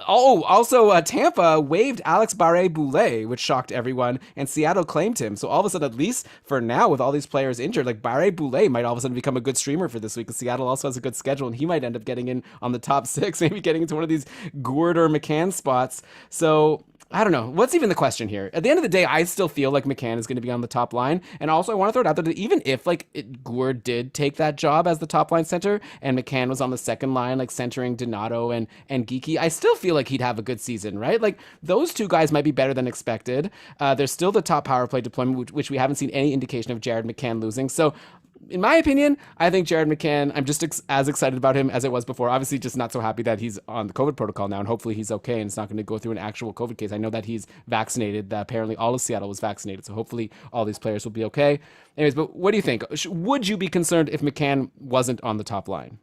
Oh, also Tampa waived Alex Barré-Boulet, which shocked everyone, and Seattle claimed him. So all of a sudden, at least for now, with all these players injured, like Barré-Boulet might all of a sudden become a good streamer for this week, because Seattle also has a good schedule, and he might end up getting in on the top six, maybe getting into one of these Gourde or McCann spots. So I don't know. What's even the question here? At the end of the day, I still feel like McCann is going to be on the top line. And also, I want to throw it out there that even if Gourde did take that job as the top line center and McCann was on the second line, like centering Donato and Geeky, I still feel like he'd have a good season, right? Like those two guys might be better than expected. They're still the top power play deployment, which we haven't seen any indication of Jared McCann losing. So in my opinion, I think Jared McCann, I'm just as excited about him as it was before. Obviously, just not so happy that he's on the COVID protocol now, and hopefully he's okay and it's not going to go through an actual COVID case. I know that he's vaccinated, that apparently all of Seattle was vaccinated, so hopefully all these players will be okay. Anyways, but what do you think? Would you be concerned if McCann wasn't on the top line?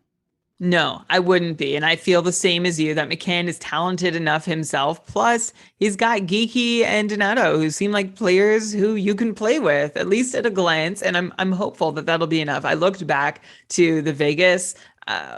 No, I wouldn't be. And I feel the same as you, that McCann is talented enough himself. Plus, he's got Geeky and Donato, who seem like players who you can play with, at least at a glance. And I'm hopeful that that'll be enough. I looked back to the Vegas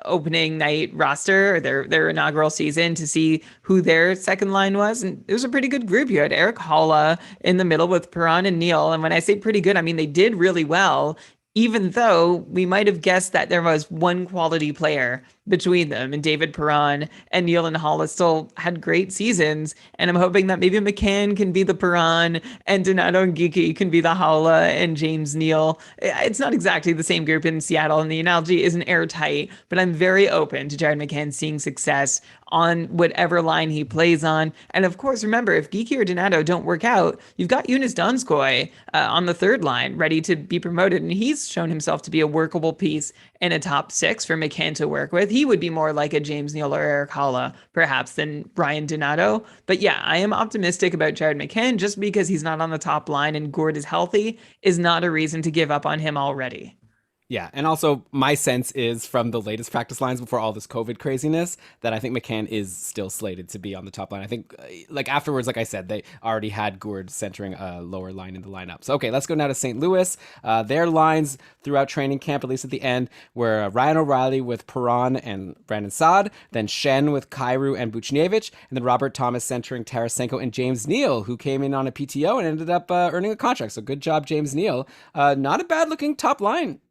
opening night roster, or their inaugural season, to see who their second line was. And it was a pretty good group. You had Eric Holla in the middle with Perron and Neal. And when I say pretty good, I mean they did really well, even though we might have guessed that there was one quality player between them, and David Perron and Neal and Holla still had great seasons. And I'm hoping that maybe McCann can be the Perron and Donato and Geeky can be the Holla and James Neal. It's not exactly the same group in Seattle, and the analogy isn't airtight, but I'm very open to Jared McCann seeing success on whatever line he plays on. And of course, remember, if Geeky or Donato don't work out, you've got Eunice Donskoy on the third line ready to be promoted. And he's shown himself to be a workable piece in a top six for McCann to work with. He would be more like a James Neal or Eric Holla, perhaps, than Brian Donato. But yeah, I am optimistic about Jared McCann. Just because he's not on the top line and Gourde is healthy is not a reason to give up on him already. Yeah, and also my sense is from the latest practice lines before all this COVID craziness that I think McCann is still slated to be on the top line. I think, like afterwards, like I said, they already had Gourde centering a lower line in the lineup. So okay, let's go now to St. Louis. Their lines throughout training camp, at least at the end, were Ryan O'Reilly with Perron and Brandon Saad, then Shen with Kyrou and Buchnevich, and then Robert Thomas centering Tarasenko and James Neal, who came in on a PTO and ended up earning a contract. So good job, James Neal. Not a bad looking top line.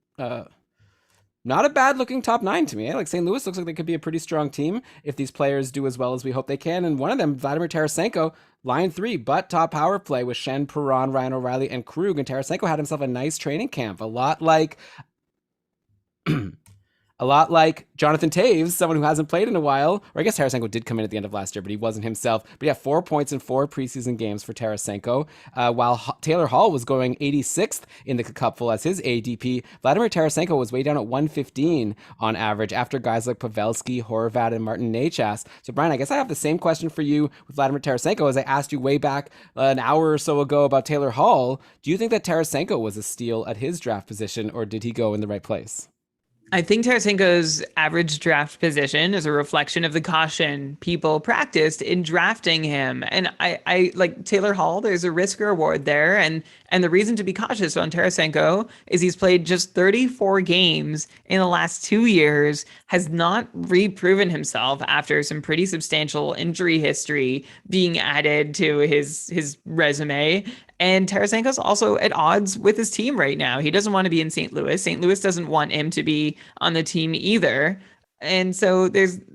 Not a bad looking top nine to me. Like St. Louis looks like they could be a pretty strong team if these players do as well as we hope they can. And one of them, Vladimir Tarasenko, line three, but top power play with Shen, Perron, Ryan O'Reilly, and Krug. And Tarasenko had himself a nice training camp, a lot like Jonathan Taves, someone who hasn't played in a while. Or I guess Tarasenko did come in at the end of last year, but he wasn't himself. But yeah, 4 points in 4 preseason games for Tarasenko. While Taylor Hall was going 86th in the cupful as his ADP, Vladimir Tarasenko was way down at 115 on average after guys like Pavelski, Horvat, and Martin Necas. So Brian, I guess I have the same question for you with Vladimir Tarasenko as I asked you way back an hour or so ago about Taylor Hall. Do you think that Tarasenko was a steal at his draft position, or did he go in the right place? I think Tarasenko's average draft position is a reflection of the caution people practiced in drafting him. And I like Taylor Hall, there's a risk reward there. And the reason to be cautious on Tarasenko is he's played just 34 games in the last 2 years, has not reproven himself after some pretty substantial injury history being added to his resume. And Tarasenko's also at odds with his team right now. He doesn't want to be in St. Louis. St. Louis doesn't want him to be on the team either. And so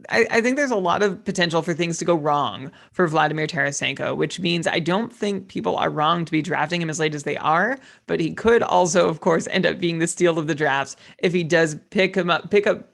I think there's a lot of potential for things to go wrong for Vladimir Tarasenko, which means I don't think people are wrong to be drafting him as late as they are, but he could also, of course, end up being the steal of the drafts if he does pick up,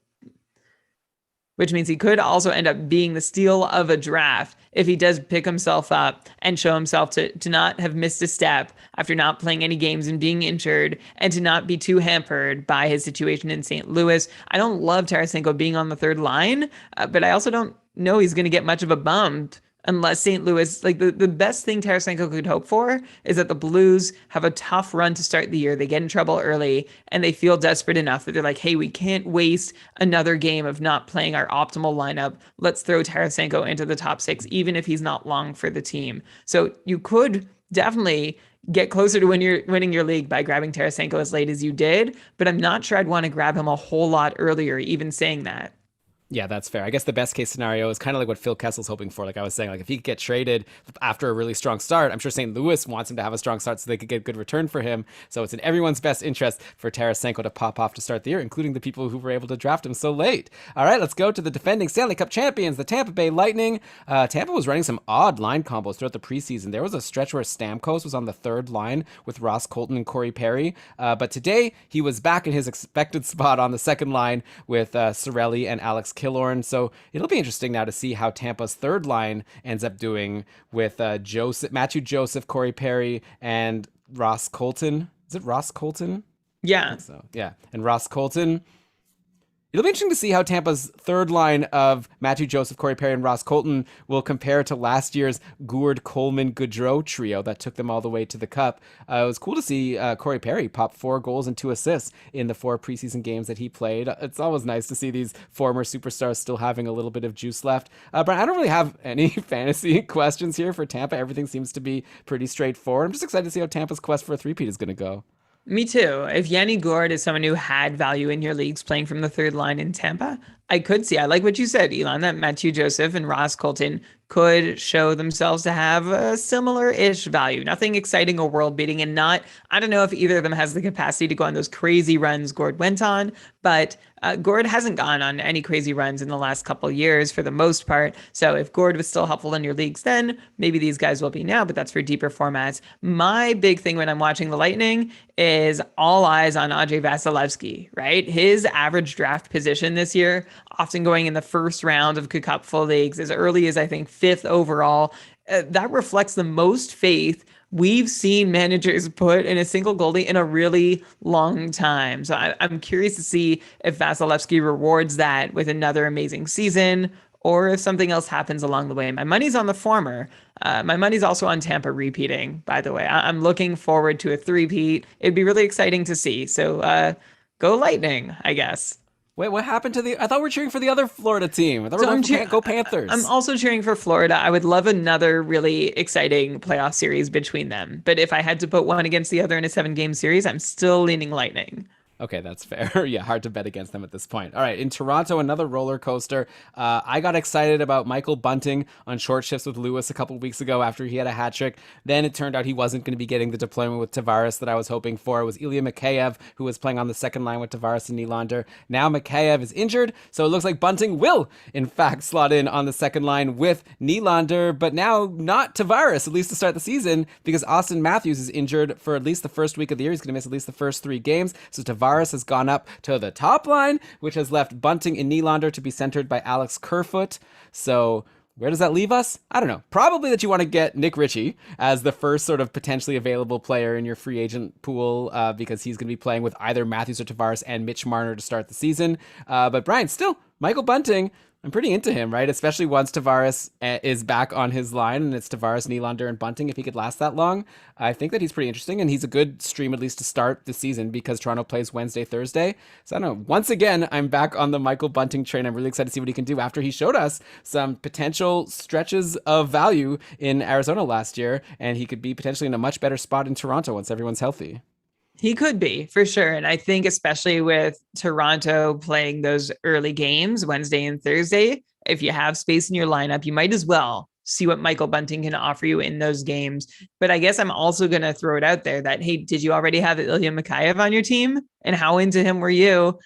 which means he could also end up being the steal of a draft if he does pick himself up and show himself to not have missed a step after not playing any games and being injured, and to not be too hampered by his situation in St. Louis. I don't love Tarasenko being on the third line, but I also don't know he's going to get much of a bump unless St. Louis, like the best thing Tarasenko could hope for is that the Blues have a tough run to start the year. They get in trouble early and they feel desperate enough that they're like, hey, we can't waste another game of not playing our optimal lineup. Let's throw Tarasenko into the top 6, even if he's not long for the team. So you could definitely get closer to winning your league by grabbing Tarasenko as late as you did, but I'm not sure I'd want to grab him a whole lot earlier, even saying that. Yeah, that's fair. I guess the best case scenario is kind of like what Phil Kessel's hoping for. Like I was saying, like if he could get traded after a really strong start, I'm sure St. Louis wants him to have a strong start so they could get good return for him. So it's in everyone's best interest for Tarasenko to pop off to start the year, including the people who were able to draft him so late. All right, let's go to the defending Stanley Cup champions, the Tampa Bay Lightning. Tampa was running some odd line combos throughout the preseason. There was a stretch where Stamkos was on the third line with Ross Colton and Corey Perry. But today he was back in his expected spot on the second line with Cirelli and Alex Killorn. So it'll be interesting now to see how Tampa's third line ends up doing with Matthew Joseph, Corey Perry, and Ross Colton. Is it Ross Colton? Yeah. I think so yeah, and Ross Colton. It'll be interesting to see how Tampa's third line of Matthew Joseph, Corey Perry, and Ross Colton will compare to last year's Gourde, Coleman, Gaudreau trio that took them all the way to the Cup. It was cool to see Corey Perry pop 4 goals and 2 assists in the 4 preseason games that he played. It's always nice to see these former superstars still having a little bit of juice left. But I don't really have any fantasy questions here for Tampa. Everything seems to be pretty straightforward. I'm just excited to see how Tampa's quest for a three-peat is going to go. Me too. If Yanni Gourde is someone who had value in your leagues playing from the third line in Tampa, I could see. I like what you said, Elon, that Matthew Joseph and Ross Colton could show themselves to have a similar-ish value. Nothing exciting or world-beating, and not, I don't know if either of them has the capacity to go on those crazy runs Gourde went on, but Gourde hasn't gone on any crazy runs in the last couple of years for the most part. So if Gourde was still helpful in your leagues then, maybe these guys will be now, but that's for deeper formats. My big thing when I'm watching the Lightning is all eyes on Andrei Vasilevsky, right? His average draft position this year, often going in the first round of Cupful leagues, as early as I think 5th overall. That reflects the most faith we've seen managers put in a single goalie in a really long time. So I'm curious to see if Vasilevsky rewards that with another amazing season, or if something else happens along the way. My money's on the former. My money's also on Tampa repeating, by the way. I'm looking forward to a three-peat. It'd be really exciting to see. So Go Lightning, I guess. Wait, what happened to I thought we were cheering for the other Florida team. I thought we were going for Go Panthers. I'm also cheering for Florida. I would love another really exciting playoff series between them. But if I had to put one against the other in a 7-game series, I'm still leaning Lightning. Okay, that's fair. Yeah, hard to bet against them at this point. All right, in Toronto, another roller coaster. I got excited about Michael Bunting on short shifts with Lewis a couple weeks ago after he had a hat trick. Then it turned out he wasn't going to be getting the deployment with Tavares that I was hoping for. It was Ilya Mikheyev who was playing on the second line with Tavares and Nylander. Now Mikheyev is injured, so it looks like Bunting will, in fact, slot in on the second line with Nylander, but now not Tavares, at least to start the season, because Austin Matthews is injured for at least the first week of the year. He's going to miss at least the first 3 games, so Tavares has gone up to the top line, which has left Bunting and Nylander to be centered by Alex Kerfoot. So where does that leave us? I don't know. Probably that you want to get Nick Ritchie as the first sort of potentially available player in your free agent pool because he's going to be playing with either Matthews or Tavares and Mitch Marner to start the season. But Brian, still, Michael Bunting, I'm pretty into him, right? Especially once Tavares is back on his line and it's Tavares, Nylander, and Bunting. If he could last that long, I think that he's pretty interesting, and he's a good stream at least to start the season because Toronto plays Wednesday, Thursday. So I don't know. Once again, I'm back on the Michael Bunting train. I'm really excited to see what he can do after he showed us some potential stretches of value in Arizona last year, and he could be potentially in a much better spot in Toronto once everyone's healthy. He could be, for sure. And I think especially with Toronto playing those early games, Wednesday and Thursday, if you have space in your lineup, you might as well see what Michael Bunting can offer you in those games. But I guess I'm also going to throw it out there that, hey, did you already have Ilya Mikheyev on your team? And how into him were you?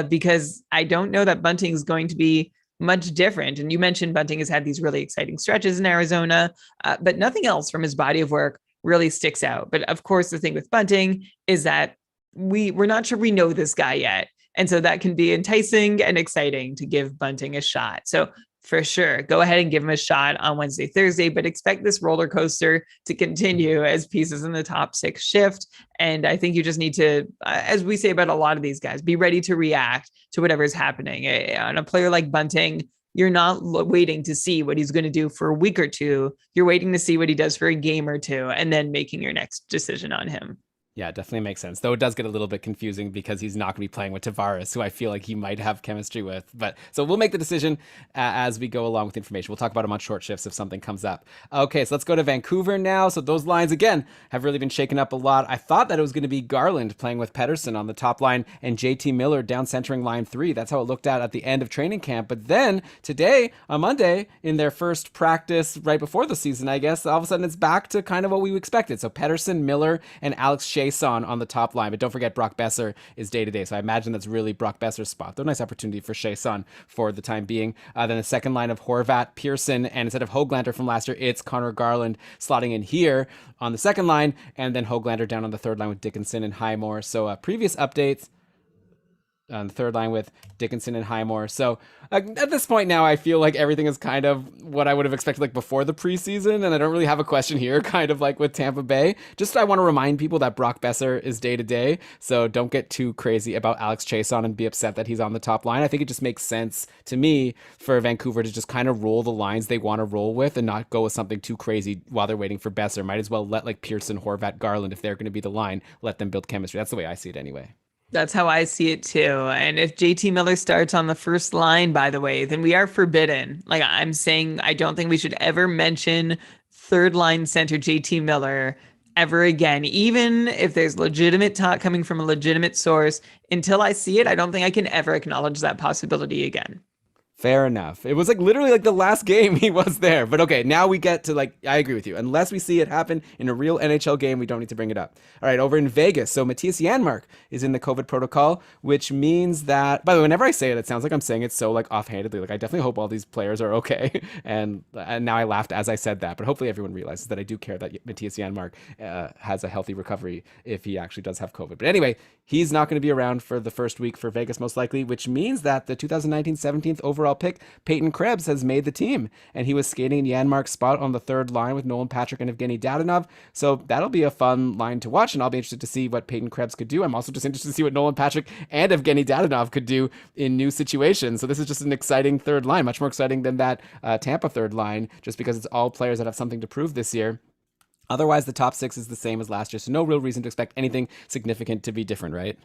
Because I don't know that Bunting's going to be much different. And you mentioned Bunting has had these really exciting stretches in Arizona, but nothing else from his body of work really sticks out. But of course, the thing with Bunting is that we're not sure we know this guy yet. And so that can be enticing and exciting to give Bunting a shot. So for sure, go ahead and give him a shot on Wednesday, Thursday, but expect this roller coaster to continue as pieces in the top 6 shift. And I think you just need to, as we say about a lot of these guys, be ready to react to whatever's happening. On a player like Bunting, you're not waiting to see what he's going to do for a week or two. You're waiting to see what he does for a game or two and then making your next decision on him. Yeah, it definitely makes sense. Though it does get a little bit confusing because he's not going to be playing with Tavares, who I feel like he might have chemistry with. But so we'll make the decision as we go along with information. We'll talk about him on short shifts if something comes up. Okay, so let's go to Vancouver now. So those lines, again, have really been shaken up a lot. I thought that it was going to be Garland playing with Pettersson on the top line and JT Miller down centering line 3. That's how it looked at the end of training camp. But then today, on Monday, in their first practice right before the season, I guess, all of a sudden it's back to kind of what we expected. So Pettersson, Miller, and Alex Chiasson on the top line. But don't forget, Brock Besser is day-to-day. So I imagine that's really Brock Besser's spot. Though nice opportunity for Chiasson for the time being. Then the second line of Horvat, Pearson, and instead of Höglander from last year, it's Connor Garland slotting in here on the second line, and then Höglander down on the third line with Dickinson and Highmore. So previous updates on the third line with Dickinson and Highmore. So at this point now, I feel like everything is kind of what I would have expected like before the preseason, and I don't really have a question here, kind of like with Tampa Bay. Just I want to remind people that Brock Besser is day-to-day, so don't get too crazy about Alex Chiasson and be upset that he's on the top line. I think it just makes sense to me for Vancouver to just kind of roll the lines they want to roll with and not go with something too crazy while they're waiting for Besser. Might as well let like Pearson, Horvat, Garland, if they're going to be the line, let them build chemistry. That's the way I see it anyway. That's how I see it too. And if JT Miller starts on the first line, by the way, then we are forbidden. Like I'm saying, I don't think we should ever mention third line center JT Miller ever again, even if there's legitimate talk coming from a legitimate source. Until I see it, I don't think I can ever acknowledge that possibility again. Fair enough. It was like literally like the last game he was there. But okay, now we get to like, I agree with you. Unless we see it happen in a real NHL game, we don't need to bring it up. All right, over in Vegas. So Matthias Janmark is in the COVID protocol, which means that, by the way, whenever I say it, it sounds like I'm saying it so like offhandedly. Like I definitely hope all these players are okay. And now I laughed as I said that, but hopefully everyone realizes that I do care that Matthias Janmark has a healthy recovery if he actually does have COVID. But anyway, he's not going to be around for the first week for Vegas most likely, which means that the 2019 17th overall pick, Peyton Krebs, has made the team, and he was skating in Janmark's spot on the third line with Nolan Patrick and Evgeny Dadonov. So that'll be a fun line to watch, and I'll be interested to see what Peyton Krebs could do. I'm also just interested to see what Nolan Patrick and Evgeny Dadonov could do in new situations. So this is just an exciting third line, much more exciting than that Tampa third line, just because it's all players that have something to prove this year. Otherwise, the top 6 is the same as last year, so no real reason to expect anything significant to be different, right?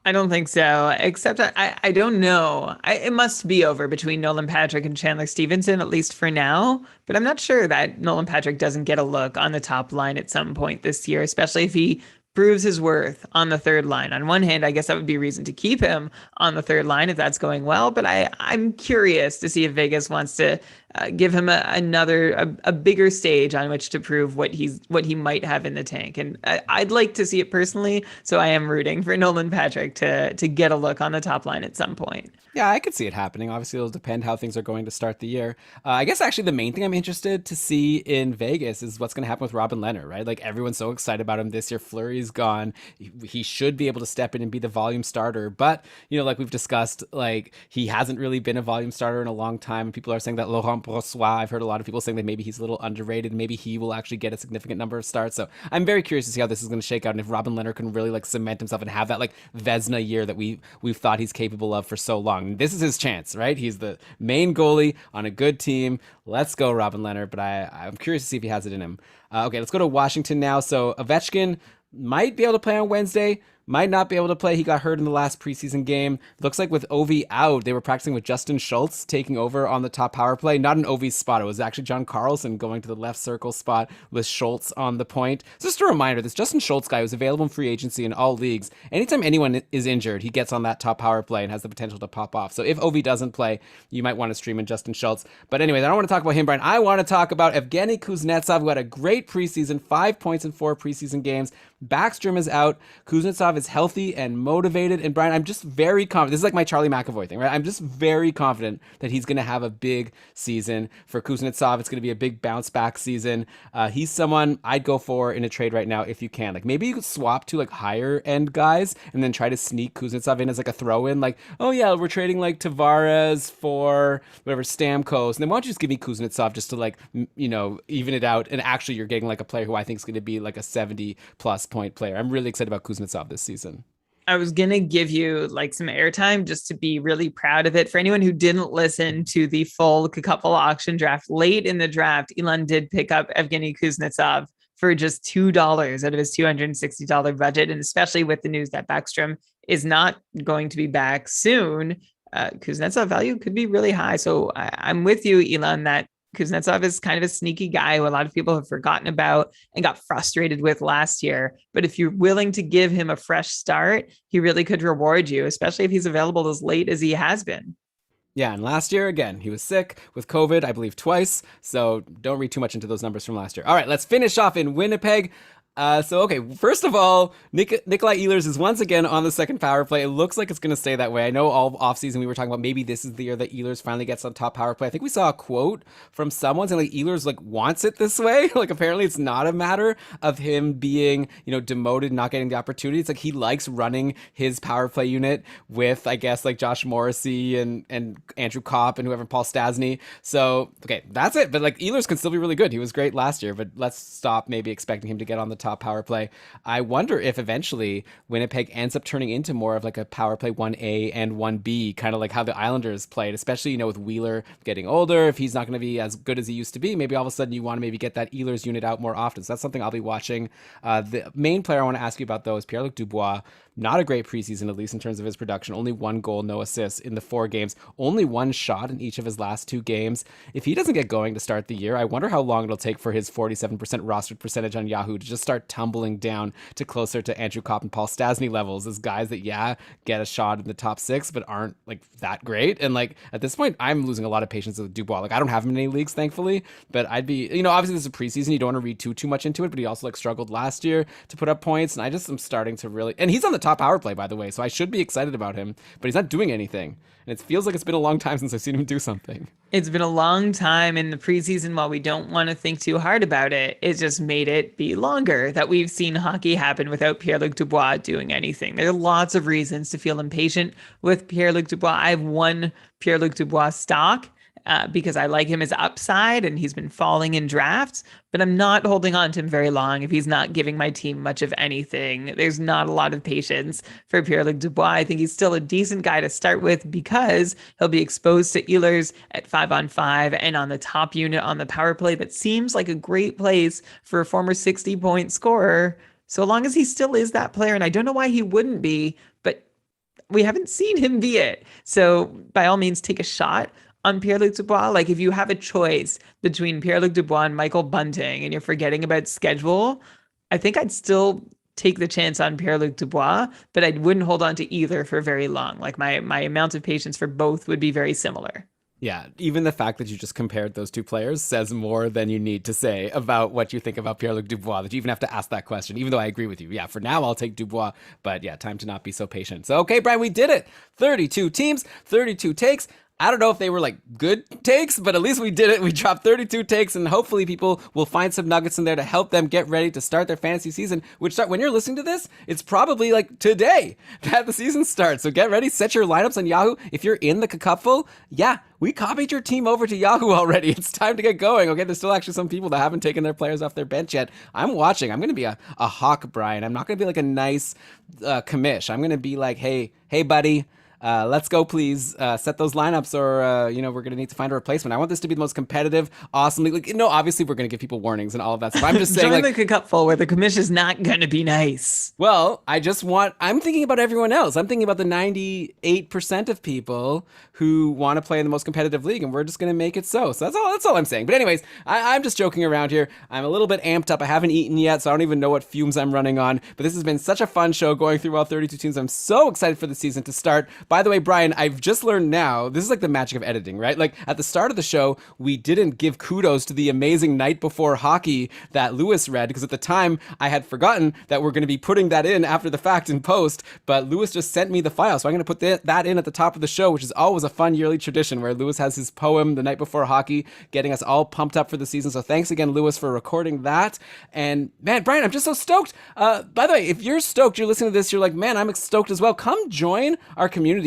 I don't think so, except I don't know. It must be over between Nolan Patrick and Chandler Stevenson, at least for now. But I'm not sure that Nolan Patrick doesn't get a look on the top line at some point this year, especially if he proves his worth on the third line. On one hand, I guess that would be reason to keep him on the third line if that's going well. But I'm curious to see if Vegas wants to give him a bigger stage on which to prove what he might have in the tank. And I'd like to see it personally, so I am rooting for Nolan Patrick to get a look on the top line at some point. Yeah, I could see it happening. Obviously, it'll depend how things are going to start the year. I guess actually the main thing I'm interested to see in Vegas is what's going to happen with Robin Lehner, right? Like everyone's so excited about him this year. Fleury's gone. He should be able to step in and be the volume starter. But, like we've discussed, like he hasn't really been a volume starter in a long time. And people are saying that Laurent Brossoit, I've heard a lot of people saying that maybe he's a little underrated. Maybe he will actually get a significant number of starts. So I'm very curious to see how this is going to shake out and if Robin Lehner can really like cement himself and have that like Vezina year that we've thought he's capable of for so long. This is his chance, right? He's the main goalie on a good team. Let's go, Robin Lehner. But I'm curious to see if he has it in him. Okay, let's go to Washington now. So Ovechkin might be able to play on Wednesday. Might not be able to play. He got hurt in the last preseason game. Looks like with Ovi out, they were practicing with Justin Schultz taking over on the top power play. Not an Ovi spot. It was actually John Karlsson going to the left circle spot with Schultz on the point. So just a reminder, this Justin Schultz guy was available in free agency in all leagues. Anytime anyone is injured, he gets on that top power play and has the potential to pop off. So if Ovi doesn't play, you might want to stream in Justin Schultz. But anyways, I don't want to talk about him, Brian. I want to talk about Evgeny Kuznetsov, who had a great preseason, 5 points in 4 preseason games. Backstrom is out. Kuznetsov is healthy and motivated. And Brian, I'm just very confident. This is like my Charlie McAvoy thing, right? I'm just very confident that he's going to have a big season for Kuznetsov. It's going to be a big bounce back season. He's someone I'd go for in a trade right now if you can. Like maybe you could swap to like higher end guys and then try to sneak Kuznetsov in as like a throw in. Like, oh yeah, we're trading like Tavares for whatever Stamkos. And then why don't you just give me Kuznetsov just to like, even it out. And actually you're getting like a player who I think is going to be like a 70 plus point player. I'm really excited about Kuznetsov this season. I was going to give you like some airtime just to be really proud of it. For anyone who didn't listen to the full couple auction draft, late in the draft, Elon did pick up Evgeny Kuznetsov for just $2 out of his $260 budget. And especially with the news that Backstrom is not going to be back soon, Kuznetsov value could be really high. So I'm with you, Elon, that Kuznetsov is kind of a sneaky guy who a lot of people have forgotten about and got frustrated with last year. But if you're willing to give him a fresh start, he really could reward you, especially if he's available as late as he has been. Yeah, and last year, again, he was sick with COVID, I believe twice. So don't read too much into those numbers from last year. All right, let's finish off in Winnipeg. First of all, Nikolai Ehlers is once again on the second power play. It looks like it's going to stay that way. I know all offseason we were talking about maybe this is the year that Ehlers finally gets on top power play. I think we saw a quote from someone saying like Ehlers like wants it this way. Like apparently it's not a matter of him being, demoted, not getting the opportunity. It's like he likes running his power play unit with, I guess, like Josh Morrissey and Andrew Kopp and whoever, Paul Stastny. So, okay, that's it. But like Ehlers can still be really good. He was great last year, but let's stop maybe expecting him to get on the top power play. I wonder if eventually Winnipeg ends up turning into more of like a power play 1A and 1B, kind of like how the Islanders played, especially, with Wheeler getting older. If he's not going to be as good as he used to be, maybe all of a sudden you want to maybe get that Ehlers unit out more often. So that's something I'll be watching. The main player I want to ask you about, though, is Pierre-Luc Dubois. Not a great preseason, at least in terms of his production. Only 1 goal, no assists in the 4 games. Only 1 shot in each of his last 2 games. If he doesn't get going to start the year, I wonder how long it'll take for his 47% rostered percentage on Yahoo to just start tumbling down to closer to Andrew Kopp and Paul Stastny levels as guys that, get a shot in the top 6, but aren't like that great. And like at this point, I'm losing a lot of patience with Dubois. Like I don't have him in any leagues, thankfully, but I'd be, obviously this is a preseason. You don't want to read too much into it, but he also like struggled last year to put up points. And I just am starting to really, and he's on the top power play, by the way. So I should be excited about him, but he's not doing anything. And it feels like it's been a long time since I've seen him do something. It's been a long time in the preseason. While we don't want to think too hard about it, it just made it be longer that we've seen hockey happen without Pierre-Luc Dubois doing anything. There are lots of reasons to feel impatient with Pierre-Luc Dubois. I have one Pierre-Luc Dubois stock because I like him as upside and he's been falling in drafts, but I'm not holding on to him very long if he's not giving my team much of anything. There's not a lot of patience for Pierre-Luc Dubois. I think he's still a decent guy to start with because he'll be exposed to Ehlers at 5-on-5 and on the top unit on the power play, but seems like a great place for a former 60-point scorer. So long as he still is that player, and I don't know why he wouldn't be, but we haven't seen him be it. So by all means, take a shot on Pierre-Luc Dubois. Like if you have a choice between Pierre-Luc Dubois and Michael Bunting and you're forgetting about schedule, I think I'd still take the chance on Pierre-Luc Dubois, but I wouldn't hold on to either for very long. Like my amount of patience for both would be very similar. Yeah, even the fact that you just compared those two players says more than you need to say about what you think about Pierre-Luc Dubois, that you even have to ask that question, even though I agree with you. Yeah, for now, I'll take Dubois, but yeah, time to not be so patient. So, okay, Brian, we did it. 32 teams, 32 takes. I don't know if they were like good takes, but at least we did it. We dropped 32 takes, and hopefully people will find some nuggets in there to help them get ready to start their fantasy season, which when you're listening to this, it's probably like today that the season starts. So get ready, set your lineups on Yahoo. If you're in the cupful, yeah, we copied your team over to Yahoo already. It's time to get going. Okay, there's still actually some people that haven't taken their players off their bench yet. I'm watching. I'm going to be a hawk, Brian. I'm not going to be like a nice commish. I'm going to be like, hey, buddy. Let's go, please. Set those lineups, or we're gonna need to find a replacement. I want this to be the most competitive, awesome league. Like, obviously we're gonna give people warnings and all of that stuff. I'm just saying, join the cupful where the commission is not gonna be nice. Well, I'm thinking about everyone else. I'm thinking about the 98% of people who want to play in the most competitive league, and we're just gonna make it so. So that's all I'm saying. But anyways, I'm just joking around here. I'm a little bit amped up. I haven't eaten yet, so I don't even know what fumes I'm running on. But this has been such a fun show going through all 32 teams. I'm so excited for the season to start. By the way, Brian, I've just learned now, this is like the magic of editing, right? Like at the start of the show, we didn't give kudos to the amazing night before hockey that Lewis read, because at the time I had forgotten that we're going to be putting that in after the fact in post, but Lewis just sent me the file. So I'm going to put that in at the top of the show, which is always a fun yearly tradition where Lewis has his poem the night before hockey, getting us all pumped up for the season. So thanks again, Lewis, for recording that. And man, Brian, I'm just so stoked. By the way, if you're stoked, you're listening to this, you're like, man, I'm stoked as well. Come join our community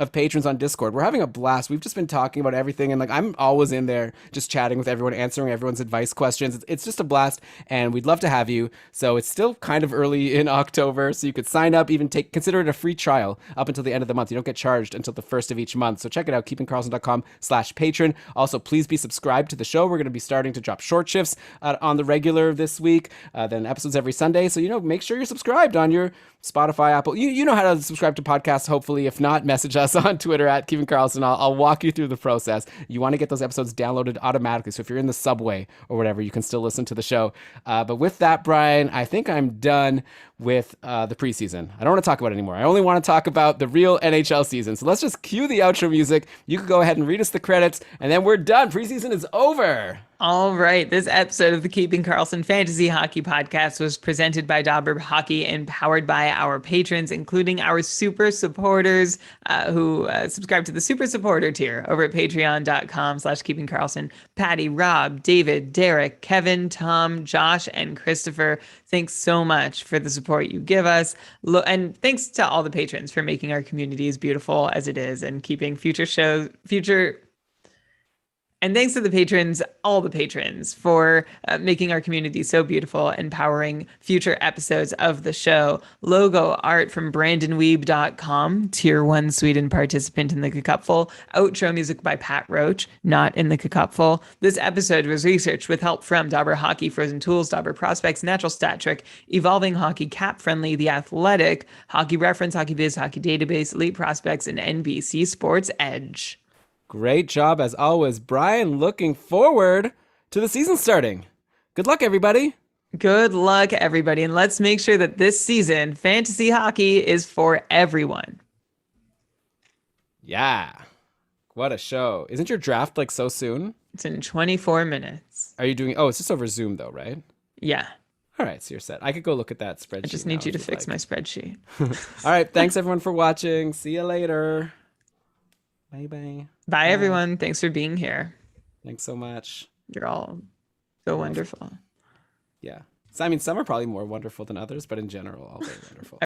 of patrons on Discord. We're having a blast. We've just been talking about everything, and like I'm always in there just chatting with everyone, answering everyone's advice questions. It's just a blast, and we'd love to have you. So it's still kind of early in October, so you could sign up, even consider it a free trial up until the end of the month. You don't get charged until the first of each month. So check it out, keepingkarlsson.com/patron. Also, please be subscribed to the show. We're going to be starting to drop short shifts on the regular this week, then episodes every Sunday. So, make sure you're subscribed on your Spotify, Apple. You know how to subscribe to podcasts, hopefully. If not, message us on Twitter at Kevin Karlsson. I'll walk you through the process. You want to get those episodes downloaded automatically. So if you're in the subway or whatever, you can still listen to the show. But with that, Brian, I think I'm done with the preseason. I don't want to talk about it anymore. I only want to talk about the real NHL season. So let's just cue the outro music. You can go ahead and read us the credits, and then we're done. Preseason is over. All right. This episode of the Keeping Karlsson Fantasy Hockey Podcast was presented by Dobber Hockey and powered by our patrons, including our super supporters who subscribe to the super supporter tier over at patreon.com/keepingkarlsson. Patty, Rob, David, Derek, Kevin, Tom, Josh, and Christopher. Thanks so much for the support you give us. And thanks to all the patrons for making our community as beautiful as it is and keeping And thanks to the patrons, all the patrons, for making our community so beautiful and powering future episodes of the show. Logo art from BrandonWeeb.com, Tier 1 Sweden participant in the Cupful. Outro music by Pat Roach, not in the Cupful. This episode was researched with help from Dobber Hockey, Frozen Tools, Dobber Prospects, Natural Stat Trick, Evolving Hockey, Cap Friendly, The Athletic, Hockey Reference, Hockey Biz, Hockey Database, Elite Prospects, and NBC Sports Edge. Great job as always, Brian. Looking forward to the season starting. Good luck, everybody. Good luck, everybody. And let's make sure that this season, fantasy hockey is for everyone. Yeah. What a show. Isn't your draft like so soon? It's in 24 minutes. Are you doing... Oh, it's just over Zoom though, right? Yeah. All right, so you're set. I could go look at that spreadsheet. I just need you to fix my spreadsheet. All right, thanks everyone for watching. See you later. Bye-bye. Bye, everyone. Thanks for being here. Thanks so much. You're all so wonderful. Yeah. So, I mean, some are probably more wonderful than others, but in general, all very wonderful.